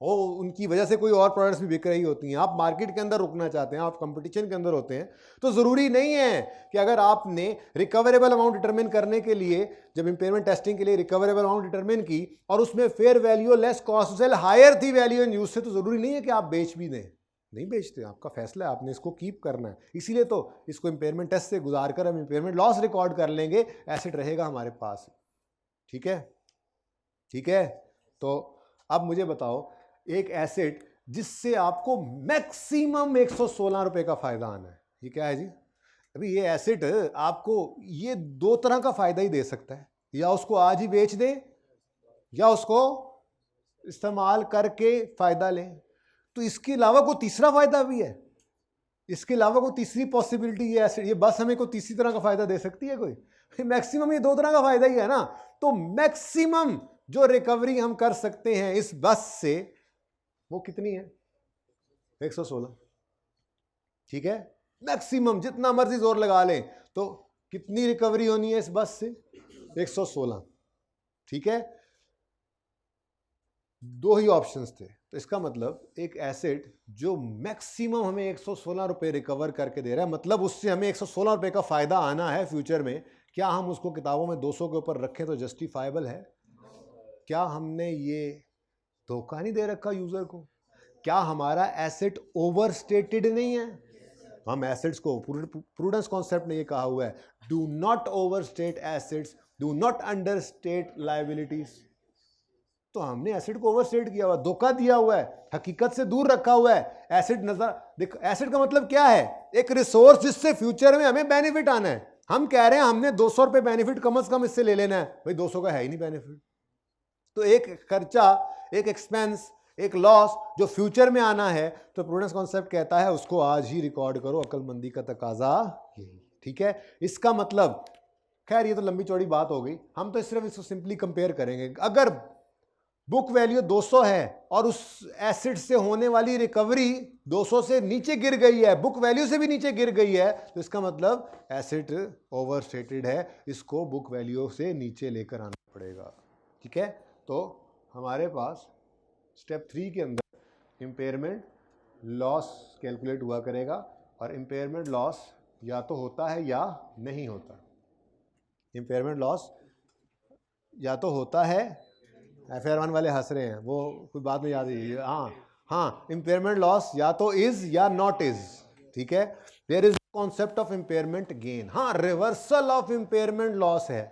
और उनकी वजह से कोई और प्रोडक्ट्स भी बिक रही होती हैं, आप मार्केट के अंदर रुकना चाहते हैं, आप कंपटीशन के अंदर होते हैं, तो ज़रूरी नहीं है कि अगर आपने रिकवरेबल अमाउंट डिटरमिन करने के लिए, जब इम्पेयरमेंट टेस्टिंग के लिए रिकवरेबल अमाउंट डिटरमिन की और उसमें fair value less cost sell higher थी वैल्यू इन यूज से, तो ज़रूरी नहीं है कि आप बेच भी दें, नहीं बेचते, आपका फैसला है, आपने इसको कीप करना है। इसीलिए तो इसको इम्पेयरमेंट टेस्ट से गुजार कर हम इम्पेयरमेंट लॉस रिकॉर्ड कर लेंगे, एसेट रहेगा हमारे पास। ठीक है, ठीक है, तो अब मुझे बताओ एक एसेट जिससे आपको मैक्सिमम 116 रुपए का फायदा आना है, ये क्या है जी? अभी ये एसेट आपको ये 2 तरह का फायदा ही दे सकता है, या उसको आज ही बेच दें या उसको इस्तेमाल करके फायदा लें। तो इसके अलावा कोई तीसरा फायदा भी है, इसके अलावा कोई तीसरी पॉसिबिलिटी ये एसेट, ये बस हमें कोई तीसरी तरह का फायदा दे सकती है कोई? मैक्सिमम ये 2 तरह का फायदा ही है ना। तो मैक्सिमम जो रिकवरी हम कर सकते हैं इस बस से वो कितनी है? 116। ठीक है, मैक्सिमम जितना मर्जी जोर लगा लें, तो कितनी रिकवरी होनी है इस बस से? 116। ठीक है, 2 ही ऑप्शंस थे, तो इसका मतलब एक एसेट जो मैक्सिमम हमें 116 रुपये रिकवर करके दे रहा है, मतलब उससे हमें 116 रुपये का फायदा आना है फ्यूचर में, क्या हम उसको किताबों में 200 के ऊपर रखें तो जस्टिफाइबल है? क्या हमने ये धोखा नहीं दे रखा यूजर को? क्या हमारा एसेट ओवरस्टेटेड नहीं है? हम एसेट्स को, प्रूडेंस कॉन्सेप्ट ने ये कहा हुआ है, do not overstate assets, do not understate liabilities. तो हमने एसेट को ओवरस्टेट किया हुआ, धोखा दिया हुआ है, हकीकत से दूर रखा हुआ है। एसेट नजर देख, एसेट का मतलब क्या है? एक रिसोर्स जिससे फ्यूचर में हमें बेनिफिट आना है। हम कह रहे हैं हमने 200 रुपये बेनिफिट कम से कम इससे ले लेना है, भाई 200 का है ही नहीं बेनिफिट। तो एक खर्चा, एक एक्सपेंस, एक लॉस जो फ्यूचर में आना है, तो प्रूडेंस कॉन्सेप्ट कहता है उसको आज ही रिकॉर्ड करो, अक्लमंदी का तकाजा यही। ठीक है, इसका मतलब, खैर ये तो लंबी चौड़ी बात हो गई, हम तो सिर्फ इसको सिंपली कंपेयर करेंगे। अगर बुक वैल्यू 200 है और उस एसेट से होने वाली रिकवरी 200 से नीचे गिर गई है, बुक वैल्यू से भी नीचे गिर गई है, तो इसका मतलब एसेट ओवरस्टेटेड है, इसको बुक वैल्यू से नीचे लेकर आना पड़ेगा। ठीक है, तो हमारे पास स्टेप 3 के अंदर इम्पेयरमेंट लॉस कैलकुलेट हुआ करेगा, और इम्पेयरमेंट लॉस या तो होता है या नहीं होता। इम्पेयरमेंट लॉस या तो होता है, FR1 वाले हंस रहे हैं, वो कुछ बात में याद है। हाँ, इम्पेयरमेंट लॉस या तो इज या नॉट इज। ठीक है, there is concept of impairment gain. हाँ, रिवर्सल ऑफ इम्पेयरमेंट लॉस है,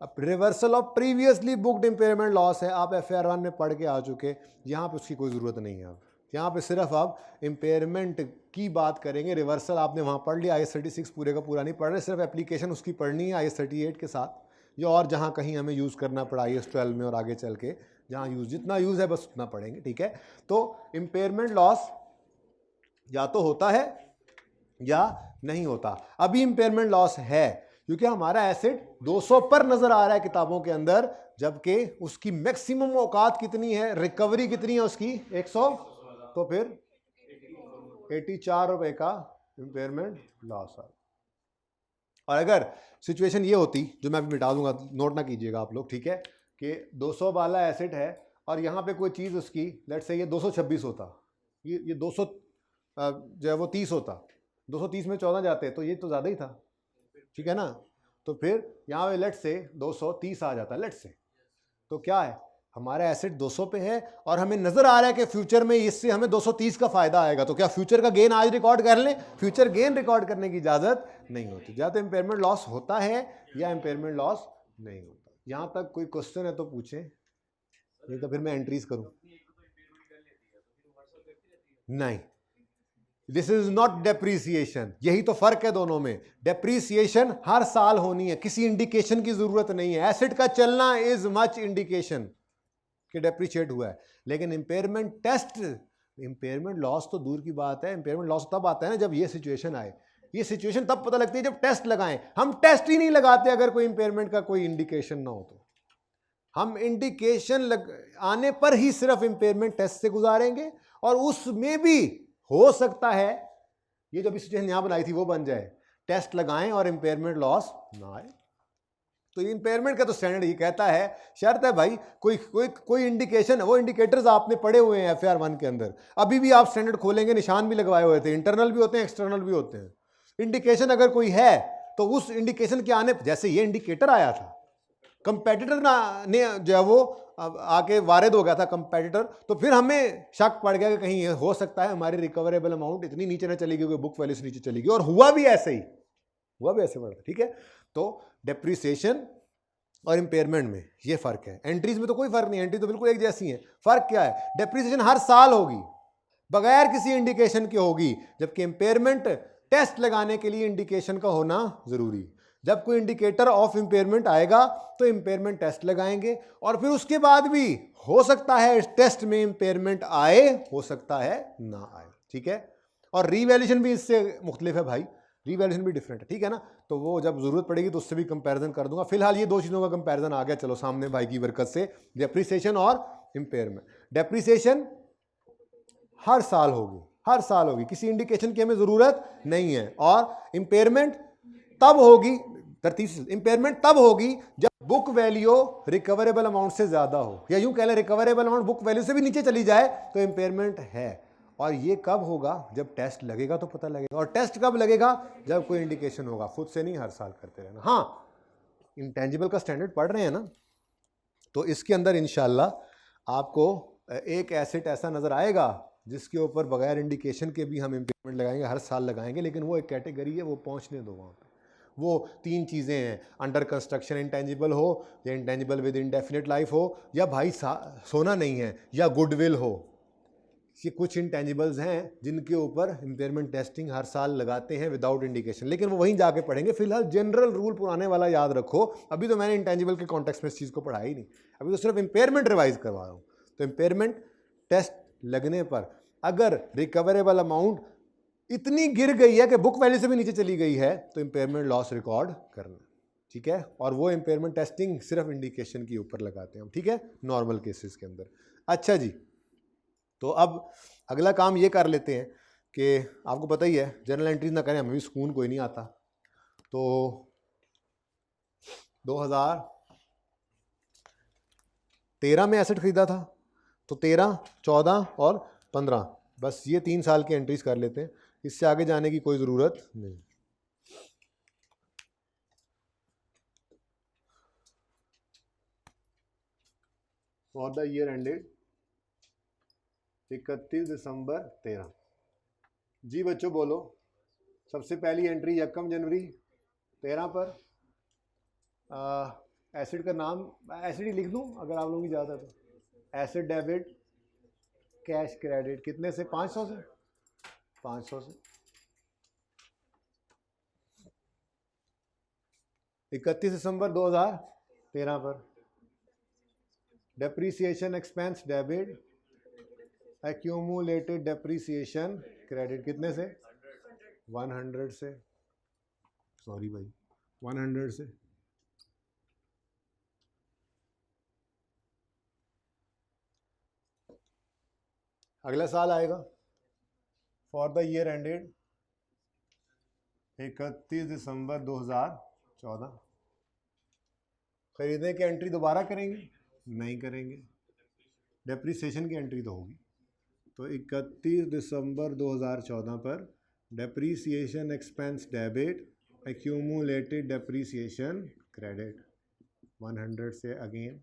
अब reversal of previously booked impairment loss है। आप FR1 में पढ़ के आ चुके, यहाँ पे उसकी कोई ज़रूरत नहीं है। अब यहाँ पे सिर्फ आप इम्पेयरमेंट की बात करेंगे, रिवर्सल आपने वहाँ पढ़ लिया। IS 36 पूरे का पूरा नहीं पढ़ रहे, सिर्फ एप्लीकेशन उसकी पढ़नी है IS 38 के साथ, या और जहाँ कहीं हमें यूज़ करना पड़ा IS 12 में और आगे चल के जहाँ यूज़, जितना यूज़ है बस उतना पढ़ेंगे। ठीक है, तो इम्पेयरमेंट लॉस या तो होता है या नहीं होता। अभी इम्पेयरमेंट लॉस है क्योंकि हमारा एसेट 200 पर नजर आ रहा है किताबों के अंदर, जबकि उसकी मैक्सिमम औकात कितनी है, रिकवरी कितनी है उसकी, 100, तो फिर 84 रुपए का इम्पेयरमेंट लॉस है। और अगर सिचुएशन ये होती, जो मैं अभी मिटा दूंगा, नोट ना कीजिएगा आप लोग, ठीक है, कि 200 वाला एसेट है और यहाँ पे कोई चीज़ उसकी, लेट्स से ये 226 होता, ये 200 जो है वो 30 होता, 230 में 14 जाते, तो ये तो ज़्यादा ही था। ठीक है ना, तो फिर यहाँ पे लेट्स से 230 आ जाता, लेट्स से, तो क्या है, हमारा एसेट 200 पे है और हमें नजर आ रहा है कि फ्यूचर में इससे हमें 230 का फायदा आएगा, तो क्या फ्यूचर का गेन आज रिकॉर्ड कर लें? फ्यूचर गेन रिकॉर्ड करने की इजाजत नहीं होती। या तो इम्पेयरमेंट लॉस होता है या इम्पेयरमेंट लॉस नहीं होता। यहां तक कोई क्वेश्चन है तो पूछें, नहीं तो फिर मैं एंट्रीज करूं। नहीं, दिस इज नॉट डेप्रीसिएशन, यही तो फर्क है दोनों में। डेप्रीसिएशन हर साल होनी है, किसी इंडिकेशन की जरूरत नहीं है। एसेट का चलना इज मच इंडिकेशन कि डेप्रीशिएट हुआ है, लेकिन इम्पेयरमेंट टेस्ट, इम्पेयरमेंट लॉस तो दूर की बात है। इम्पेयरमेंट लॉस तब आता है ना जब ये सिचुएशन आए। ये सिचुएशन तब पता लगती है जब टेस्ट लगाएं। हम टेस्ट ही नहीं लगाते अगर कोई इम्पेयरमेंट का कोई इंडिकेशन ना हो तो। हम इंडिकेशन आने पर ही सिर्फ इम्पेयरमेंट टेस्ट से गुजारेंगे, और उसमें भी हो सकता है ये जो अभी सिचुएशन यहां बनाई थी वो बन जाए, टेस्ट लगाएं और इम्पेयरमेंट लॉस ना आए। तो इम्पेयरमेंट का तो स्टैंडर्ड ये कहता है, शर्त है भाई कोई इंडिकेशन, वो इंडिकेटर्स आपने पढ़े हुए हैं FR1 के अंदर, अभी भी आप स्टैंडर्ड खोलेंगे, निशान भी लगवाए हुए थे, इंटरनल भी होते हैं एक्सटर्नल भी होते हैं। इंडिकेशन अगर कोई है तो उस इंडिकेशन के आने, जैसे ये इंडिकेटर आया था, कंपेटिटर ने जो है वो आके वारिद हो गया था कंपेटिटर, तो फिर हमें शक पड़ गया कि कहीं ये हो सकता है हमारी रिकवरेबल अमाउंट इतनी नीचे ना चली गई, बुक वैल्यू से नीचे चली गई, और हुआ भी ऐसे ही, हुआ भी ऐसे बढ़ा। ठीक है, तो डेप्रीसिएशन और इंपेयरमेंट में ये फर्क है। एंट्रीज में तो कोई फर्क नहीं, एंट्री तो बिल्कुल एक जैसी है। फर्क क्या है, डेप्रीसिएशन हर साल होगी बगैर किसी इंडिकेशन के होगी, जबकि इंपेयरमेंट टेस्ट लगाने के लिए इंडिकेशन का होना जरूरी। जब कोई इंडिकेटर ऑफ इंपेयरमेंट आएगा तो इंपेयरमेंट टेस्ट लगाएंगे, और फिर उसके बाद भी हो सकता है इस टेस्ट में इंपेयरमेंट आए, हो सकता है ना आए। ठीक है, और रीवैल्यूएशन भी इससे मुख्तलिफ है भाई, रीवैल्यूएशन भी डिफरेंट है। ठीक है ना, तो वो जब जरूरत पड़ेगी तो उससे भी कंपैरिजन कर दूंगा। फिलहाल ये दो चीज़ों का कंपैरिजन आ गया, चलो सामने भाई की बरकत से, डेप्रीसिएशन और इंपेयरमेंट। डेप्रीसिएशन हर साल होगी, हर साल होगी, किसी इंडिकेशन की हमें जरूरत नहीं है। और इंपेयरमेंट तब होगी, तरतीब, इंपेयरमेंट तब होगी जब बुक वैल्यू रिकवरेबल अमाउंट से ज़्यादा हो, या यूं कह लें रिकवरेबल अमाउंट बुक वैल्यू से भी नीचे चली जाए तो इम्पेयरमेंट है। और ये कब होगा? जब टेस्ट लगेगा तो पता लगेगा। और टेस्ट कब लगेगा? जब कोई इंडिकेशन होगा, खुद से नहीं, हर साल करते रहना। हाँ, इंटेंजिबल का स्टैंडर्ड पढ़ रहे हैं ना, तो इसके अंदर इंशाल्लाह आपको एक एसेट ऐसा नज़र आएगा जिसके ऊपर बगैर इंडिकेशन के भी हम इम्पेयरमेंट लगाएंगे, हर साल लगाएंगे, लेकिन वो एक कैटेगरी है, वो पहुंचने दो वहाँ पे। वो 3 चीज़ें हैं, अंडर कंस्ट्रक्शन इंटेंजिबल हो, या इंटेंजिबल विद इंडेफिनिट लाइफ हो, या भाई सोना नहीं है, या गुडविल हो। ये कुछ इंटेंजिबल्स हैं जिनके ऊपर इम्पेयरमेंट टेस्टिंग हर साल लगाते हैं विदाउट इंडिकेशन, लेकिन वो वहीं जाके पढ़ेंगे। फिलहाल जनरल रूल पुराने वाला याद रखो। अभी तो मैंने इंटेंजिबल के कॉन्टेक्स्ट में इस चीज़ को पढ़ा ही नहीं, अभी तो सिर्फ इम्पेयरमेंट रिवाइज करवा रहा हूँ। तो इम्पेयरमेंट टेस्ट लगने पर अगर रिकवरेबल अमाउंट इतनी गिर गई है कि बुक वैल्यू से भी नीचे चली गई है तो इम्पेयरमेंट लॉस रिकॉर्ड करना, ठीक है। और वो इम्पेयरमेंट टेस्टिंग सिर्फ इंडिकेशन के ऊपर लगाते हैं हम, ठीक है, नॉर्मल केसेस के अंदर। अच्छा जी, तो अब अगला काम ये कर लेते हैं कि आपको पता ही है जर्नल एंट्रीज ना करें हमें भी सुकून कोई नहीं आता। तो 2013 में एसेट खरीदा था, तो 13, 14 और 15, बस ये 3 साल की एंट्रीज कर लेते हैं, इससे आगे जाने की कोई ज़रूरत नहीं। फॉर द ईयर एंडेड 31 दिसंबर 13। जी बच्चों बोलो, सबसे पहली एंट्री 1 जनवरी 13 पर। एसिड का नाम एसिड ही लिख दूं अगर आप लोगों की ज़्यादा तो। एसिड डेबिट कैश क्रेडिट कितने से? 500 से। 500 से 31 दिसंबर 2013 पर। Depreciation expense debit accumulated depreciation credit कितने से? 100 से। सॉरी भाई, 100 से। अगला साल आएगा फॉर द ईयर एंडेड 31 दिसंबर 2014। खरीदने की एंट्री दोबारा करेंगे? नहीं करेंगे, डेप्रीसिएशन की एंट्री तो होगी। तो 31 दिसंबर 2014 पर depreciation expense debit accumulated depreciation credit 100 से अगेन।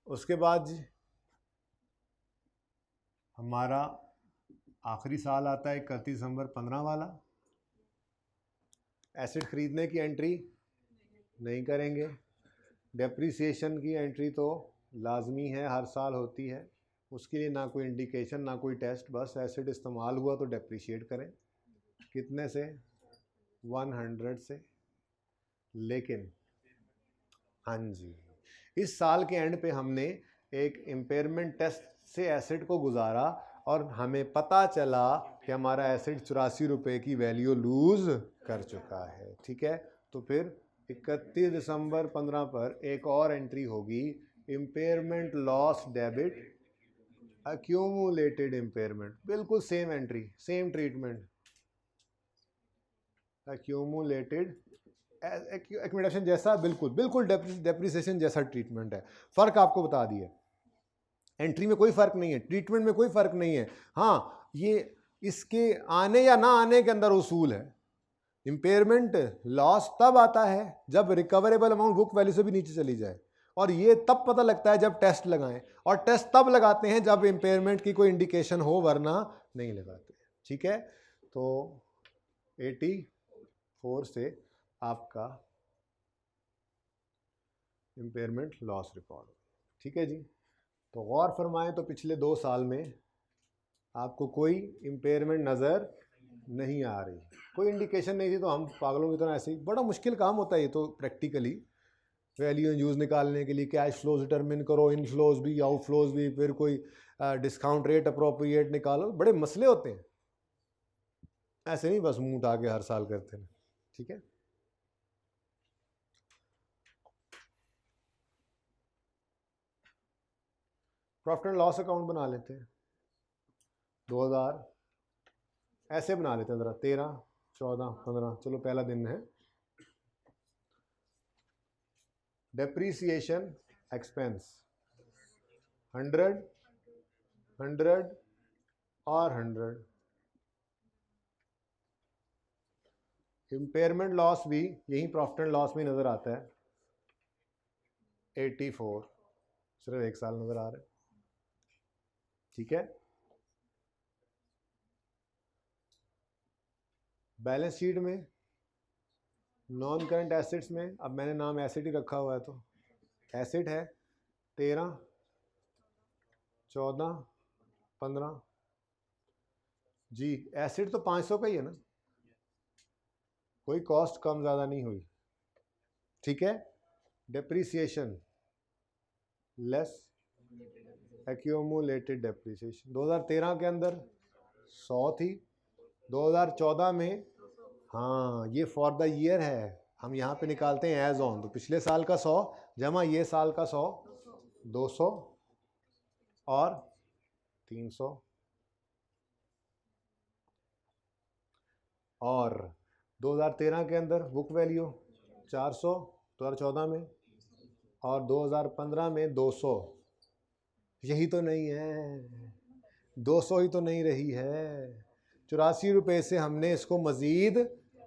उसके बाद जी हमारा आखिरी साल आता है 31 दिसंबर 15 वाला। एसिड खरीदने की एंट्री नहीं करेंगे, डेप्रीसिएशन की एंट्री तो लाजमी है, हर साल होती है, उसके लिए ना कोई इंडिकेशन ना कोई टेस्ट, बस एसिड इस्तेमाल हुआ तो डेप्रीशिएट करें। कितने से? 100 से। लेकिन हाँ जी, इस साल के एंड पे हमने एक इम्पेयरमेंट टेस्ट से एसिड को गुजारा और हमें पता चला कि हमारा एसिड 84 रुपये की वैल्यू लूज कर चुका है, ठीक है। तो फिर 31 दिसंबर 15 पर एक और एंट्री होगी, impairment loss debit accumulated impairment, बिल्कुल same entry, same treatment, accumulated accumulation जैसा, बिल्कुल बिल्कुल डेप्रिसिएशन जैसा ट्रीटमेंट है। फ़र्क आपको बता दिया, एंट्री में कोई फ़र्क नहीं है, ट्रीटमेंट में कोई फ़र्क नहीं है। हाँ, ये इसके आने या ना आने के अंदर उसूल है। इम्पेयरमेंट लॉस तब आता है जब रिकवरेबल अमाउंट बुक वैल्यू से भी नीचे चली जाए, और ये तब पता लगता है जब टेस्ट लगाएं, और टेस्ट तब लगाते हैं जब इम्पेयरमेंट की कोई इंडिकेशन हो, वरना नहीं लगाते, ठीक है। तो 84 से आपका इम्पेयरमेंट लॉस रिकॉर्ड, ठीक है जी। तो गौर फरमाएं, तो पिछले 2 साल में आपको कोई इम्पेयरमेंट नज़र नहीं आ रही, कोई इंडिकेशन नहीं थी, तो हम पागलों की तरह ऐसे ही, बड़ा मुश्किल काम होता है ये तो प्रैक्टिकली, वैल्यू एंड यूज़ निकालने के लिए कैश फ्लोज डिटरमिन करो, इन फ्लोज भी आउट फ्लोज भी, फिर कोई डिस्काउंट रेट अप्रोप्रिएट निकालो, बड़े मसले होते हैं, ऐसे नहीं बस मुंह उठा के हर साल करते हैं, ठीक है। प्रॉफिट एंड लॉस अकाउंट बना लेते हैं। 2000 ऐसे बना लेते हैं ज़रा, 13, 14, 15, चलो पहला दिन है। डेप्रीसिएशन एक्सपेंस 100, 100 और 100। इम्पेयरमेंट लॉस भी यही प्रॉफिट एंड लॉस में नज़र आता है, 84, सिर्फ 1 साल नज़र आ रहा है। ठीक है, बैलेंस शीट में नॉन करंट एसेट्स में, अब मैंने नाम एसेट ही रखा हुआ है तो एसेट है 13, 14, 15 जी। एसेट तो 500 का ही है ना, कोई कॉस्ट कम ज़्यादा नहीं हुई। ठीक है, डेप्रीसिएशन लेस एक्यूमुलेटेड डेप्रीसिएशन 2013 के अंदर 100 थी, 2014 में, हाँ ये फॉर द ईयर है, हम यहाँ पे निकालते हैं एज ऑन, तो पिछले साल का 100 जमा ये साल का 100, 200 और 300, और 2013 के अंदर बुक वैल्यू 400 2014 में, और 2015 में 200। यही तो नहीं है, 200 ही तो नहीं रही है। 84 रुपये से हमने इसको मज़ीद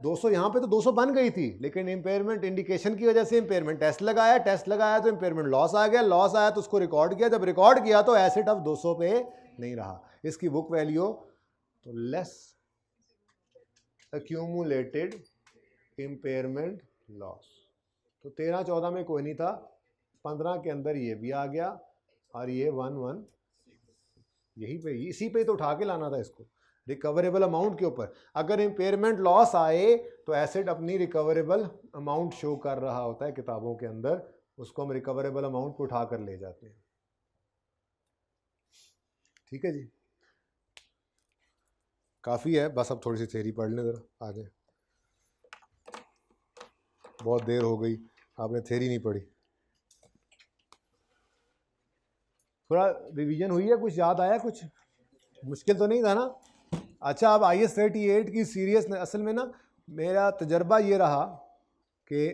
200, यहाँ पे तो 200 बन गई थी, लेकिन इम्पेयरमेंट इंडिकेशन की वजह से इम्पेयरमेंट टेस्ट लगाया तो इम्पेयरमेंट लॉस आ गया, लॉस आया तो उसको रिकॉर्ड किया, जब रिकॉर्ड किया तो एसेट अब 200 पे नहीं रहा, इसकी बुक वैल्यू तो लेस एक्यूमुलेटेड इम्पेयरमेंट लॉस। तो 13-14 में कोई नहीं था, 15 के अंदर ये भी आ गया, और ये 1-1 यही पे, इसी पे तो उठा के लाना था इसको, रिकवरेबल अमाउंट के ऊपर। अगर इम्पेयरमेंट लॉस आए तो एसेट अपनी रिकवरेबल अमाउंट शो कर रहा होता है किताबों के अंदर, उसको हम रिकवरेबल अमाउंट को उठा कर ले जाते हैं। ठीक है जी, काफ़ी है, बस अब थोड़ी सी थ्योरी पढ़ लें ज़रा आगे, बहुत देर हो गई, आपने थ्योरी नहीं पढ़ी। थोड़ा रिवीजन हुई है, कुछ याद आया, कुछ मुश्किल तो नहीं था ना? अच्छा, अब IS 38 की सीरियस, असल में ना मेरा तजर्बा ये रहा कि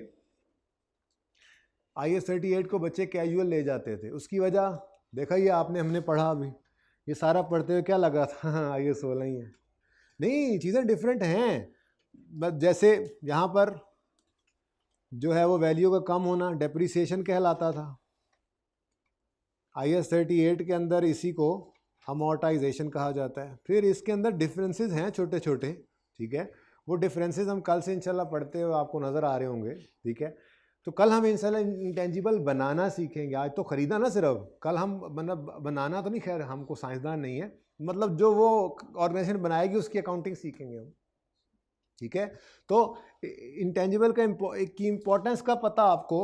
IS 38 को बच्चे कैजुअल ले जाते थे, उसकी वजह देखा ये आपने, हमने पढ़ा अभी, ये सारा पढ़ते हुए क्या लगा था IS 16 ही है। नहीं, चीज़ें डिफरेंट हैं, बस जैसे यहाँ पर जो है वो वैल्यू का कम होना डेप्रीसिएशन कहलाता था, IS 38 के अंदर इसी को अमोर्टाइजेशन कहा जाता है। फिर इसके अंदर डिफरेंसेस हैं छोटे छोटे, ठीक है, वो डिफरेंसेस हम कल से इंशाल्लाह पढ़ते हुए आपको नज़र आ रहे होंगे। ठीक है, तो कल हम इंशाल्लाह इंटेंजिबल बनाना सीखेंगे, आज तो ख़रीदा ना सिर्फ, कल हम बनाना तो नहीं, खैर हमको साइंसदान नहीं है, मतलब जो वो ऑर्गेनाइजेशन बनाएगी उसकी अकाउंटिंग सीखेंगे हम। ठीक है, तो इंटेंजिबल की इम्पोर्टेंस का पता आपको,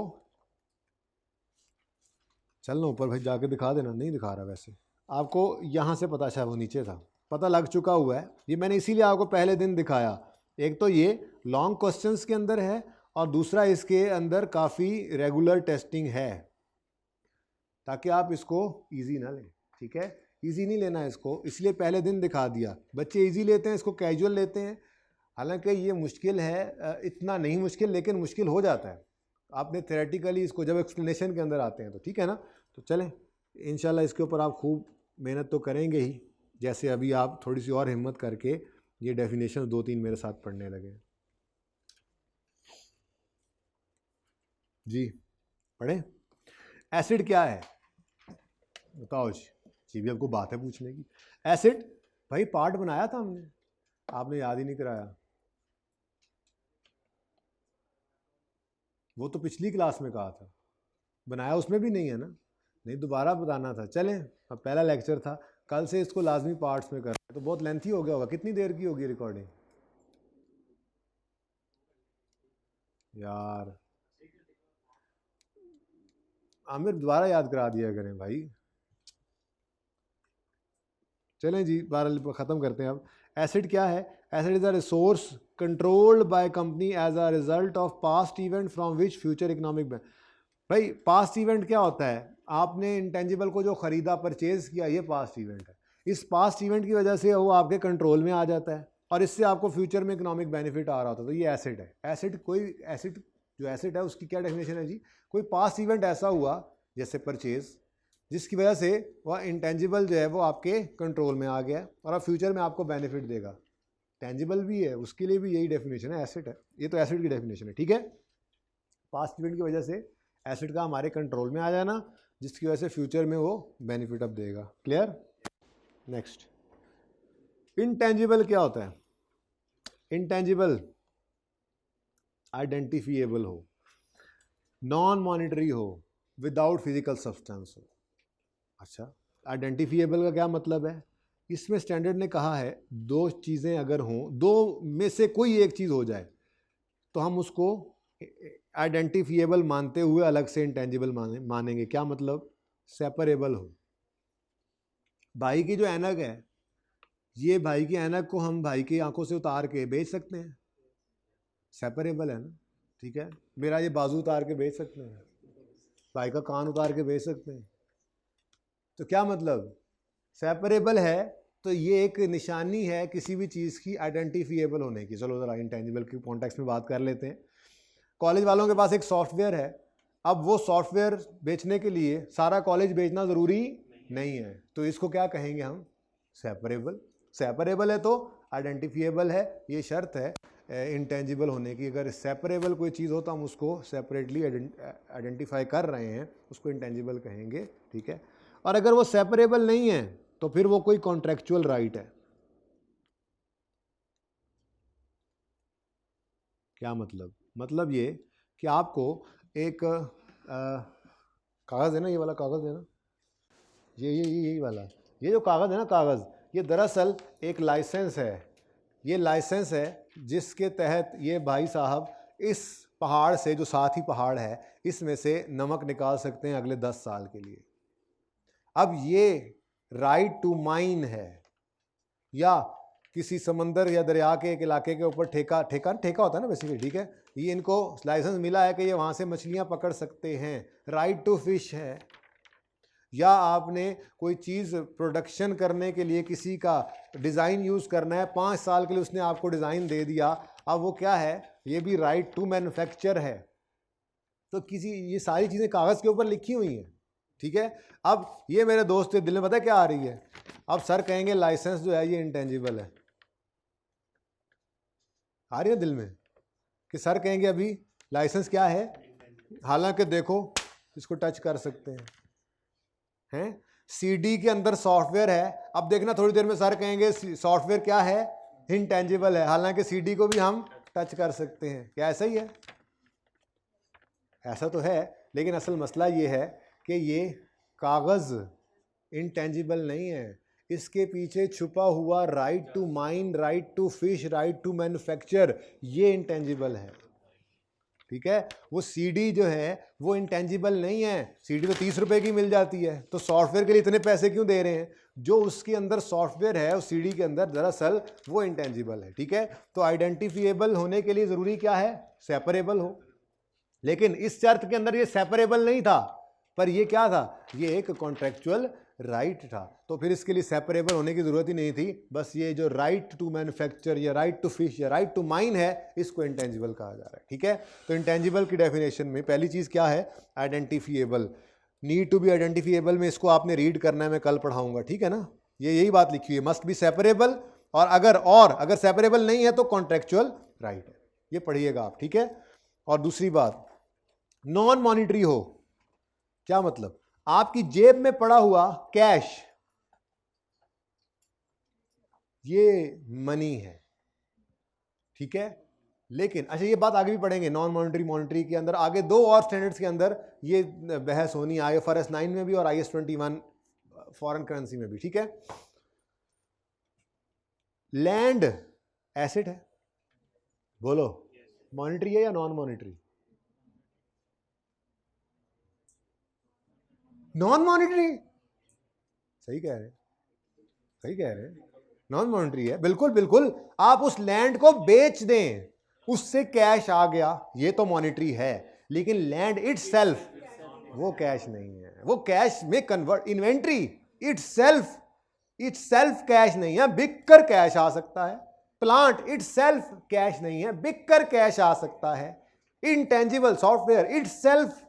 चलना ऊपर भाई जाके दिखा देना, नहीं दिखा रहा वैसे आपको, यहाँ से पता, शायद वो नीचे था, पता लग चुका हुआ है, ये मैंने इसीलिए आपको पहले दिन दिखाया। एक तो ये लॉन्ग क्वेश्चंस के अंदर है, और दूसरा इसके अंदर काफ़ी रेगुलर टेस्टिंग है, ताकि आप इसको इजी ना लें। ठीक है, इजी नहीं लेना इसको, इसलिए पहले दिन दिखा दिया। बच्चे इजी लेते हैं, इसको कैजुअल लेते हैं, हालांकि ये मुश्किल है, इतना नहीं मुश्किल, लेकिन मुश्किल हो जाता है आपने थ्योरेटिकली इसको जब एक्सप्लेनेशन के अंदर आते हैं तो। ठीक है ना, तो चलें इंशाल्लाह इसके ऊपर आप खूब मेहनत तो करेंगे ही, जैसे अभी आप थोड़ी सी और हिम्मत करके ये डेफिनेशन 2-3 मेरे साथ पढ़ने लगे। जी पढ़ें, एसिड क्या है बताओ जी भी आपको बात है पूछने की। एसिड भाई पार्ट बनाया था हमने, आपने याद ही नहीं कराया, वो तो पिछली क्लास में कहा था, बनाया उसमें भी नहीं है ना, नहीं दोबारा बताना था। चलें, अब पहला लेक्चर था, कल से इसको लाजमी पार्ट्स में कर, तो बहुत लेंथी हो गया होगा, कितनी देर की होगी रिकॉर्डिंग यार? आमिर दोबारा याद करा दिया करें भाई। चलें जी, बहरहाल ख़त्म करते हैं अब। एसिड क्या है? Asset is a resource controlled by company as a result of past event from which future economic. भाई पास्ट इवेंट क्या होता है? आपने इंटेंजिबल को जो ख़रीदा, परचेज़ किया, ये पास्ट इवेंट है। इस पास्ट इवेंट की वजह से वो आपके कंट्रोल में आ जाता है और इससे आपको फ्यूचर में इकोनॉमिक बेनिफिट आ रहा होता है। तो ये एसेट है। एसेट कोई एसेट जो एसेट है उसकी क्या डेफिनेशन है जी? कोई पास्ट इवेंट ऐसा हुआ जैसे परचेज जिसकी वजह से वह इंटेंजिबल जो है वो आपके कंट्रोल में आ गया और अब फ्यूचर में आपको बेनिफिट देगा। टेंजिबल भी है, उसके लिए भी यही डेफिनेशन है, एसेट है। ये तो एसेट की डेफिनेशन है, ठीक है। पास्ट इवेंट की वजह से एसेट का हमारे कंट्रोल में आ जाना जिसकी वजह से फ्यूचर में वो बेनिफिट अब देगा। क्लियर? नेक्स्ट, इंटेंजिबल क्या होता है? इंटेंजिबल आइडेंटिफिएबल हो, नॉन मॉनिटरी हो, विदाउट फिजिकल सब्सटेंस हो। अच्छा, आइडेंटिफिएबल का क्या मतलब है? इसमें स्टैंडर्ड ने कहा है दो चीज़ें अगर हों, दो में से कोई एक चीज़ हो जाए तो हम उसको आइडेंटिफिएबल मानते हुए अलग से इंटेंजिबल मानेंगे। क्या मतलब? सेपरेबल हो। भाई की जो ऐनक है, ये भाई की ऐनक को हम भाई की आंखों से उतार के बेच सकते हैं, सेपरेबल है ना, ठीक है। मेरा ये बाजू उतार के बेच सकते हैं, भाई का कान उतार के बेच सकते हैं। तो क्या मतलब? सेपरेबल है तो ये एक निशानी है किसी भी चीज़ की आइडेंटिफिएबल होने की। चलो ज़रा इंटेंजिबल की कॉन्टेक्स्ट में बात कर लेते हैं। कॉलेज वालों के पास एक सॉफ्टवेयर है, अब वो सॉफ्टवेयर बेचने के लिए सारा कॉलेज बेचना ज़रूरी नहीं है, तो इसको क्या कहेंगे हम? सेपरेबल। सेपरेबल है तो आइडेंटिफिएबल है, ये शर्त है इंटेंजिबल होने की। अगर सेपरेबल कोई चीज़ हो तो हम उसको सेपरेटली आइडेंटिफाई कर रहे हैं, उसको इंटेंजिबल कहेंगे, ठीक है। और अगर वो सेपरेबल नहीं है तो फिर वो कोई कॉन्ट्रैक्चुअल राइट है। क्या मतलब? मतलब ये कि आपको एक कागज़ है ना, ये वाला कागज़ है ना, यही वाला, ये जो कागज़ है ना, कागज़, ये दरअसल एक लाइसेंस है। ये लाइसेंस है जिसके तहत ये भाई साहब इस पहाड़ से, जो साथ ही पहाड़ है, इसमें से नमक निकाल सकते हैं अगले 10 साल के लिए। अब ये राइट टू माइन है, या किसी समंदर या दरिया के एक इलाके के ऊपर ठेका होता है ना बेसिकली, ठीक है। ये इनको लाइसेंस मिला है कि ये वहाँ से मछलियाँ पकड़ सकते हैं, राइट टू फिश है। या आपने कोई चीज़ प्रोडक्शन करने के लिए किसी का डिज़ाइन यूज़ करना है, 5 साल के लिए उसने आपको डिज़ाइन दे दिया, अब वो क्या है? ये भी राइट टू मैन्युफैक्चर है। तो ये सारी चीज़ें कागज़ के ऊपर लिखी हुई हैं, ठीक है। अब ये मेरे दोस्त के दिल में पता है क्या आ रही है? अब सर कहेंगे लाइसेंस जो है ये इंटेंजिबल है, आ रही है दिल में कि सर कहेंगे अभी लाइसेंस क्या है, हालांकि देखो इसको टच कर सकते हैं। सीडी के अंदर सॉफ्टवेयर है, अब देखना थोड़ी देर में सर कहेंगे सॉफ्टवेयर क्या है? इंटेंजिबल है, हालांकि सीडी को भी हम टच कर सकते हैं। क्या ऐसा ही है? ऐसा तो है, लेकिन असल मसला ये है कि ये कागज़ इंटेंजिबल नहीं है, इसके पीछे छुपा हुआ right to mine, right to fish, right to manufacture, ये इंटेंजिबल है, ठीक है। वो सीडी जो है वो इंटेंजिबल नहीं है, सीडी तो 30 रुपए की मिल जाती है, तो सॉफ्टवेयर के लिए इतने पैसे क्यों दे रहे हैं? जो उसके अंदर सॉफ्टवेयर है उस सीडी के अंदर, दरअसल वो इंटेंजिबल है, ठीक है। तो आइडेंटिफिएबल होने के लिए ज़रूरी क्या है? सेपरेबल हो। लेकिन इस शर्त के अंदर ये सेपरेबल नहीं था, पर ये क्या था? ये एक कॉन्ट्रैक्चुअल राइट था, तो फिर इसके लिए सेपरेबल होने की ज़रूरत ही नहीं थी। बस ये जो राइट टू मैन्युफैक्चर या राइट टू फिश या राइट टू माइन है, इसको इंटेंजिबल कहा जा रहा है, ठीक है। तो इंटेंजिबल की डेफिनेशन में पहली चीज़ क्या है? Identifiable. Need to be identifiable में इसको आपने रीड करना है, मैं कल पढ़ाऊंगा, ठीक है ना। ये यही बात लिखी हुई है, मस्ट बी सेपरेबल, और अगर सेपरेबल नहीं है तो कॉन्ट्रैक्चुअल राइट है, ये पढ़िएगा आप, ठीक है। और दूसरी बात, नॉन मॉनिटरी हो। क्या मतलब? आपकी जेब में पड़ा हुआ कैश, ये मनी है, ठीक है। लेकिन अच्छा, ये बात आगे भी पढ़ेंगे, नॉन मॉनिटरी मॉनिटरी के अंदर आगे 2 और स्टैंडर्ड्स के अंदर ये बहस होनी, IFRS 9 में भी और IAS 21 फॉरेन करेंसी में भी, ठीक है। लैंड एसेट है, बोलो मॉनिटरी है या नॉन मॉनिटरी? नॉन मॉनिटरी, सही कह रहे हैं, सही कह रहे हैं, नॉन मॉनिटरी है, बिल्कुल बिल्कुल। आप उस लैंड को बेच दें, उससे कैश आ गया, ये तो मॉनिटरी है, लेकिन लैंड इटसेल्फ वो कैश नहीं है, वो कैश में convert, inventory itself it self cash नहीं है, बिक कर कैश आ सकता है। प्लांट इट सेल्फ कैश नहीं है, बिक कर कैश आ सकता है। Intangible software it self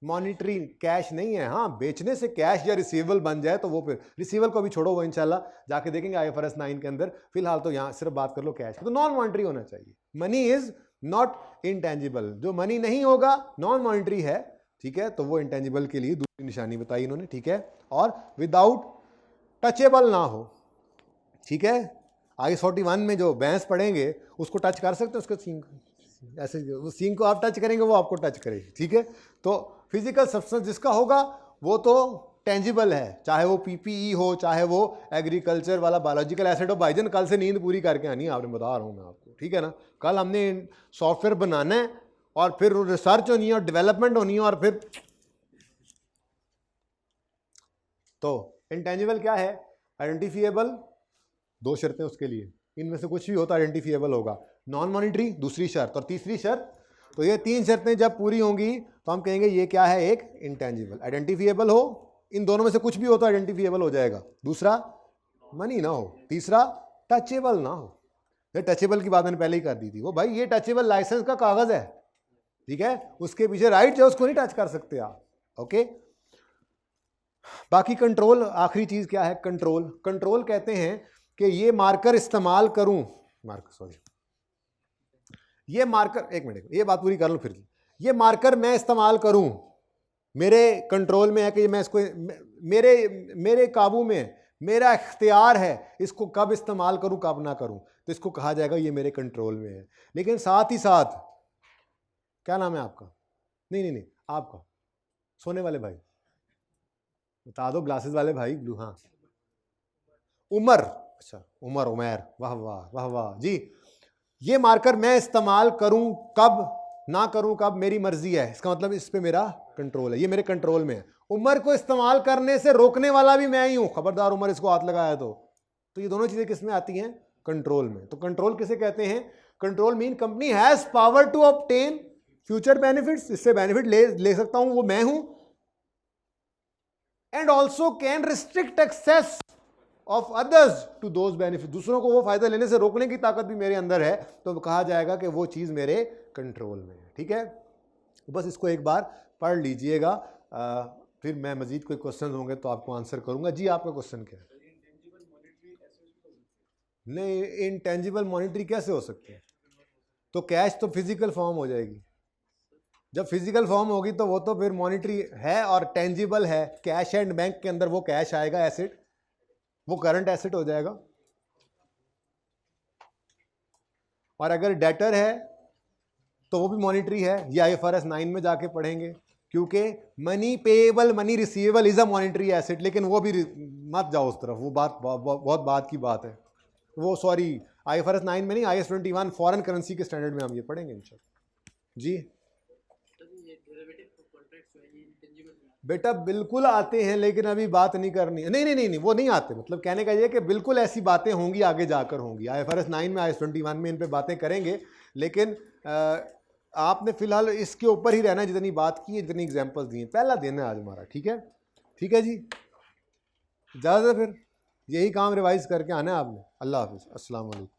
monetary cash नहीं है। हाँ, बेचने से कैश या रिसीवेबल बन जाए तो वो फिर रिसीवेबल को भी छोड़ो, वो इंशाल्लाह जाके देखेंगे IFRS 9 के अंदर। फिलहाल तो यहाँ सिर्फ बात कर लो कैश, तो नॉन मॉनिटरी होना चाहिए। मनी इज नॉट इंटेंजिबल, जो मनी नहीं होगा नॉन मॉनिटरी है, ठीक है, तो वो इंटेंजिबल के लिए दूसरी निशानी बताई इन्होंने, ठीक है। और विदाउट टचेबल ना हो, ठीक है। IS 41 में जो भैंस पढ़ेंगे उसको टच कर सकते हैं, उसके सींग ऐसे, वो सींग को आप टच करेंगे वो आपको टच करेगी, ठीक है। तो फिजिकल सब्सटेंस जिसका होगा वो तो टेंजिबल है, चाहे वो PPE हो, चाहे वो एग्रीकल्चर वाला बायोलॉजिकल एसिड हो। भाईजन कल से नींद पूरी करके आनी है, आपने बता रहा हूँ मैं आपको, ठीक है ना। कल हमने सॉफ्टवेयर बनाना है और फिर रिसर्च होनी है और डेवलपमेंट होनी है, और फिर तो इंटेंजिबल क्या है, आइडेंटिफिएबल, दो शर्तें उसके लिए, इनमें से कुछ भी हो तो आइडेंटिफिएबल होगा। नॉन मॉनिटरी दूसरी शर्त, और तीसरी शर्त, तो ये तीन शर्तें जब पूरी होंगी तो हम कहेंगे ये क्या है, एक इंटेंजिबल। आइडेंटिफिएबल हो, इन दोनों में से कुछ भी हो तो आइडेंटिफिएबल हो जाएगा। दूसरा मनी ना हो, तीसरा टचेबल ना हो। ये टचेबल की बात मैंने पहले ही कर दी थी, वो भाई ये टचेबल लाइसेंस का कागज है, ठीक है, उसके पीछे राइट है, उसको नहीं टच कर सकते आप, ओके। बाकी कंट्रोल, आखिरी चीज क्या है, कंट्रोल। कंट्रोल कहते हैं कि ये मार्कर इस्तेमाल करूं, ये मार्कर, एक मिनट, ये बात पूरी कर लूं फिर। ये मार्कर मैं इस्तेमाल करूं, मेरे कंट्रोल में है कि मैं इसको, मेरे काबू में, मेरा इख्तियार है इसको कब इस्तेमाल करूं कब ना करूं, तो इसको कहा जाएगा ये मेरे कंट्रोल में है। लेकिन साथ ही साथ, क्या नाम है आपका, नहीं आपका, सोने वाले भाई बता दो, ग्लासेस वाले भाई, ब्लू, हाँ, उमर, अच्छा उमर, उमैर, वाह वाह वाह वाह जी। ये मार्कर मैं इस्तेमाल करूं कब, ना करूं कब, मेरी मर्जी है, इसका मतलब इस पे मेरा कंट्रोल है, ये मेरे कंट्रोल में है। उमर को इस्तेमाल करने से रोकने वाला भी मैं ही हूं, खबरदार उमर इसको हाथ लगाया तो ये दोनों चीजें किस में आती हैं, कंट्रोल में। तो कंट्रोल किसे कहते हैं, control mean company has power to obtain future benefits, इससे बेनिफिट ले सकता हूं, वो मैं हूं, and also can restrict access of others to those benefit, दूसरों को वो फायदा लेने से रोकने की ताकत भी मेरे अंदर है, तो कहा जाएगा कि वो चीज मेरे कंट्रोल में है, ठीक है। बस इसको एक बार पढ़ लीजिएगा, फिर मैं मजीद कोई क्वेश्चन होंगे तो आपको आंसर करूंगा। जी आपका क्वेश्चन क्या है? नहीं, इंटेंजिबल मॉनिटरी कैसे हो सकती है, तो कैश तो फिजिकल फॉर्म हो जाएगी, जब फिजिकल फॉर्म होगी तो वो तो फिर मॉनिटरी है और टेंजिबल है। कैश एंड बैंक के अंदर वो कैश आएगा, एसेट, वो करंट एसेट हो जाएगा। और अगर डेटर है तो वो भी मॉनिटरी है, ये IFRS 9 में जाके पढ़ेंगे, क्योंकि money payable, money receivable is a monetary asset, लेकिन वो भी मत जाओ उस तरफ, वो बात बहुत बात की बात है, वो सॉरी IFRS 9 में नहीं, IAS 21 फॉरेन करेंसी के स्टैंडर्ड में हम ये पढ़ेंगे इंशाल्लाह। जी बेटा बिल्कुल आते हैं, लेकिन अभी बात नहीं करनी है, नहीं वो नहीं आते, मतलब कहने का ये कि बिल्कुल ऐसी बातें होंगी, आगे जाकर होंगी। IFRS 9 में, IAS 21 में इन पे बातें करेंगे, लेकिन आपने फिलहाल इसके ऊपर ही रहना, जितनी बात की, जितनी एग्जांपल्स दी हैं, पहला दिन है आज हमारा, ठीक है, ठीक है जी, ज़्यादा फिर यही काम रिवाइज करके आना है आपने। अल्लाह हाफिज़, अस्सलाम वालेकुम।